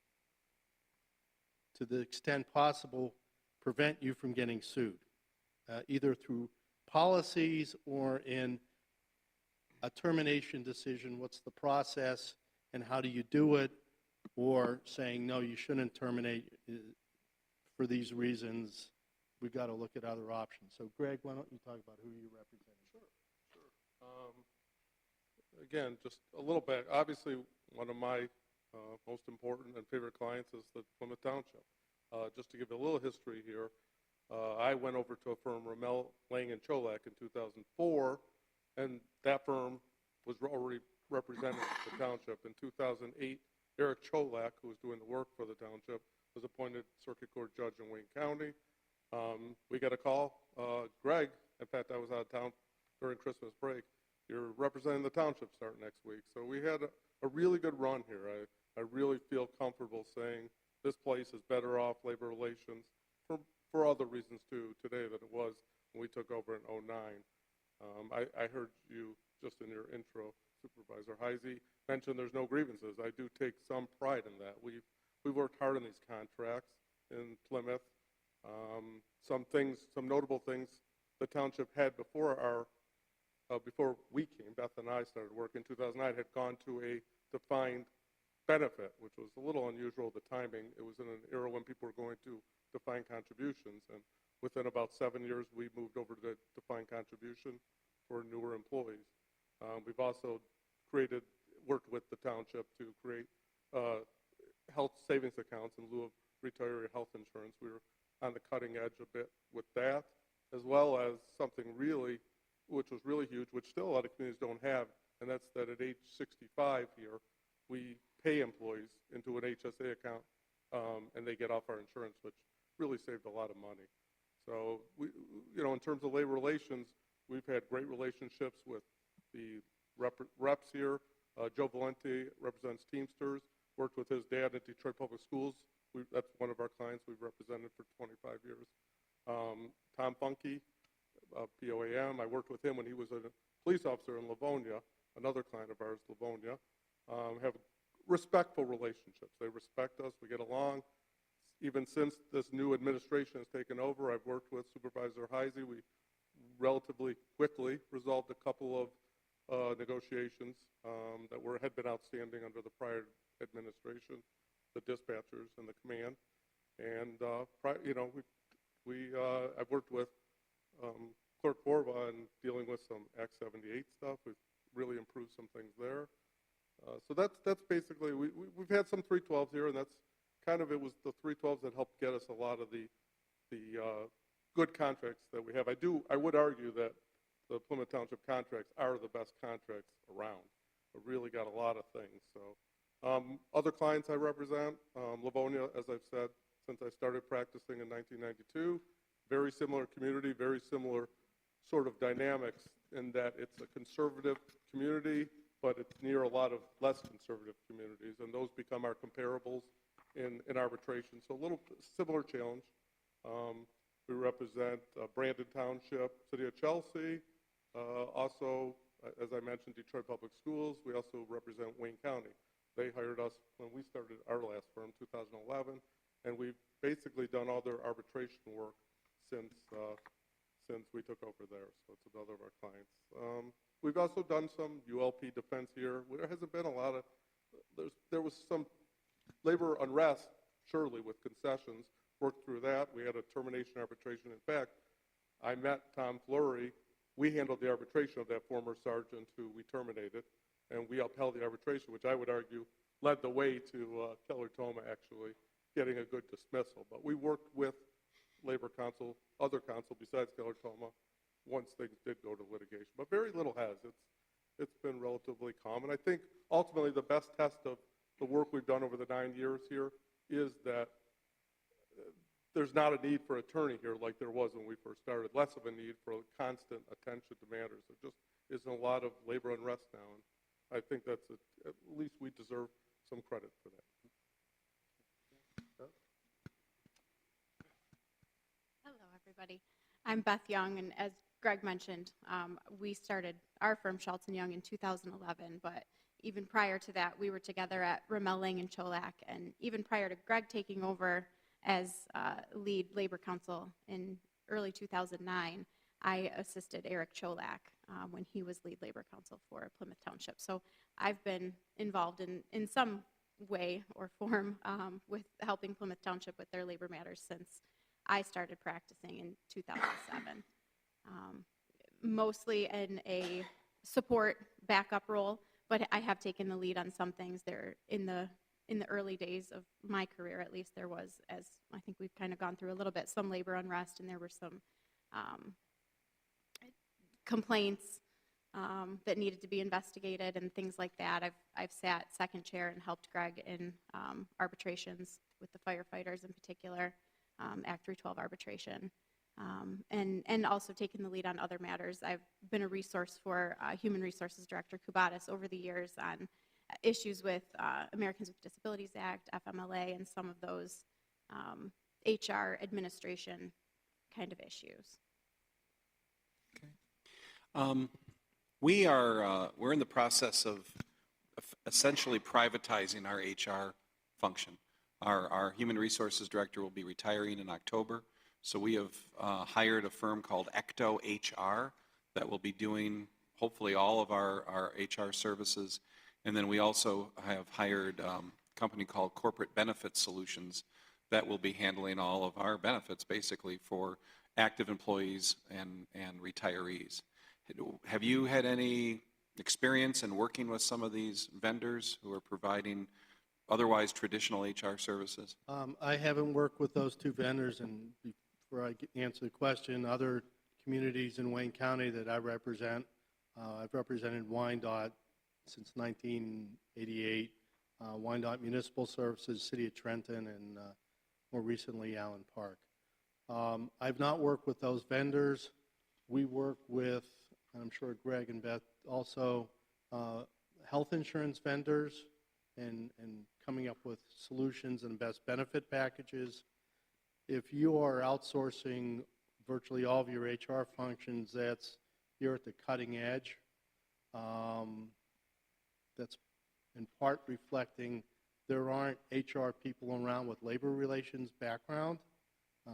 to the extent possible, prevent you from getting sued, either through policies or in a termination decision. What's the process and how do you do it? Or saying, no, you shouldn't terminate for these reasons. We've got to look at other options. So, Greg, why don't you talk about who you represent? Sure. Again, just a little bit. Obviously, one of my most important and favorite clients is the Plymouth Township. Just to give a little history here, I went over to a firm, Ramel, Lang & Cholak, in 2004, and that firm was already representing the township. In 2008, Eric Cholak, who was doing the work for the township, was appointed circuit court judge in Wayne County. We got a call. Greg, in fact, I was out of town during Christmas break. You're representing the township starting next week. So we had a really good run here. I really feel comfortable saying this place is better off labor relations for other reasons too today than it was when we took over in 2009. I heard you just in your intro, Supervisor Heisey, mention there's no grievances. I do take some pride in that. We've worked hard on these contracts in Plymouth. Some notable things the township had before we came, Beth and I started work in 2009, had gone to a defined benefit, which was a little unusual, the timing. It was in an era when people were going to defined contributions, and within about 7 years, we moved over to the defined contribution for newer employees. We've also worked with the township to create health savings accounts in lieu of retiree health insurance. We were on the cutting edge a bit with that, as well as something which was really huge, which still a lot of communities don't have, and that's that at age 65 here, we pay employees into an HSA account, and they get off our insurance, which really saved a lot of money. So, in terms of labor relations, we've had great relationships with the reps here. Joe Valenti represents Teamsters, worked with his dad at Detroit Public Schools. That's one of our clients we've represented for 25 years. Tom Funke, POAM, I worked with him when he was a police officer in Livonia, another client of ours, Livonia. Have respectful relationships. They respect us. We get along. Even since this new administration has taken over, I've worked with Supervisor Heisey. We relatively quickly resolved a couple of negotiations that had been outstanding under the prior administration, the dispatchers and the command. And I've worked with Clerk Borba in dealing with some Act 78 stuff. We've really improved some things there. So that's basically, we've had some 312s here, and that's kind of, it was the 312s that helped get us a lot of the good contracts that we have. I would argue that the Plymouth Township contracts are the best contracts around. We've really got a lot of things. So other clients I represent, Livonia, as I've said, since I started practicing in 1992, very similar community, very similar sort of dynamics in that it's a conservative community, but it's near a lot of less conservative communities, and those become our comparables in arbitration. So a little similar challenge. We represent Brandon Township, City of Chelsea, also, as I mentioned, Detroit Public Schools. We also represent Wayne County. They hired us when we started our last firm, 2011, and we've basically done all their arbitration work since we took over there. So it's another of our clients. We've also done some ULP defense here. There hasn't been a lot of, there was some labor unrest, surely, with concessions. Worked through that. We had a termination arbitration. In fact, I met Tom Fleury. We handled the arbitration of that former sergeant who we terminated, and we upheld the arbitration, which I would argue led the way to Keller Toma actually getting a good dismissal. But we worked with Labor Council, other council besides Keller Toma, once things did go to litigation. But very little has. It's been relatively calm. And I think ultimately the best test of the work we've done over the 9 years here is that there's not a need for attorney here like there was when we first started, less of a need for constant attention to matters. There just isn't a lot of labor unrest now, and I think that's at least we deserve some credit for that. Hello, everybody. I'm Beth Young, and as Greg mentioned, we started our firm, Schultz & Young, in 2011, but even prior to that, we were together at Rommel, Lang & Cholak, and even prior to Greg taking over as lead labor counsel in early 2009, I assisted Eric Cholak when he was lead labor counsel for Plymouth Township. So I've been involved in some way or form with helping Plymouth Township with their labor matters since I started practicing in 2007. Mostly in a support backup role, but I have taken the lead on some things there in the early days of my career. At least there was, as I think we've kind of gone through a little bit, some labor unrest, and there were some complaints that needed to be investigated and things like that. I've sat second chair and helped Greg in arbitrations with the firefighters in particular, Act 312 arbitration, and also taken the lead on other matters. I've been a resource for Human Resources Director Kubatis over the years on issues with Americans with Disabilities Act, FMLA, and some of those HR administration kind of issues. We're in the process of essentially privatizing our HR function. Our Human Resources Director will be retiring in October, so we have hired a firm called Ecto HR that will be doing hopefully all of our HR services. And then we also have hired a company called Corporate Benefit Solutions that will be handling all of our benefits basically for active employees and retirees. Have you had any experience in working with some of these vendors who are providing otherwise traditional HR services? I haven't worked with those two vendors, and before I answer the question, other communities in Wayne County that I represent, I've represented Wyandotte since 1988, Wyandotte Municipal Services, City of Trenton, and more recently Allen Park. I've not worked with those vendors. We work with, I'm sure Greg and Beth also, health insurance vendors and coming up with solutions and best benefit packages. If you are outsourcing virtually all of your HR functions, you're at the cutting edge. That's in part reflecting there aren't HR people around with labor relations background.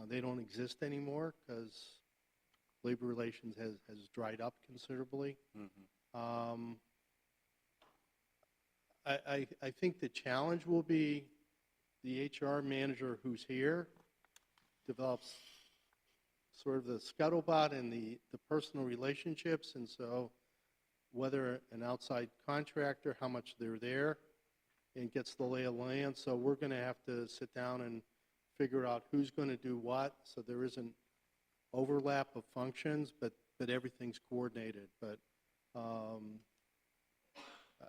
They don't exist anymore because labor relations has dried up considerably. Mm-hmm. I think the challenge will be the HR manager who's here develops sort of the scuttlebutt and the personal relationships, and so whether an outside contractor, how much they're there, and gets the lay of the land. So we're going to have to sit down and figure out who's going to do what, so there isn't overlap of functions, but everything's coordinated. But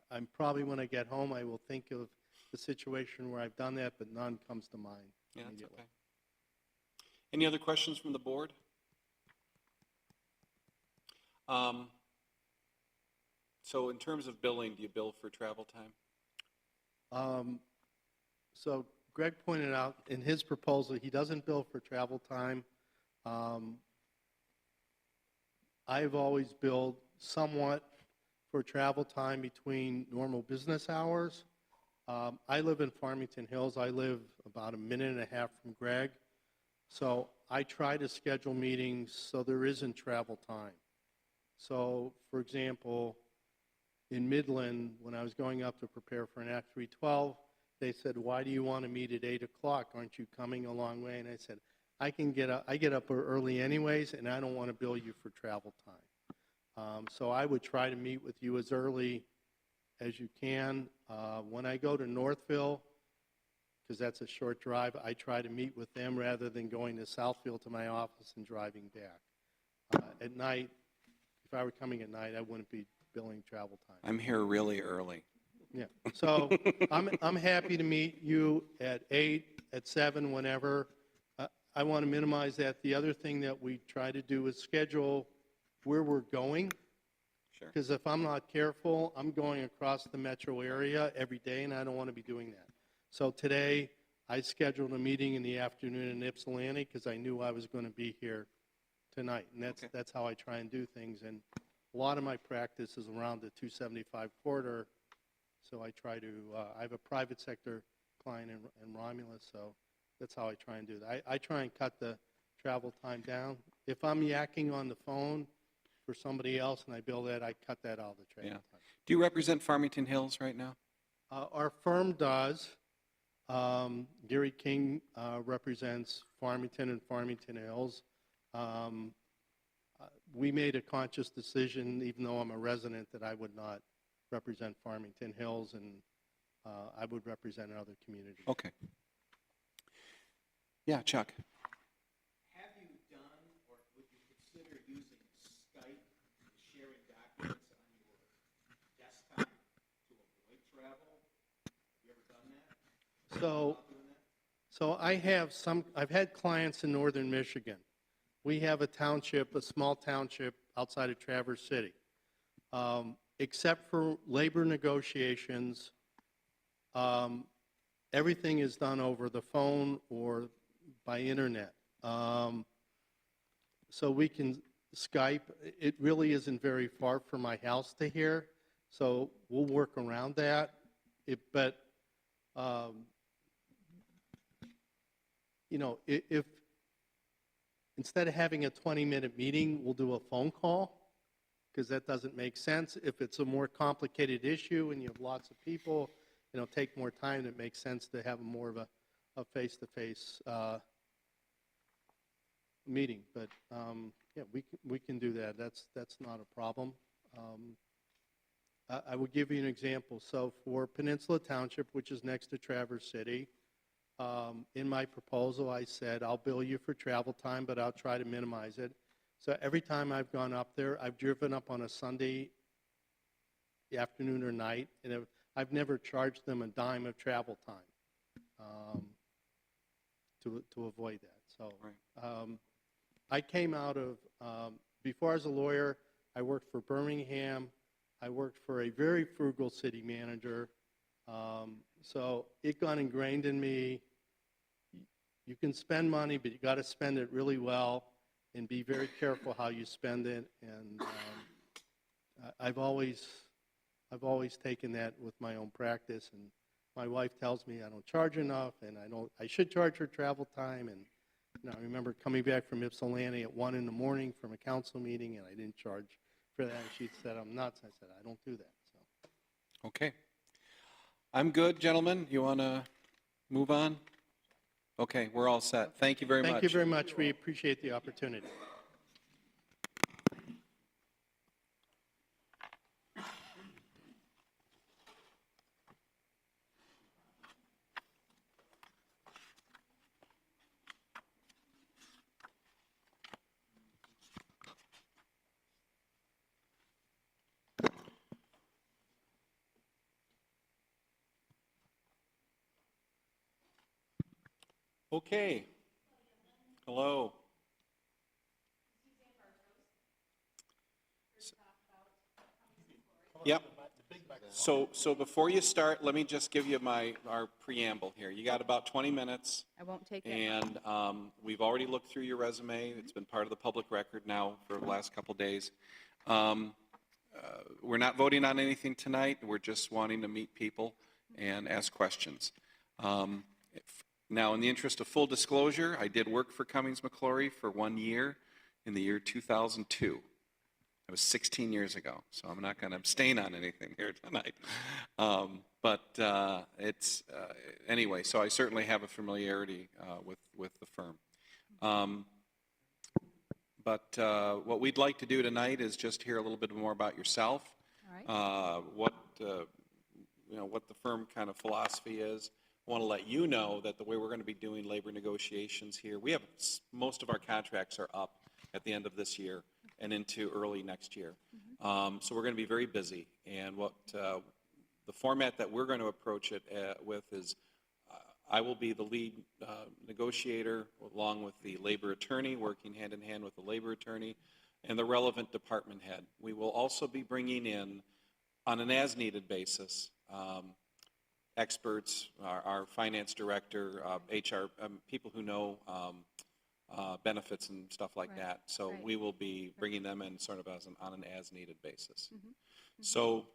I'm probably, when I get home, I will think of the situation where I've done that, but none comes to mind immediately. That's okay. Any other questions from the board? So in terms of billing, do you bill for travel time? So Greg pointed out in his proposal, he doesn't bill for travel time. I've always billed somewhat for travel time between normal business hours. I live in Farmington Hills. I live about a minute and a half from Greg. So I try to schedule meetings so there isn't travel time. So, for example, in Midland, when I was going up to prepare for an Act 312, they said, why do you want to meet at 8 o'clock? Aren't you coming a long way? And I said, I get up early anyways, and I don't want to bill you for travel time. So I would try to meet with you as early as you can. When I go to Northville, because that's a short drive, I try to meet with them rather than going to Southfield to my office and driving back. At night, if I were coming at night, I wouldn't be billing travel time. I'm here really early. Yeah, so I'm happy to meet you at 8, at 7, whenever. I want to minimize that. The other thing that we try to do is schedule where we're going. Sure. Because if I'm not careful, I'm going across the metro area every day, and I don't want to be doing that. So today, I scheduled a meeting in the afternoon in Ypsilanti because I knew I was going to be here tonight. And that's how I try and do things. And a lot of my practice is around the 275 corridor. So I try to, I have a private sector client in Romulus, so that's how I try and do that. I try and cut the travel time down. If I'm yakking on the phone for somebody else and I bill that, I cut that out of the travel time. Do you represent Farmington Hills right now? Our firm does. Gary King represents Farmington and Farmington Hills. We made a conscious decision, even though I'm a resident, that I would not represent Farmington Hills, and I would represent other communities. Okay. Yeah, Chuck. Have you done, or would you consider using Skype, sharing documents on your desktop to avoid travel? Have you ever done that? So I've had clients in northern Michigan. We have a township, a small township outside of Traverse City. Except for labor negotiations, everything is done over the phone or by internet. So we can Skype. It really isn't very far from my house to here, so we'll work around that. But if instead of having a 20-minute meeting, we'll do a phone call, because that doesn't make sense. If it's a more complicated issue and you have lots of people, it'll take more time. It makes sense to have more of a face-to-face meeting. But yeah, we can do that. That's not a problem. I will give you an example. So for Peninsula Township, which is next to Traverse City, in my proposal, I said I'll bill you for travel time, but I'll try to minimize it. So every time I've gone up there, I've driven up on a Sunday afternoon or night, and I've never charged them a dime of travel time to avoid that. So I came out of, before I was a lawyer, I worked for Birmingham. I worked for a very frugal city manager. So it got ingrained in me. You can spend money, but you got to spend it really well and be very careful how you spend it. And I've always taken that with my own practice. And my wife tells me I don't charge enough, and I should charge her travel time. And I remember coming back from Ypsilanti at 1 in the morning from a council meeting, and I didn't charge for that. And she said I'm nuts. I said I don't do that. So. Okay. I'm good, gentlemen. You want to move on? Okay, we're all set. Thank you very much. Thank you very much. We appreciate the opportunity. Okay. Hello. Yep. So before you start, let me just give you our preamble here. You got about 20 minutes. I won't take that. And we've already looked through your resume. It's been part of the public record now for the last couple days. We're not voting on anything tonight. We're just wanting to meet people and ask questions. Now, in the interest of full disclosure, I did work for Cummings McClory for 1 year in the year 2002. That was 16 years ago, so I'm not going to abstain on anything here tonight. Anyway, so I certainly have a familiarity with the firm. What we'd like to do tonight is just hear a little bit more about yourself, what the firm kind of philosophy is. I want to let you know that the way we're going to be doing labor negotiations here, most of our contracts are up at the end of this year and into early next year. So we're going to be very busy. And the format that we're going to approach it with is I will be the lead negotiator along with the labor attorney, working hand in hand with the labor attorney and the relevant department head. We will also be bringing in, on an as-needed basis, experts, our finance director, HR, people who know benefits and stuff like that. So we will be bringing them in sort of on an as-needed basis. So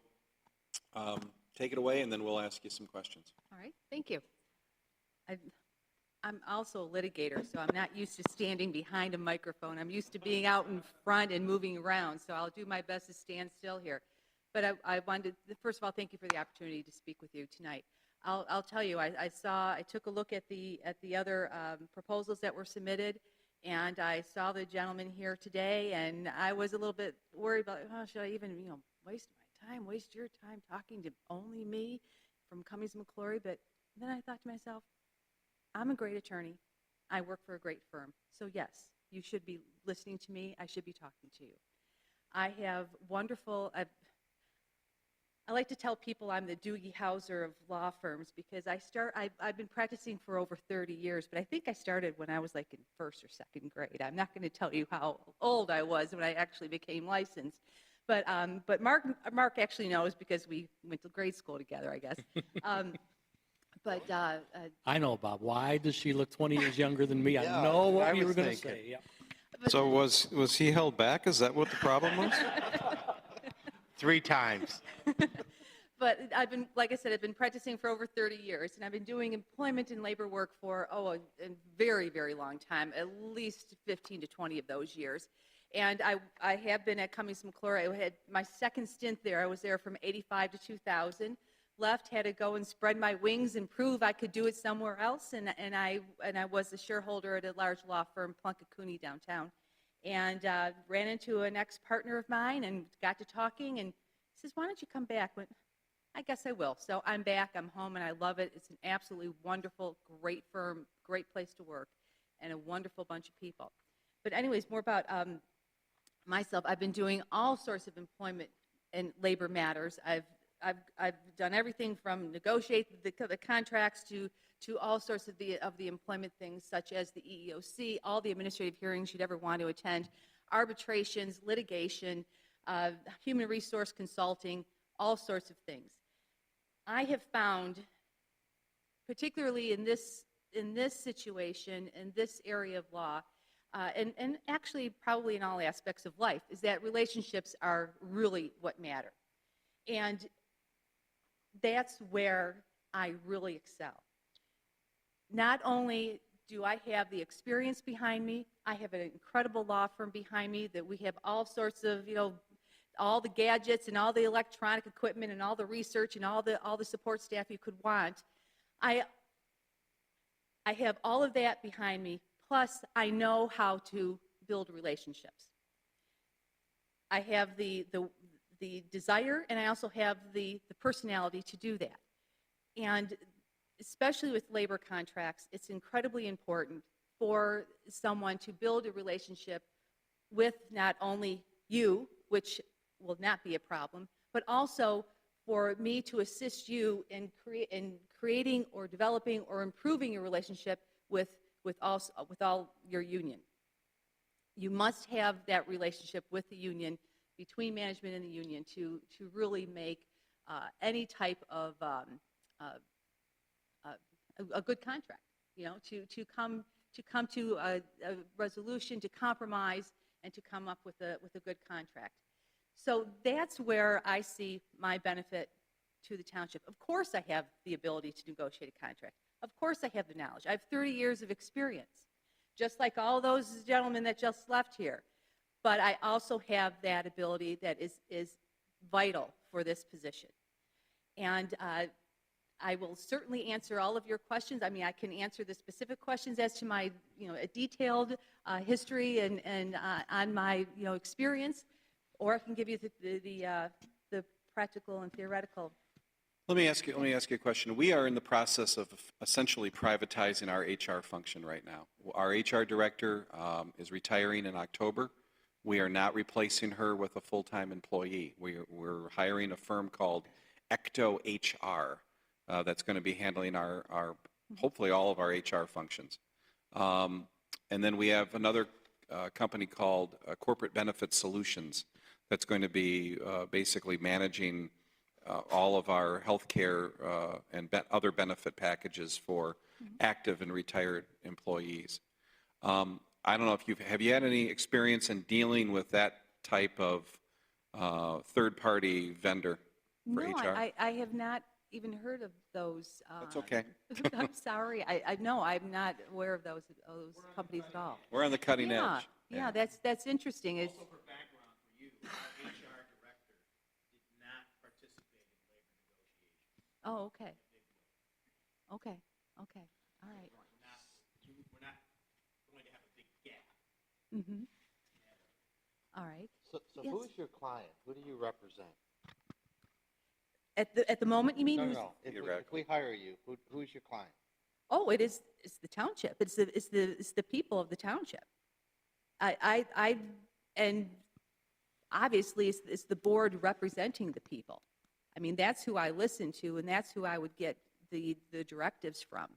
take it away, and then we'll ask you some questions. All right, thank you. I'm also a litigator, so I'm not used to standing behind a microphone. I'm used to being out in front and moving around, so I'll do my best to stand still here. But I wanted to, first of all, thank you for the opportunity to speak with you tonight. I'll tell you, I took a look at the other proposals that were submitted, and I saw the gentleman here today, and I was a little bit worried about, should I even, waste my time, waste your time talking to only me from Cummings McClory? But then I thought to myself, I'm a great attorney. I work for a great firm. So yes, you should be listening to me. I should be talking to you. I have I like to tell people I'm the Doogie Howser of law firms because I've been practicing for over 30 years, but I think I started when I was like in first or second grade. I'm not going to tell you how old I was when I actually became licensed. But Mark actually knows because we went to grade school together, I guess. I know, Bob. Why does she look 20 years younger than me? I know what you were going to say. Yeah. So was he held back? Is that what the problem was? 3 times. But like I said, I've been practicing for over 30 years, and I've been doing employment and labor work for, a very, very long time, at least 15 to 20 of those years. And I have been at Cummings McClory. I had my second stint there. I was there from 85 to 2000. Left, had to go and spread my wings and prove I could do it somewhere else. And I was a shareholder at a large law firm, Plunkett Cooney, downtown. And ran into an ex-partner of mine and got to talking. And he says, why don't you come back? Went, I guess I will. So I'm back. I'm home, and I love it. It's an absolutely wonderful, great firm, great place to work, and a wonderful bunch of people. But anyways, more about myself. I've been doing all sorts of employment and labor matters. I've done everything from negotiate the contracts to all sorts of the employment things, such as the EEOC, all the administrative hearings you'd ever want to attend, arbitrations, litigation, human resource consulting, all sorts of things. I have found, particularly in this situation, in this area of law, and actually probably in all aspects of life, is that relationships are really what matter. And that's where I really excel. Not only do I have the experience behind me, I have an incredible law firm behind me that we have all sorts of, all the gadgets and all the electronic equipment and all the research and all the support staff you could want. I have all of that behind me, plus I know how to build relationships. I have the desire, and I also have the personality to do that. And especially with labor contracts, it's incredibly important for someone to build a relationship with not only you, which will not be a problem, but also for me to assist you in creating or developing or improving your relationship with all your union. You must have that relationship with the union between management and the union to really make any type of a good contract, to come to a resolution, to compromise, and to come up with a good contract. So that's where I see my benefit to the township. Of course I have the ability to negotiate a contract. Of course I have the knowledge. I have 30 years of experience, just like all those gentlemen that just left here. But I also have that ability that is vital for this position. And I will certainly answer all of your questions. I mean, I can answer the specific questions as to my, a detailed history and on my, experience, or I can give you the practical and theoretical. Let me ask you a question. We are in the process of essentially privatizing our HR function right now. Our HR director is retiring in October. We are not replacing her with a full-time employee. We're hiring a firm called Ecto HR that's going to be handling our hopefully all of our HR functions. And then we have another company called Corporate Benefit Solutions that's going to be basically managing all of our health care and other benefit packages for active and retired employees. I don't know if have you had any experience in dealing with that type of third-party vendor for No, HR? I have not even heard of those. That's okay. I'm sorry. No, I'm not aware of those companies at all. We're on the cutting Yeah, edge. yeah, that's interesting. It's, Also for background for you, our HR director did not participate in labor negotiations. oh, okay. Okay, okay, all right. We're not going to have a big gap. Mm-hmm. All right. So Yes. who's your client? Who do you represent? At the moment, you mean? No, no, who's- no. If we hire you, who's your client? Oh, it's the township. It's the people of the township. And obviously it's the board representing the people. I mean, that's who I listen to, and that's who I would get the directives from.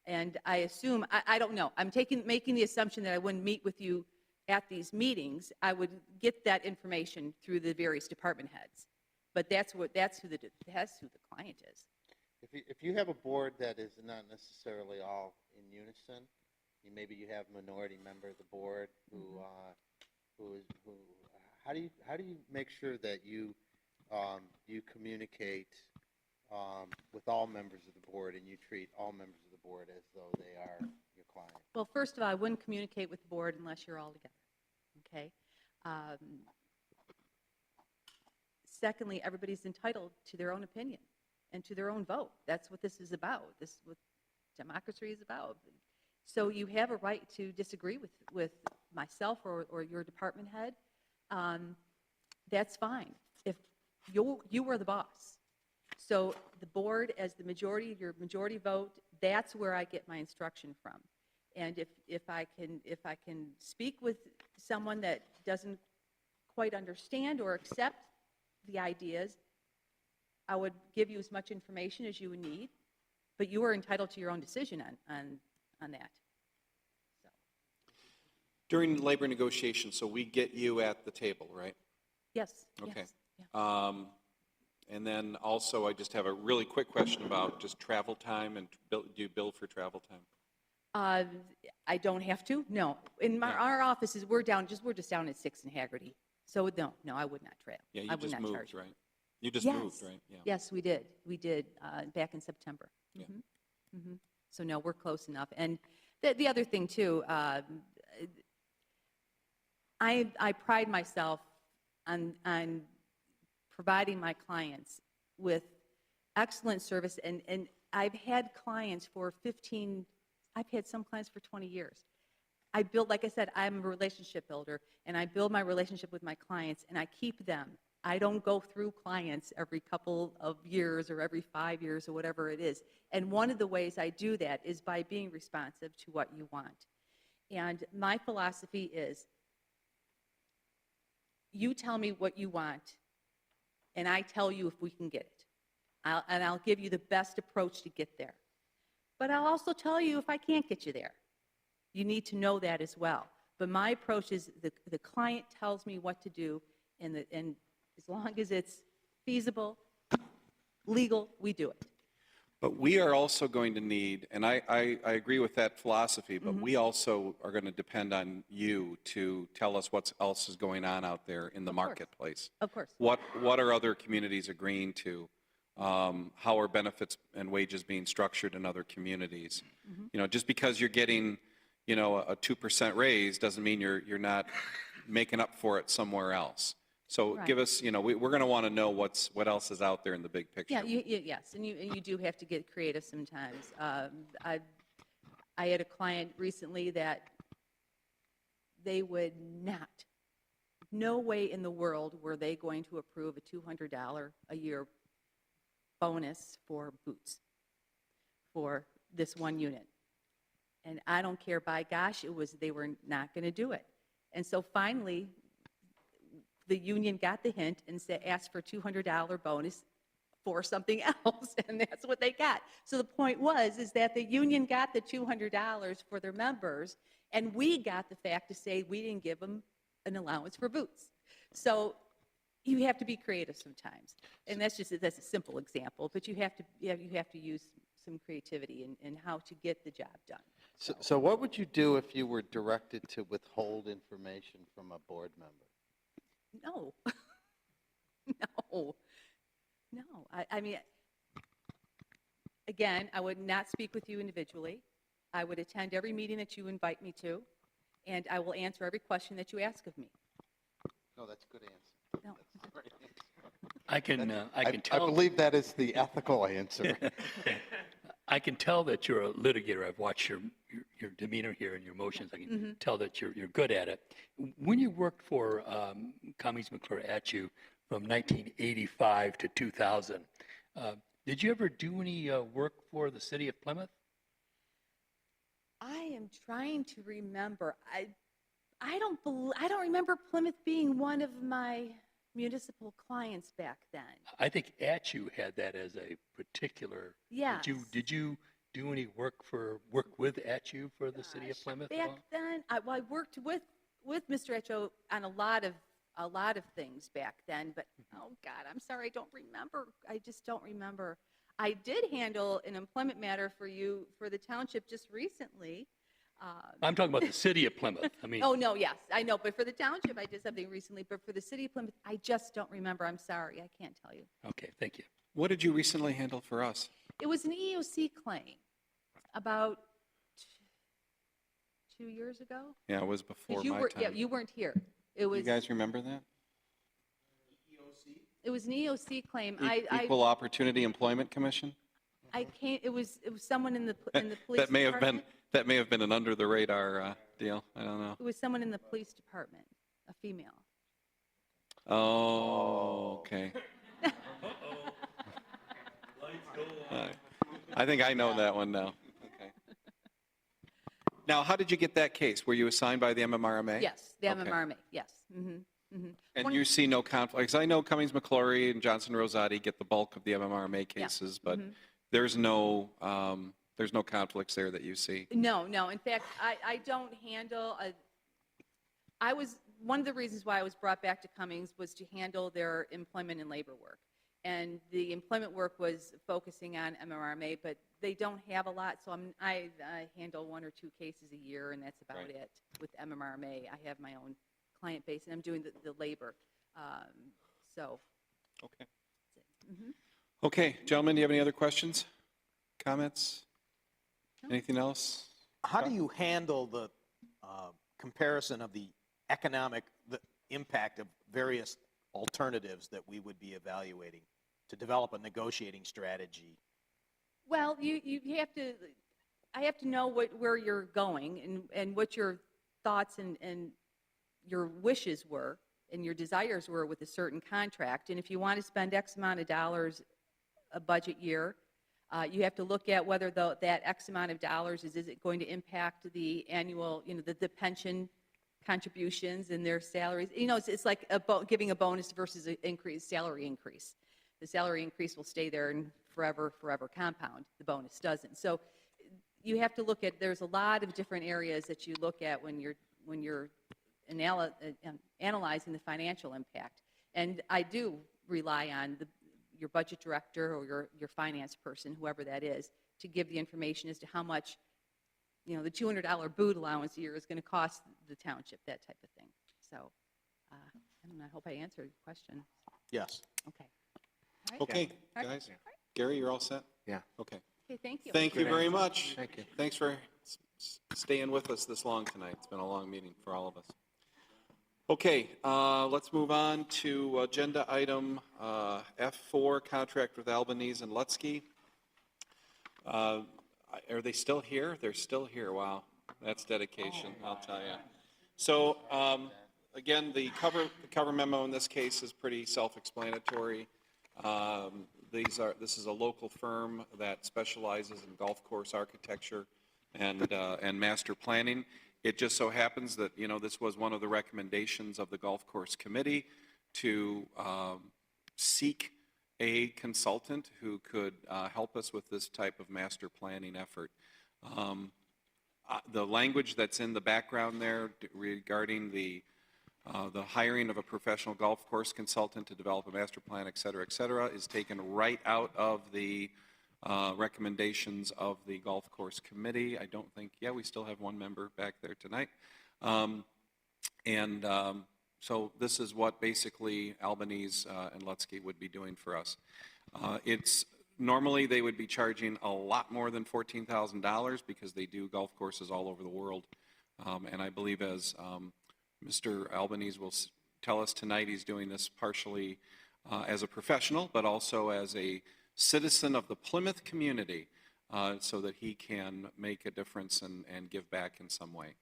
And I assume, I don't know, I'm making the assumption that I wouldn't meet with you at these meetings. I would get that information through the various department heads. But that's who the client is. If you have a board that is not necessarily all in unison, maybe you have a minority member of the board how do you make sure that you communicate with all members of the board and you treat all members of the board as though they are your client? Well, first of all, I wouldn't communicate with the board unless you're all together, okay? Secondly, everybody's entitled to their own opinion and to their own vote. That's what this is about. This is what democracy is about. So you have a right to disagree with myself or your department head. That's fine. If you are the boss. So the board, as the majority, your majority vote, that's where I get my instruction from. And if I can speak with someone that doesn't quite understand or accept the ideas, I would give you as much information as you would need, but you are entitled to your own decision on that. So. During labor negotiations, so we get you at the table, right? Yes. Okay. Yes, yeah. And then also, I just have a really quick question about just travel time, and do you bill for travel time? I don't have to. No, in our offices, we're just down at 6 in Haggerty. So no, I would not travel. Yeah, I you would just not moved, charge. right? You just Yes. moved, right? Yeah. Yes, we did. We did back in September. Yeah. Mm-hmm. So no, we're close enough. And the other thing too, I pride myself on providing my clients with excellent service, and I've had clients for 15. I've had some clients for 20 years. I build, like I said, I'm a relationship builder, and I build my relationship with my clients, and I keep them. I don't go through clients every couple of years or every 5 years or whatever it is. And one of the ways I do that is by being responsive to what you want. And my philosophy is, you tell me what you want, and I tell you if we can get it. I'll give you the best approach to get there. But I'll also tell you if I can't get you there. You need to know that as well. But my approach is the client tells me what to do, And as long as it's feasible, legal, we do it. But we are also going to need, and I agree with that philosophy, but we also are going to depend on you to tell us what else is going on out there in the marketplace. Of course. What are other communities agreeing to? How are benefits and wages being structured in other communities? You know, just because you're getting, you know, a 2% raise doesn't mean you're not making up for it somewhere else. So Right. give us, you know, we're going to want to know what else is out there in the big picture. Yeah, yes, and you do have to get creative sometimes. I had a client recently that they would not, no way in the world were they going to approve a $200 a year bonus for boots for this one unit. And I don't care, by gosh, they were not going to do it. And so finally, the union got the hint and asked for a $200 bonus for something else, and that's what they got. So the point is that the union got the $200 for their members, and we got the fact to say we didn't give them an allowance for boots. So you have to be creative sometimes, and that's a simple example. But you have to use some creativity in how to get the job done. So what would you do if you were directed to withhold information from a board member? No. No. I mean, again, I would not speak with you individually. I would attend every meeting that you invite me to, and I will answer every question that you ask of me. No, that's a good answer. No. That's a great answer. I can tell. I believe that is the ethical answer. I can tell that you're a litigator. I've watched your demeanor here and your emotions. I can tell that you're good at it. When you worked for Cummings McClure at you from 1985 to 2000, did you ever do any work for the city of Plymouth? I am trying to remember. I don't remember Plymouth being one of my municipal clients back then. I think ATU had that as a particular. Yes. Did you do any work with ATU for the city of Plymouth? Back then, I worked with Mr. Echo on a lot of things back then. But oh God, I'm sorry, I don't remember. I just don't remember. I did handle an employment matter for the township just recently. I'm talking about the city of Plymouth. I mean. Oh, no, yes, I know. But for the township, I did something recently. But for the city of Plymouth, I just don't remember. I'm sorry. I can't tell you. Okay, thank you. What did you recently handle for us? It was an EOC claim about 2 years ago. Yeah, it was before my time. Yeah, you weren't here. It was. You guys remember that? It was an EOC claim. Equal Opportunity Employment Commission? I can't. It was someone in the police That may department. have been an under the radar deal. I don't know. It was someone in the police department, a female. Oh, okay. I think I know that one now. Okay. Now, how did you get that case? Were you assigned by the MMRMA? Yes, the Okay. MMRMA. Yes. And you see no conflict? Because I know Cummings McClory and Johnson Rosati get the bulk of the MMRMA cases, but there's no conflicts there that you see. No. In fact, I don't handle. One of the reasons why I was brought back to Cummings was to handle their employment and labor work. And the employment work was focusing on MMRMA, but they don't have a lot, so I handle 1 or 2 cases a year, and that's about it. With MMRMA, I have my own client base, and I'm doing the labor. Okay. Okay, gentlemen, do you have any other questions, comments? No. Anything else? How do you handle the comparison of the impact of various alternatives that we would be evaluating to develop a negotiating strategy? Well, I have to know where you're going and what your thoughts and your wishes were and your desires were with a certain contract. And if you want to spend X amount of dollars a budget year, you have to look at whether that X amount of dollars is it going to impact the annual, the pension contributions and their salaries. It's like giving a bonus versus an salary increase. The salary increase will stay there and forever compound. The bonus doesn't. So you have to look at, there's a lot of different areas that you look at when you're analyzing the financial impact. And I do rely on your budget director or your finance person, whoever that is, to give the information as to how much, the $200 boot allowance a year is going to cost the township, that type of thing. So, I don't know, I hope I answered your question. Yes. Okay. All right. Okay, All right. guys. Gary, you're all set? Yeah. Okay. Okay, thank you. Thank you very much. Thank you. Thanks for staying with us this long tonight. It's been a long meeting for all of us. Okay, let's move on to agenda item F4, contract with Albanese and Lutsky. Are they still here? They're still here. Wow, that's dedication, I'll tell you. So, again, the cover memo in this case is pretty self-explanatory. This is a local firm that specializes in golf course architecture and master planning. It just so happens that, this was one of the recommendations of the golf course committee to seek a consultant who could help us with this type of master planning effort. The language that's in the background there regarding the hiring of a professional golf course consultant to develop a master plan, et cetera, is taken right out of the recommendations of the golf course committee. I don't think, we still have one member back there tonight. So this is what basically Albanese and Lutsky would be doing for us. Normally they would be charging a lot more than $14,000 because they do golf courses all over the world. And I believe as Mr. Albanese will tell us tonight, he's doing this partially as a professional, but also as a citizen of the Plymouth community so that he can make a difference and give back in some way.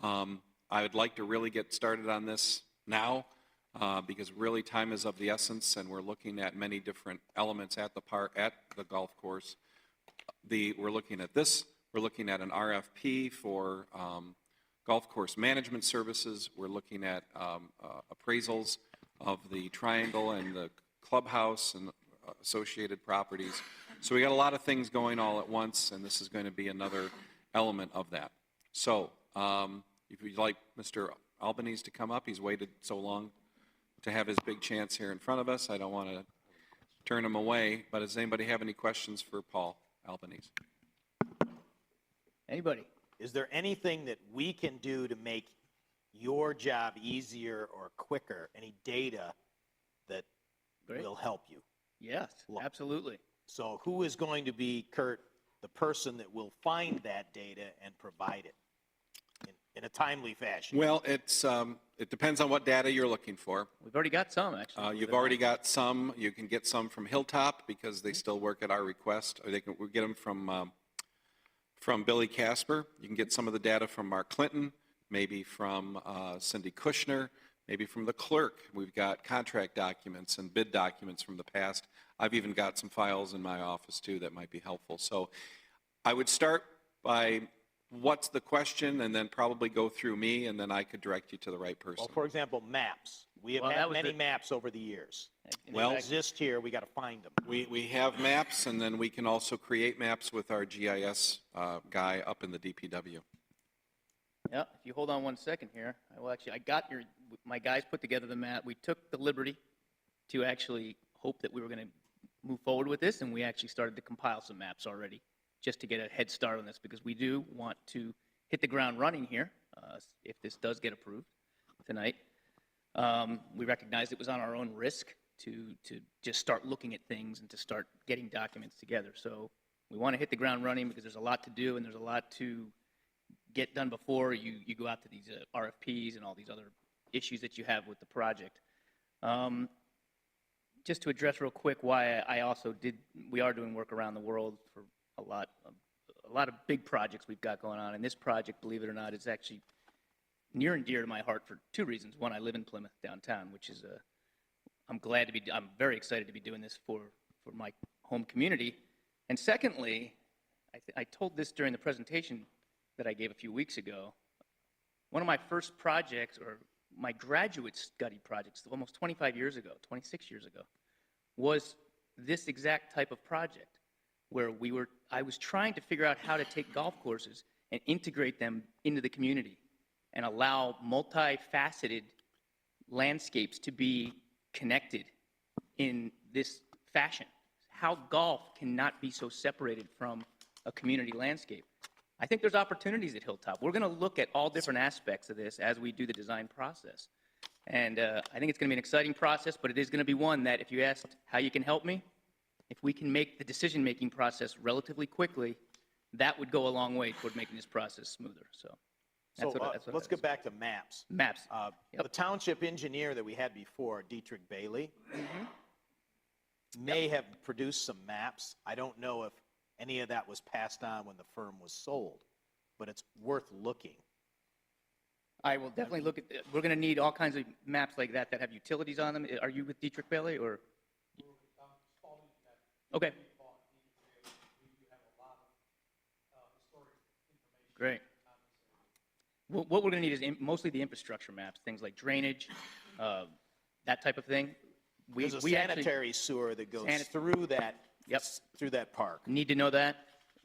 I would like to really get started on this now because really time is of the essence and we're looking at many different elements at the golf course. We're looking at this. We're looking at an RFP for golf course management services. We're looking at appraisals of the triangle and the clubhouse and associated properties. So we got a lot of things going all at once, and this is going to be another element of that. So if you'd like Mr. Albanese to come up, he's waited so long to have his big chance here in front of us. I don't want to turn him away, but does anybody have any questions for Paul Albanese? Anybody? Is there anything that we can do to make your job easier or quicker? Any data that will help you? Yes, absolutely. So who is going to be, Kurt, the person that will find that data and provide it in a timely fashion? Well, it depends on what data you're looking for. We've already got some, actually. You've already got some. You can get some from Hilltop because they still work at our request, or we get them from Billy Casper. You can get some of the data from Mark Clinton, maybe from Cindy Kushner, maybe from the clerk. We've got contract documents and bid documents from the past. I've even got some files in my office, too, that might be helpful. So I would start by what's the question, and then probably go through me, and then I could direct you to the right person. Well, for example, maps. We have had many maps over the years. They exist here. We got to find them. We have maps, and then we can also create maps with our GIS guy up in the DPW. Yeah, if you hold on 1 second here, I got my guys put together the map. We took the liberty to actually hope that we were going to move forward with this, and we actually started to compile some maps already just to get a head start on this, because we do want to hit the ground running here if this does get approved tonight. We recognized it was on our own risk to just start looking at things and to start getting documents together. So we want to hit the ground running because there's a lot to do and there's a lot to get done before you go out to these RFPs and all these other issues that you have with the project. Just to address real quick why we are doing work around the world for a lot of big projects we've got going on. And this project, believe it or not, is actually near and dear to my heart for two reasons. One, I live in Plymouth downtown, which is I'm very excited to be doing this for my home community. And secondly, I told this during the presentation that I gave a few weeks ago. One of my first projects, or my graduate study projects, almost 26 years ago, was this exact type of project, where I was trying to figure out how to take golf courses and integrate them into the community and allow multifaceted landscapes to be connected in this fashion. How golf cannot be so separated from a community landscape. I think there's opportunities at Hilltop. We're going to look at all different aspects of this as we do the design process. And I think it's going to be an exciting process, but it is going to be one that if you asked how you can help me, if we can make the decision-making process relatively quickly, that would go a long way toward making this process smoother. So that's what Let's get back to maps. Maps. The township engineer that we had before, Dietrich Bailey, may have produced some maps. I don't know if any of that was passed on when the firm was sold, but it's worth looking. I will definitely look at, we're going to need all kinds of maps like that that have utilities on them. Are you with Dietrich Bailey or? Okay. Great. What we're going to need is mostly the infrastructure maps, things like drainage, that type of thing. There's a sanitary sewer that goes through that park. Need to know that.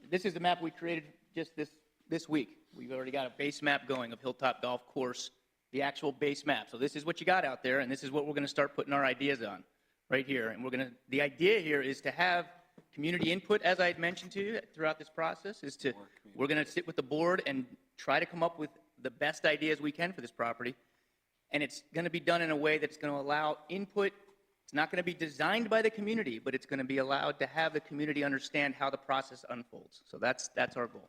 This is the map we created just this week. We've already got a base map going of Hilltop Golf Course, the actual base map. So this is what you got out there, and this is what we're going to start putting our ideas on right here. And the idea here is to have community input, as I had mentioned to you throughout this process, we're going to sit with the board and try to come up with the best ideas we can for this property. And it's going to be done in a way that's going to allow input. It's not going to be designed by the community, but it's going to be allowed to have the community understand how the process unfolds. So that's our goal.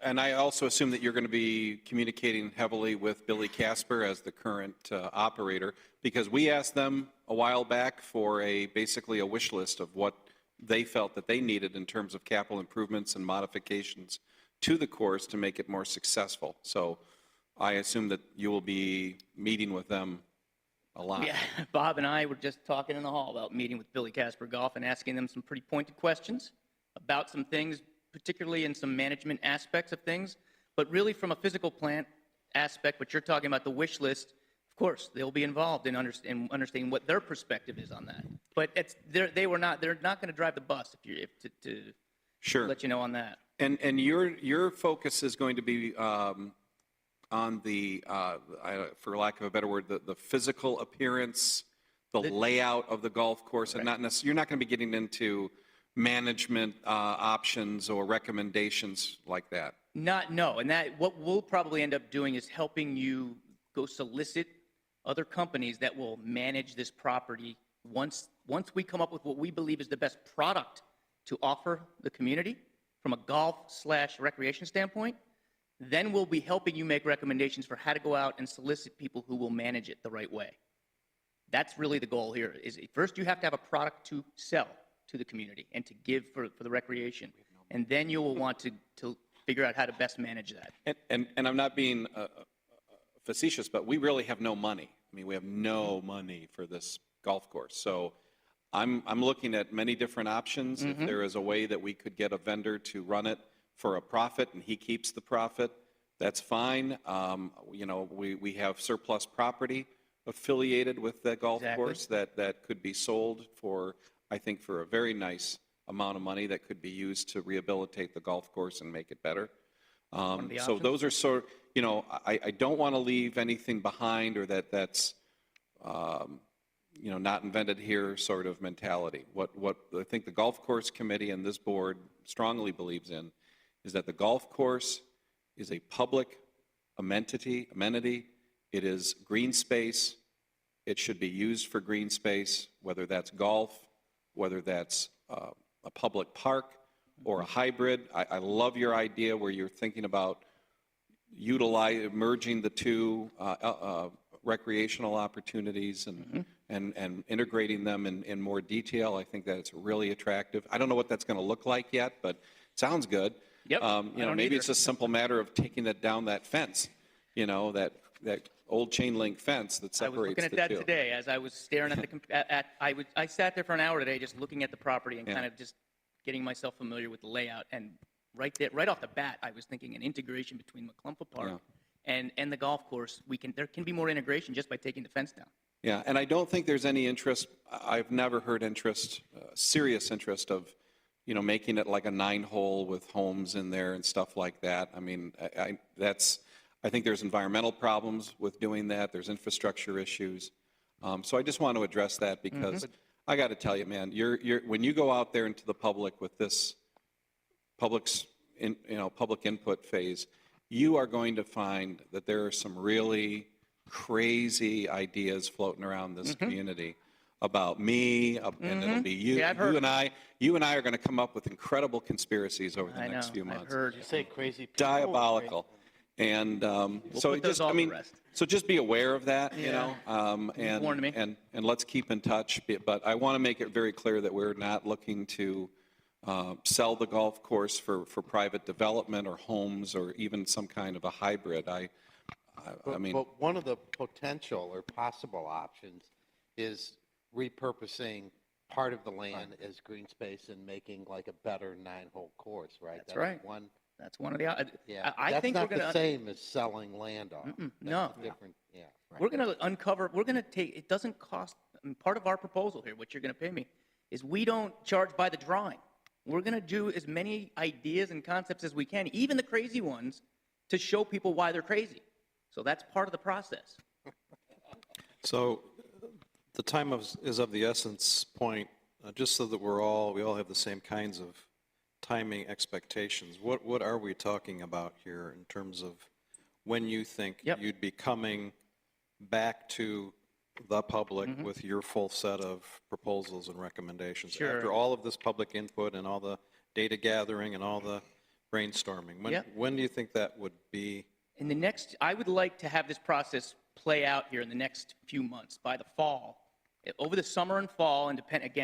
And I also assume that you're going to be communicating heavily with Billy Casper as the current operator, because we asked them a while back for basically a wish list of what they felt that they needed in terms of capital improvements and modifications to the course to make it more successful. So I assume that you will be meeting with them a lot. Yeah, Bob and I were just talking in the hall about meeting with Billy Casper Golf and asking them some pretty pointed questions about some things, particularly in some management aspects of things, but really from a physical plant aspect, what you're talking about, the wish list, of course, they'll be involved in understanding what their perspective is on that. But they're not going to drive the bus to sure. Let you know on that. And your focus is going to be on the, for lack of a better word, the physical appearance, the layout of the golf course, correct. And not necessarily, you're not going to be getting into management options or recommendations like that. No, and what we'll probably end up doing is helping you go solicit other companies that will manage this property once we come up with what we believe is the best product to offer the community from a golf/recreation standpoint. Then we'll be helping you make recommendations for how to go out and solicit people who will manage it the right way. That's really the goal here. Is first you have to have a product to sell to the community and to give for the recreation. And then you will want to figure out how to best manage that. And I'm not being facetious, but we really have no money. I mean, we have no money for this golf course. So I'm looking at many different options. If there is a way that we could get a vendor to run it for a profit and he keeps the profit, that's fine. We have surplus property affiliated with the golf course that could be sold for, I think, for a very nice amount of money that could be used to rehabilitate the golf course and make it better. So those are sort of, I don't want to leave anything behind or that's, not invented here sort of mentality. What I think the golf course committee and this board strongly believes in is that the golf course is a public amenity. It is green space. It should be used for green space, whether that's golf, whether that's a public park or a hybrid. I love your idea where you're thinking about merging the two recreational opportunities and integrating them in more detail. I think that it's really attractive. I don't know what that's going to look like yet, but it sounds good. Yep. Maybe it's a simple matter of taking it down that fence, that old chain link fence that separates the two. I was looking at that today as I was staring at I sat there for an hour today just looking at the property and kind of just getting myself familiar with the layout. And right off the bat, I was thinking an integration between McClumpha Park and the golf course. There can be more integration just by taking the fence down. Yeah, and I don't think there's any interest. I've never heard serious interest of, making it like a 9-hole with homes in there and stuff like that. I mean, I think there's environmental problems with doing that. There's infrastructure issues. So I just want to address that because I got to tell you, man, when you go out there into the public with this public input phase, you are going to find that there are some really crazy ideas floating around this community about me, and it'll be you. Yeah, I've heard. You and I are going to come up with incredible conspiracies over the next few months. I've heard. You say crazy people. Diabolical. And so put those all to rest. so just be aware of that, you Yeah. know, Warned me. and let's keep in touch. But I want to make it very clear that we're not looking to sell the golf course for private development or homes or even some kind of a hybrid. I mean, But one of the potential or possible options is repurposing part of the land as green space and making like a better 9-hole course, right? That's right. One. That's one of the. Yeah. I think that's we're not going the same as selling land off. No. Different. Yeah. We're going to uncover. We're going to take. It doesn't cost. I mean, part of our proposal here, what you're going to pay me, is we don't charge by the drawing. We're going to do as many ideas and concepts as we can, even the crazy ones, to show people why they're crazy. So that's part of the process. So the time is of the essence point, just so that we all have the same kinds of timing expectations. What are we talking about here in terms of when you think you'd be coming back to the public with your full set of proposals and recommendations? Sure. After all of this public input and all the data gathering and all the brainstorming, when do you think that would be? In the next, I would like to have this process play out here in the next few months, by the fall. Over the summer and fall, and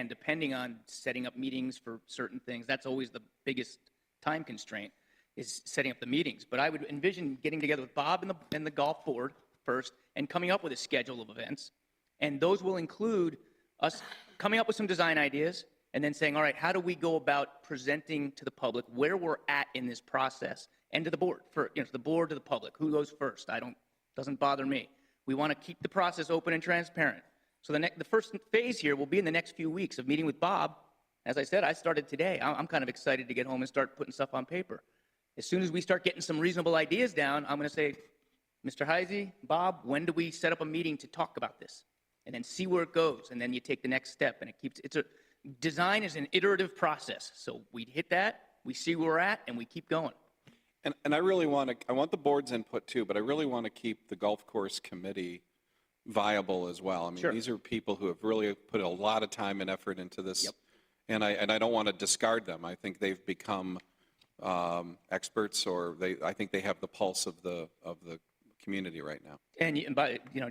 depending on setting up meetings for certain things, that's always the biggest time constraint, is setting up the meetings. But I would envision getting together with Bob and the golf board first and coming up with a schedule of events. And those will include us coming up with some design ideas and then saying, all right, how do we go about presenting to the public where we're at in this process, and to the board, to the board, to the public, who goes first? Doesn't bother me. We want to keep the process open and transparent. So the first phase here will be in the next few weeks of meeting with Bob. As I said, I started today. I'm kind of excited to get home and start putting stuff on paper. As soon as we start getting some reasonable ideas down, I'm going to say, Mr. Heisey, Bob, when do we set up a meeting to talk about this? And then see where it goes, and then you take the next step. And design is an iterative process. So we hit that, we see where we're at, and we keep going. And I want the board's input too, but I really want to keep the golf course committee viable as well. I mean, these are people who have really put a lot of time and effort into this, and I don't want to discard them. I think they've become experts, or I think they have the pulse of the community right now. And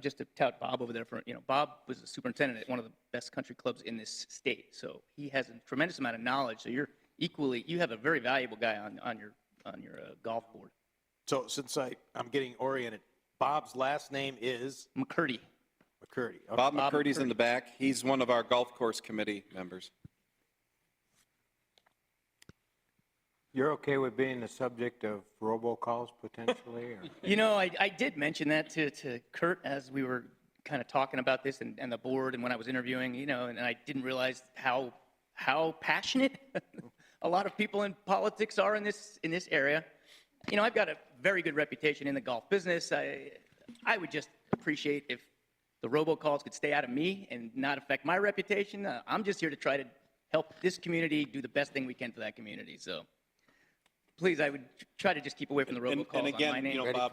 just to tout Bob over there, Bob was the superintendent at one of the best country clubs in this state, so he has a tremendous amount of knowledge. So you have a very valuable guy on your golf board. So since I'm getting oriented, Bob's last name is? McCurdy. McCurdy. Okay. Bob McCurdy's in the back. He's one of our golf course committee members. You're okay with being the subject of robocalls potentially? Or? I did mention that to Kurt as we were kind of talking about this and the board, and when I was interviewing, and I didn't realize how passionate a lot of people in politics are in this area. I've got a very good reputation in the golf business. I would just appreciate if the robocalls could stay out of me and not affect my reputation. I'm just here to try to help this community do the best thing we can for that community. So please, I would try to just keep away from the robocalls And again, on my name. Bob,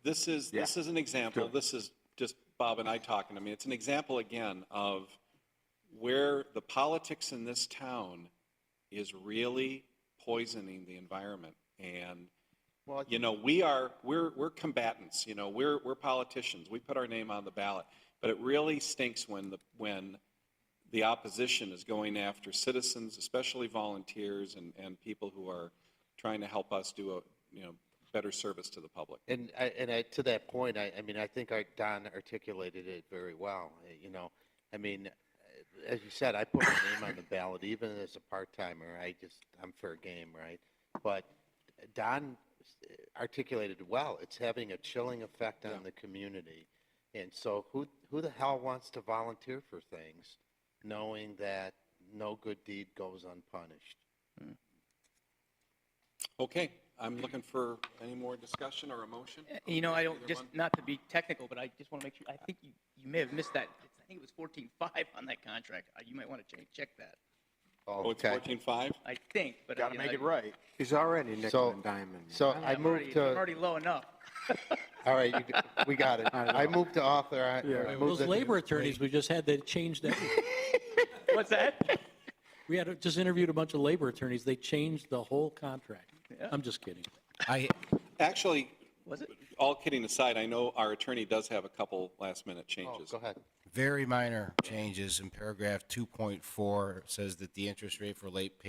this is an example. Sure. This is just Bob and I talking. I mean, it's an example again of where the politics in this town is really poisoning the environment. And we're combatants. We're politicians. We put our name on the ballot. But it really stinks when the opposition is going after citizens, especially volunteers and people who are trying to help us do a better service to the public. And to that point, I think Don articulated it very well. As you said, I put my name on the ballot, even as a part-timer. I'm fair game, right? But Don articulated well. It's having a chilling effect on the community. And so who the hell wants to volunteer for things knowing that no good deed goes unpunished? Okay. I'm looking for any more discussion or a motion. You know, I don't, Either just one? not to be technical, but I just want to make sure, I think you may have missed that. I think it was 14.5 on that contract. You might want to check that. Oh, it's 14.5? I think, but. Got to make it right. He's already nickel and diamond. So I I'm moved I'm to, already low enough. all right, we got it. I moved to authorize. Those labor attorneys we just had, they changed that. What's that? We had just interviewed a bunch of labor attorneys. They changed the whole contract. I'm just kidding. Actually, Was it? all kidding aside, I know our attorney does have a couple last-minute changes. Go ahead. Very minor changes. In paragraph 2.4, it says that the interest rate for late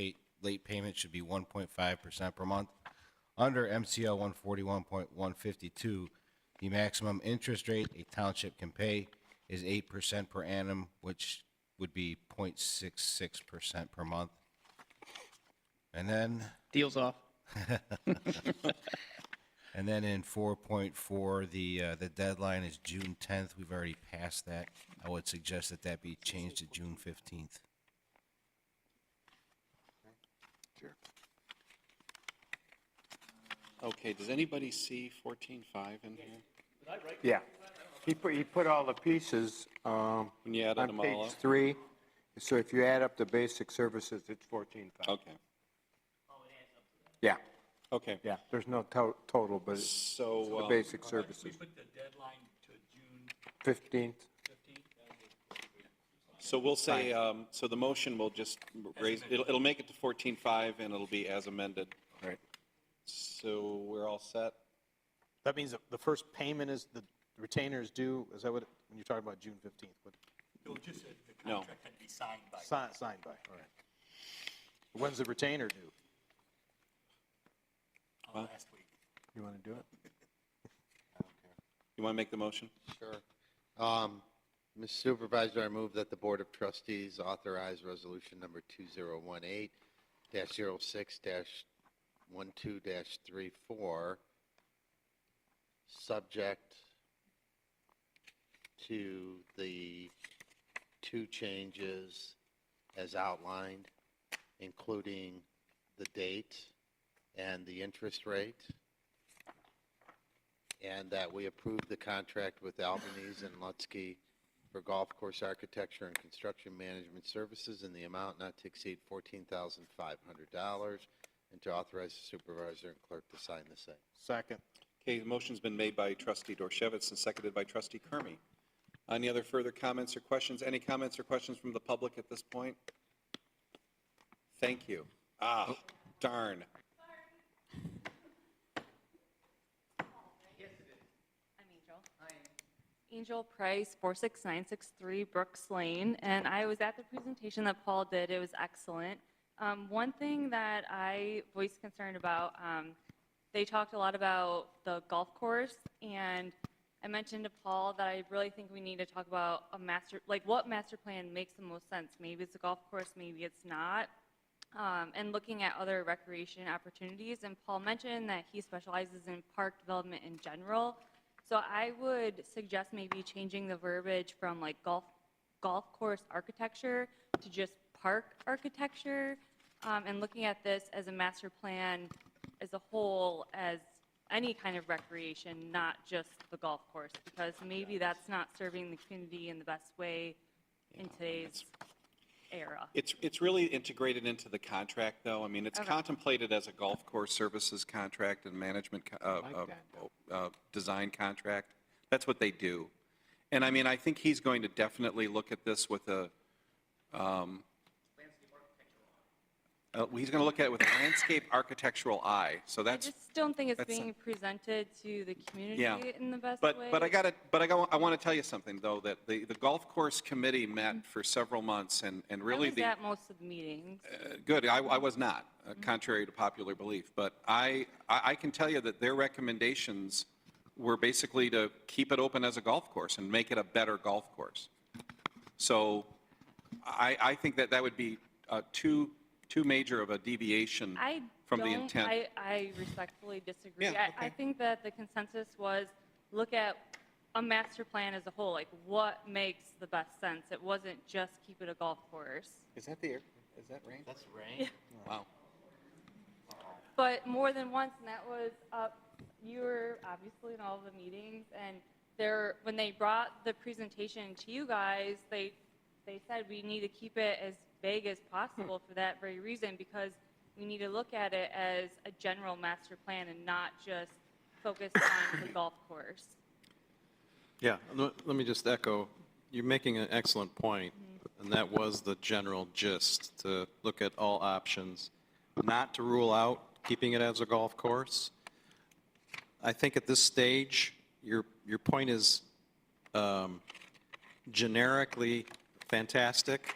payment should be 1.5% per month. Under MCL 141.152, the maximum interest rate a township can pay is 8% per annum, which would be 0.66% per month. And then Deals off. And then in 4.4, the deadline is June 10th. We've already passed that. I would suggest that that be changed to June 15th. Okay, does anybody see 14.5 in here? Yeah. He put all the pieces When you added on them all page up? 3. So if you add up the basic services, it's 14.5. Okay, Yeah, okay. yeah. There's no total, but it's So, the basic services. We put the deadline to June 15th. 15th. So we'll say, so the motion will just raise, it'll make it to 14.5 and it'll be as amended. Right. So we're all set? That means that the first payment is the retainer is due, is that what, when you're talking about June 15th? What- No, just said the No. contract had to be signed by. Signed by, all right. When's the retainer due? Last week. You want to do it? You want to make the motion? Sure. Mr. Supervisor, I move that the Board of Trustees authorize resolution number 2018-06-12-34, subject to the two changes as outlined, including the date and the interest rate, and that we approve the contract with Albanese and Lutsky for golf course architecture and construction management services in the amount not to exceed $14,500, and to authorize the supervisor and clerk to sign the same. Second. Okay, the motion's been made by trustee Dorchevitz and seconded by trustee Kermy. Any other further comments or questions? Any comments or questions from the public at this point? Thank you. Ah, darn. Angel Price, 46963 Brooks Lane, and I was at the presentation that Paul did. It was excellent. One thing that I voiced concern about, they talked a lot about the golf course, and I mentioned to Paul that I really think we need to talk about a master, like what master plan makes the most sense. Maybe it's a golf course, maybe it's not. And looking at other recreation opportunities, and Paul mentioned that he specializes in park development in general. So I would suggest maybe changing the verbiage from like golf course architecture to just park architecture, and looking at this as a master plan as a whole, as any kind of recreation, not just the golf course, because maybe that's not serving the community in the best way in today's era. It's really integrated into the contract, though. I mean, it's Okay. contemplated as a golf course services contract and management design contract. That's what they do. And I mean, I think he's going to definitely look at this with a, he's going to look at it with a landscape architectural eye. So I that's, just don't think it's that's being presented to the community Yeah. in the best way. but I want to tell you something, though, that the golf course committee met for several months and really I was at most of the meetings. Good. I was not, contrary to popular belief. But I can tell you that their recommendations were basically to keep it open as a golf course and make it a better golf course. So I think that that would be too major of a deviation from the intent. I respectfully disagree. Yeah, I think that the consensus was look at a master plan as a whole, like what makes the best sense. It wasn't just keep it a golf course. Is that rain? That's rain. Wow. but more than once, and that was you were obviously in all of the meetings, and when they brought the presentation to you guys, they said we need to keep it as vague as possible for that very reason, because we need to look at it as a general master plan and not just focus on the golf course. Yeah, let me just echo, you're making an excellent point, and that was the general gist, to look at all options, not to rule out keeping it as a golf course. I think at this stage, your point is generically fantastic.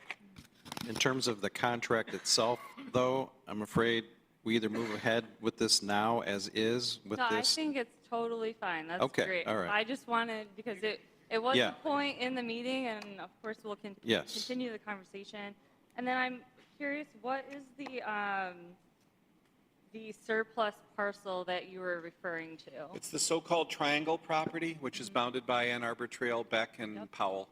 In terms of the contract itself, though, I'm afraid we either move ahead with this now as is with No, this. I think it's totally fine. That's Okay, great. all right. I just wanted, because it was Yeah. a point in the meeting, and of course we'll Yes. continue the conversation. And then I'm curious, what is the surplus parcel that you were referring to? It's the so-called triangle property, which is bounded by Ann Arbor Trail, Beck, and Powell.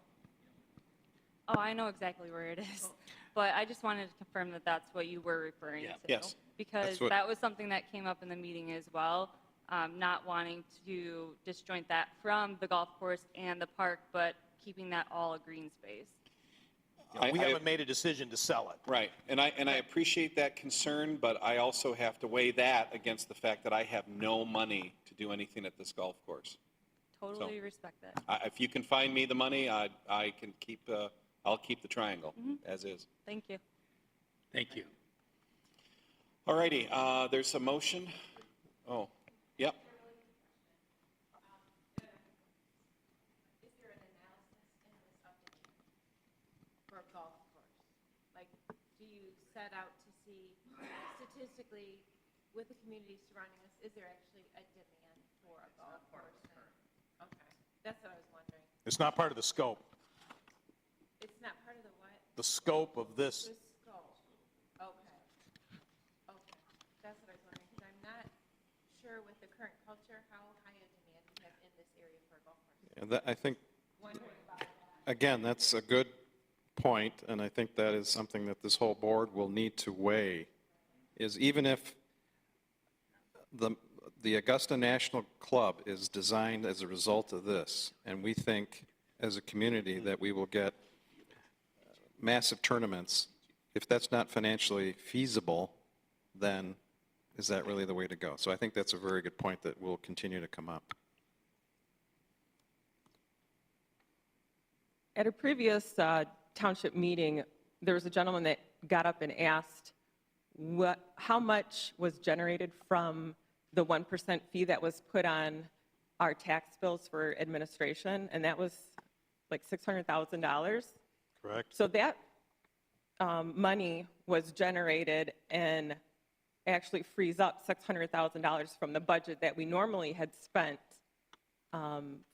Oh, I know exactly where it is. But I just wanted to confirm that that's what you were referring to. Yes. Because That's what- that was something that came up in the meeting as well, not wanting to disjoint that from the golf course and the park, but keeping that all a green space. We haven't made a decision to sell it. Right, and I appreciate that concern, but I also have to weigh that against the fact that I have no money to do anything at this golf course. Totally respect that. If you can find me the money, I can keep, I'll keep the triangle as is. Thank you. Thank you. All righty, there's a motion. Oh, yep. For a golf course? Like, do you set out to see statistically with the community surrounding us, is there actually a demand for a golf course? Okay, that's what I was wondering. It's not part of the scope. It's not part of the what? The scope of this. The scope. Okay. Okay, that's what I was wondering, because I'm not sure with the current culture how high a demand we have in this area for a golf course. And I think, Wondering about that. again, that's a good point, and I think that is something that this whole board will need to weigh, is even if the Augusta National Club is designed as a result of this, and we think as a community that we will get massive tournaments, if that's not financially feasible, then is that really the way to go? So I think that's a very good point that will continue to come up. At a previous township meeting, there was a gentleman that got up and asked how much was generated from the 1% fee that was put on our tax bills for administration, and that was like $600,000. Correct. So that money was generated and actually frees up $600,000 from the budget that we normally had spent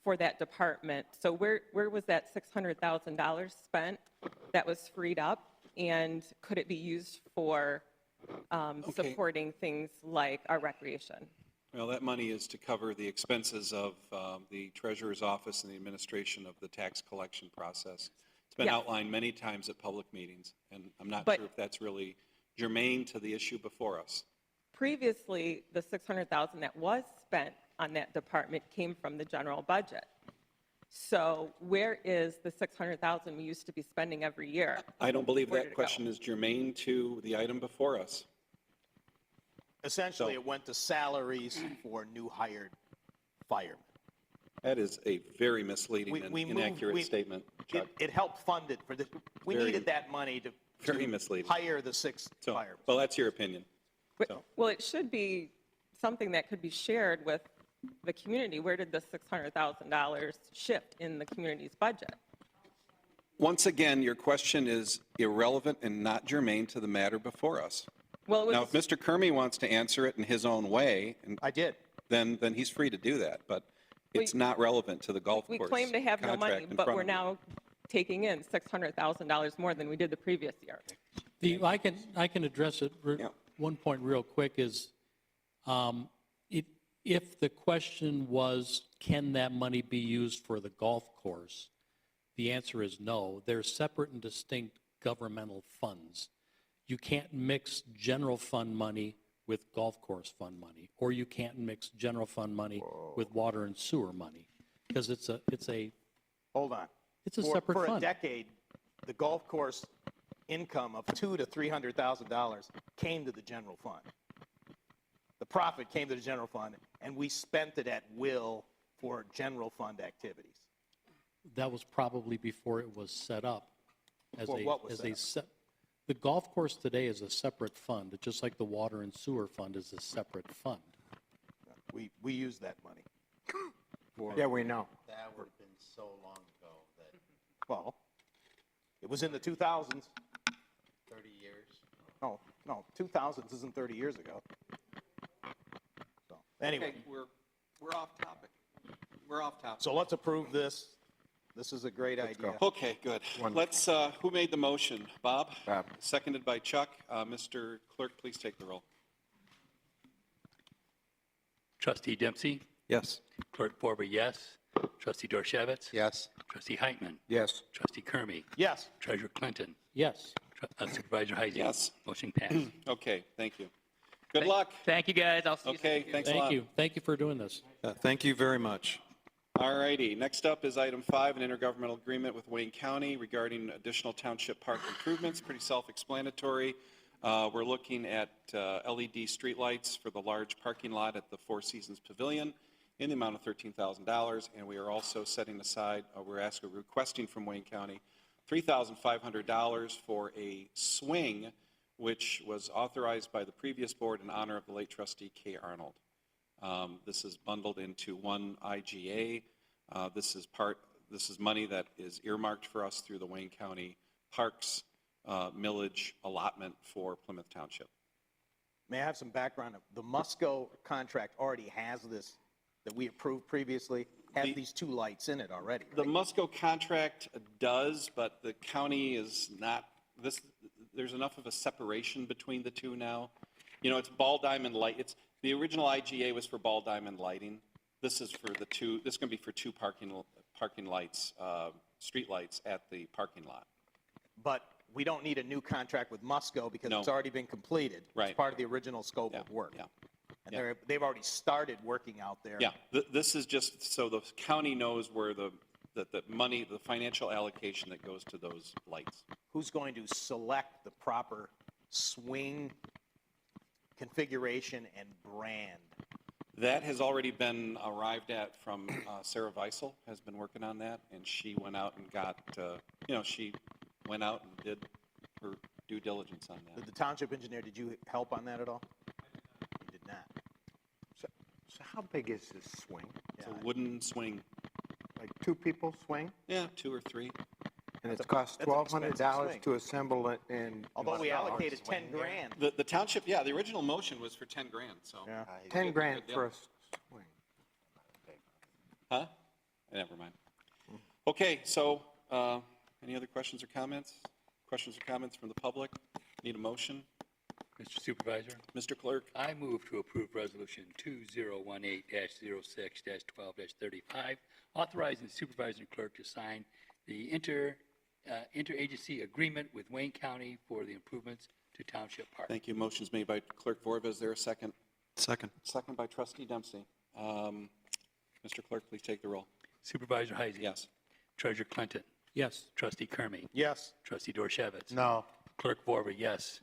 for that department. So where was that $600,000 spent that was freed up, and could it be used for supporting things like our recreation? Well, that money is to cover the expenses of the treasurer's office and the administration of the tax collection process. It's been Yes. outlined many times at public meetings, and I'm not But- sure if that's really germane to the issue before us. Previously, the $600,000 that was spent on that department came from the general budget. So where is the $600,000 we used to be spending every year? I don't believe Where did that it go? question is germane to the item before us. Essentially, it went to salaries for new hired firemen. That is a very misleading and inaccurate statement, Chuck. It helped fund it for this. We Very- needed that money to Very misleading. hire the 6 So, firemen. well, that's your opinion. Well, it should be something that could be shared with the community. Where did the $600,000 shift in the community's budget? Once again, your question is irrelevant and not germane to the matter before us. Well, it was Now, if Mr. Kermey wants to answer it in his own way, and I did, then he's free to do that, but it's not relevant to the golf we course claim to have no money, contract in but front we're of you. now taking in $600,000 more than we did the previous year. I can address it. One point real quick is, if the question was, can that money be used for the golf course? The answer is no. They're separate and distinct governmental funds. You can't mix general fund money with golf course fund money, or you can't mix general fund money with water and sewer money, because it's a Hold on. It's a For- separate For a fund. decade, the golf course income of $200,000 to $300,000 came to the general fund. The profit came to the general fund, and we spent it at will for general fund activities. That was probably before it was set up as Before a, what was as set a up? the golf course today is a separate fund, just like the water and sewer fund is a separate fund. We use that money. for- Yeah, we know. That would have been so long ago that Well, it was in the 2000s. 30 years. No, 2000s isn't 30 years ago. So, anyway, Okay, we're off topic. We're off topic. so let's approve this. This is a great idea. Okay, good. Let's, who made the motion? Bob? Bob. Seconded by Chuck. Mr. Clerk, please take the roll. Trustee Dempsey, Yes. Clerk Borba, yes. Trustee Dorchevitz. Yes. Trustee Heitman. Yes. Trustee Kermy. Yes. Treasurer Clinton. Yes. Supervisor Heisey. Yes. Motion passed. Okay, thank you. Good luck. Thank you, guys. I'll see you Okay, soon. thanks a lot. Thank you. Thank you for doing this. Thank you very much. All righty, next up is item 5, an intergovernmental agreement with Wayne County regarding additional township park improvements, pretty self-explanatory. We're looking at LED streetlights for the large parking lot at the Four Seasons Pavilion in the amount of $13,000, and we are also setting aside, requesting from Wayne County $3,500 for a swing, which was authorized by the previous board in honor of the late trustee Kay Arnold. This is bundled into one IGA. This is money that is earmarked for us through the Wayne County Parks millage allotment for Plymouth Township. May I have some background? The Musco contract already has this that we approved previously, has these two lights in it already. The Musco contract does, but the county is not, there's enough of a separation between the two now. You know, it's ball diamond light, the original IGA was for ball diamond lighting. This is for this is going to be for two parking lights, street lights at the parking lot. But we don't need a new contract with Musco because No. it's already been completed. Right. It's part of the original scope of work. Yeah. And they've already started working out there. Yeah, this is just so the county knows where the money, the financial allocation that goes to those lights. Who's going to select the proper swing configuration and brand? That has already been arrived at from Sarah Weissel has been working on that, and she went out and got, she went out and did her due diligence on that. Did the township engineer, did you help on that at all? You did not. So how big is this swing? It's a wooden swing. Like two people swing? Yeah, 2 or 3. And That's it costs that's an expensive $1,200 swing. to assemble it in. Although we allocated 10 grand. The township, the original motion was for 10 grand, so. Yeah. 10 grand Good for deal. a swing. Huh? Never mind. Okay, so any other questions or comments? Questions or comments from the public? Need a motion? Mr. Supervisor, Mr. Clerk? I move to approve Resolution 2018-06-12-35, authorizing the supervisor and clerk to sign the interagency agreement with Wayne County for the improvements to Township Park. Thank you. Motion's made by Clerk Vorba. Is there a second? Second. Second by Trustee Dempsey. Mr. Clerk, please take the roll. Supervisor Heisey. Yes. Treasurer Clinton. Yes. Trustee Kermy. Yes. Trustee Dorchevitz. No. Clerk Vorba, yes.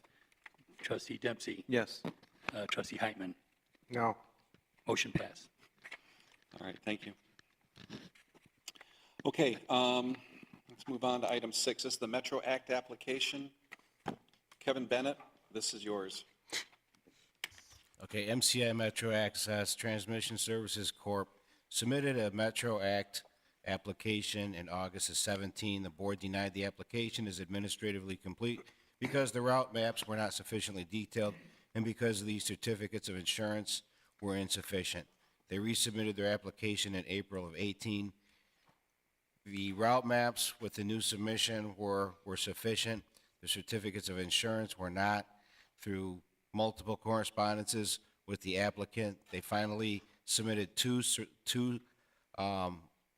Trustee Dempsey. Yes. Trustee Heitman. No. Motion passed. All right, thank you. Okay, let's move on to item 6. This is the Metro Act application. Kevin Bennett, this is yours. Okay, MCI Metro Access Transmission Services Corp. submitted a Metro Act application in August of 17. The board denied the application as administratively complete because the route maps were not sufficiently detailed and because the certificates of insurance were insufficient. They resubmitted their application in April of 18. The route maps with the new submission were sufficient. The certificates of insurance were not. Through multiple correspondences with the applicant, they finally submitted two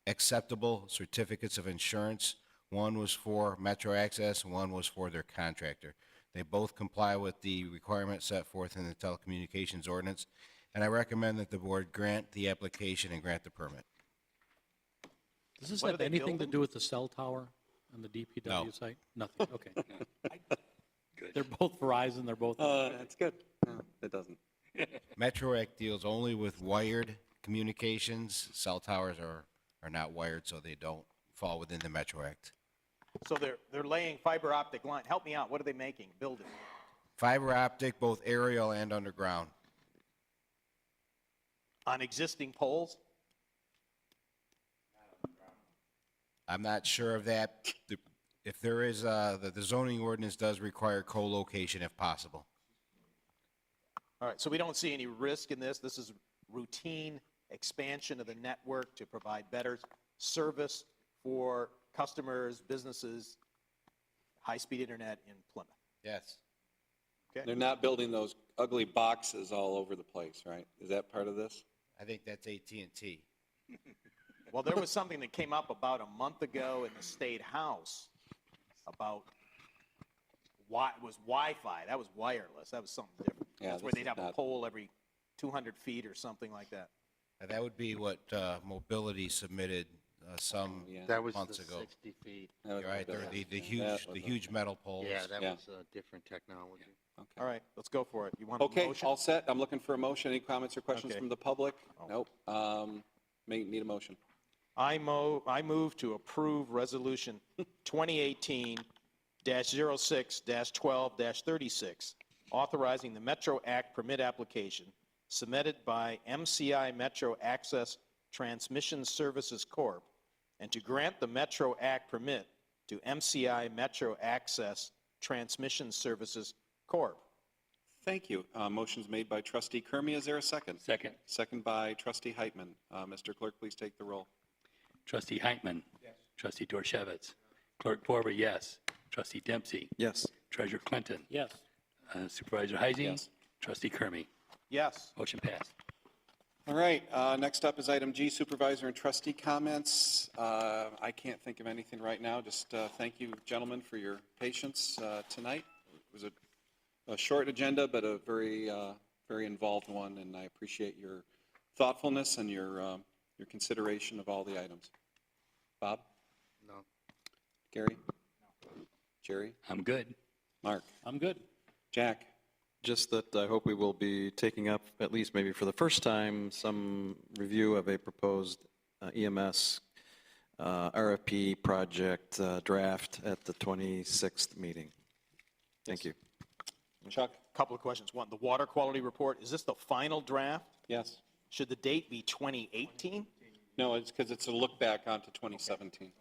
acceptable certificates of insurance. One was for Metro Access, and one was for their contractor. They both comply with the requirements set forth in the telecommunications ordinance, and I recommend that the board grant the application and grant the permit. Does this What are have they anything to building? do with the cell tower on the DPW No. site? Nothing, okay. They're both Verizon, they're both. That's good. No, it doesn't. Metro Act deals only with wired communications. Cell towers are not wired, so they don't fall within the Metro Act. So they're laying fiber optic line. Help me out. What are they making? Building? Fiber optic, both aerial and underground. On existing poles? I'm not sure of that. If there is, the zoning ordinance does require co-location if possible. All right, so we don't see any risk in this. This is routine expansion of the network to provide better service for customers, businesses, high-speed internet in Plymouth. Yes. Okay. They're not building those ugly boxes all over the place, right? Is that part of this? I think that's AT&T. Well, there was something that came up about a month ago in the State House about it was Wi-Fi. That was wireless. That was something different. Yeah, That's where this they'd is have a not- pole every 200 feet or something like that. That would be what Mobility submitted some That was months the ago. 60 feet. That was You're right, they're Mobility. the Yeah, that huge, the was huge metal poles. Yeah, that Yeah. was a different technology. All right, let's go for it. You want a Okay, motion? all set. I'm looking for a motion. Any comments or questions Okay. from the public? Oh. Nope. May need a motion. I move to approve Resolution 2018-06-12-36, authorizing the Metro Act permit application submitted by MCI Metro Access Transmission Services Corp., and to grant the Metro Act permit to MCI Metro Access Transmission Services Corp. Thank you. Motion's made by trustee Kermia. Is there a second? Second. Second by trustee Heitman. Mr. Clerk, please take the roll. Trustee Heitman. Yes. Trustee Dorchevitz. Clerk Borba, yes. Trustee Dempsey. Yes. Treasurer Clinton. Yes. Supervisor Heising. Yes. Trustee Kermy. Yes. Motion passed. All right, next up is item G, supervisor and trustee comments. I can't think of anything right now. Just thank you, gentlemen, for your patience tonight. It was a short agenda, but a very, very involved one, and I appreciate your thoughtfulness and your consideration of all the items. Bob? No. Gary? No. Jerry? I'm good. Mark? I'm good. Jack? Just that I hope we will be taking up, at least maybe for the first time, some review of a proposed EMS RFP project draft at the 26th meeting. Thank you. Chuck? Couple of questions. One, the water quality report, is this the final draft? Yes. Should the date be 2018? No, it's because it's a look back onto 2017.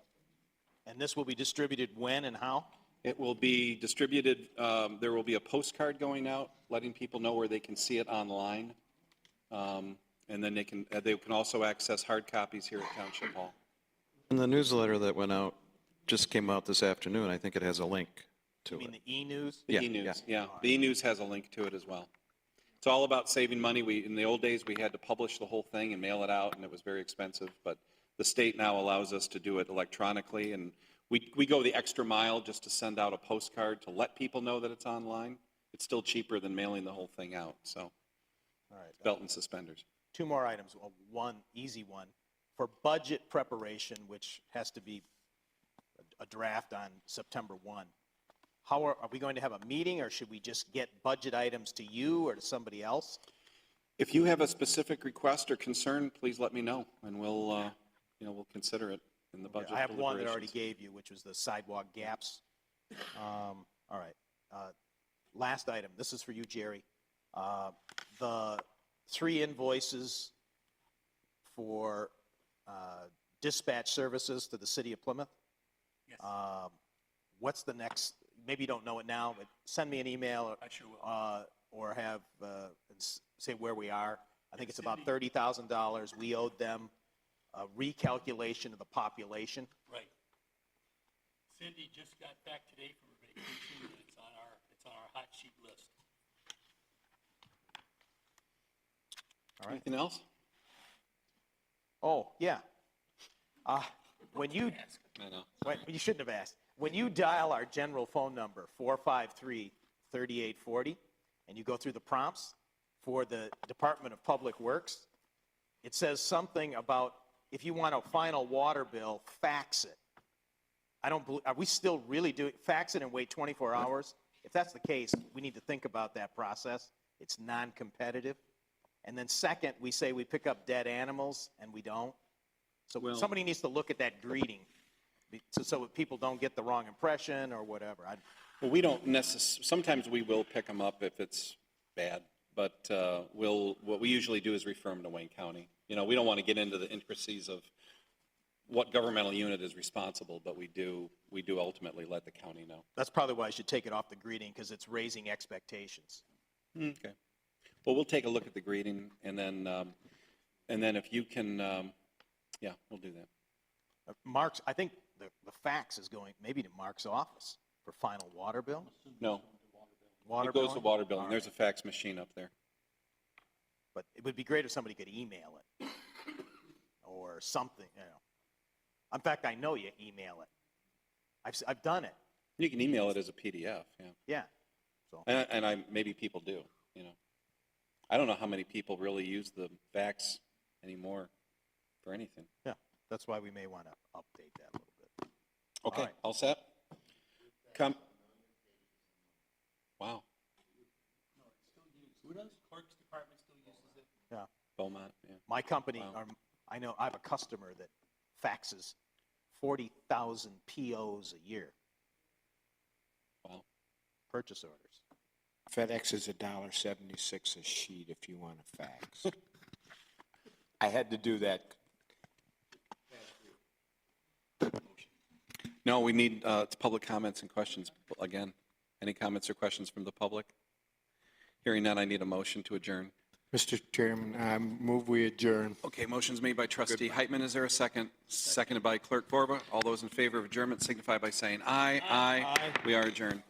And this will be distributed when and how? It will be distributed, there will be a postcard going out, letting people know where they can see it online. And then they can also access hard copies here at Township Hall. And the newsletter that went out just came out this afternoon. I think it has a link to You mean it. the e-news? The e-news, yeah. The e-news has a link to it as well. It's all about saving money. In the old days, we had to publish the whole thing and mail it out, and it was very expensive. But the state now allows us to do it electronically, and we go the extra mile just to send out a postcard to let people know that it's online. It's still cheaper than mailing the whole thing out, so All right. belt and suspenders. Two more items. One easy one. For budget preparation, which has to be a draft on September 1, how are we going to have a meeting, or should we just get budget items to you or to somebody else? If you have a specific request or concern, please let me know, and we'll consider it in the budget I have one that I already deliberations. gave you, which was the sidewalk gaps. All right. Last item. This is for you, Jerry. The 3 invoices for dispatch services to the city of Plymouth. Yes. What's the next? Maybe you don't know it now, but send me an email I sure will. or have say where we are. I think it's about $30,000. We owed them a recalculation of the population. Right. Cindy just got back today from her vacation. It's on our hot sheet list. All right. Anything else? Oh, yeah. When you, I know. you shouldn't have asked. When you dial our general phone number, 3840, and you go through the prompts for the Department of Public Works, it says something about if you want a final water bill, fax it. I don't believe, are we still really doing, fax it and wait 24 hours? If that's the case, we need to think about that process. It's non-competitive. And then second, we say we pick up dead animals, and we don't. So somebody needs to look at that greeting so that people don't get the wrong impression or whatever. Well, we don't necessarily, sometimes we will pick them up if it's bad, but what we usually do is refer them to Wayne County. You know, we don't want to get into the intricacies of what governmental unit is responsible, but we do ultimately let the county know. That's probably why I should take it off the greeting, because it's raising expectations. Okay. Well, we'll take a look at the greeting, and then if you can, yeah, we'll do that. Mark's, I think the fax is going maybe to Mark's office for final water bill? No. Water it goes billing? to water billing. All There's a fax machine up there. But it would be great if somebody could email it or something, you know. In fact, I know you email it. I've done it. You can email it as a PDF, yeah. Yeah. So. And maybe people do, you know. I don't know how many people really use the fax anymore for anything. Yeah, that's why we may want to update that a little bit. Okay, right. all set? Wow. Who does? Clerk's department still uses it? Yeah. Beaumont, yeah. My company, Wow. I know I have a customer that faxes 40,000 POs a year. Wow. Purchase orders. FedEx is $1.76 a sheet if you want a fax. I had to do that. No, we need, it's public comments and questions. Again, any comments or questions from the public? Hearing none, I need a motion to adjourn. Mr. Chairman, I move we adjourn. Okay, motion's made by trustee Heitman. Is there a second? Seconded by clerk Borba. All those in favor of adjournment signify by saying aye. Aye. We are adjourned.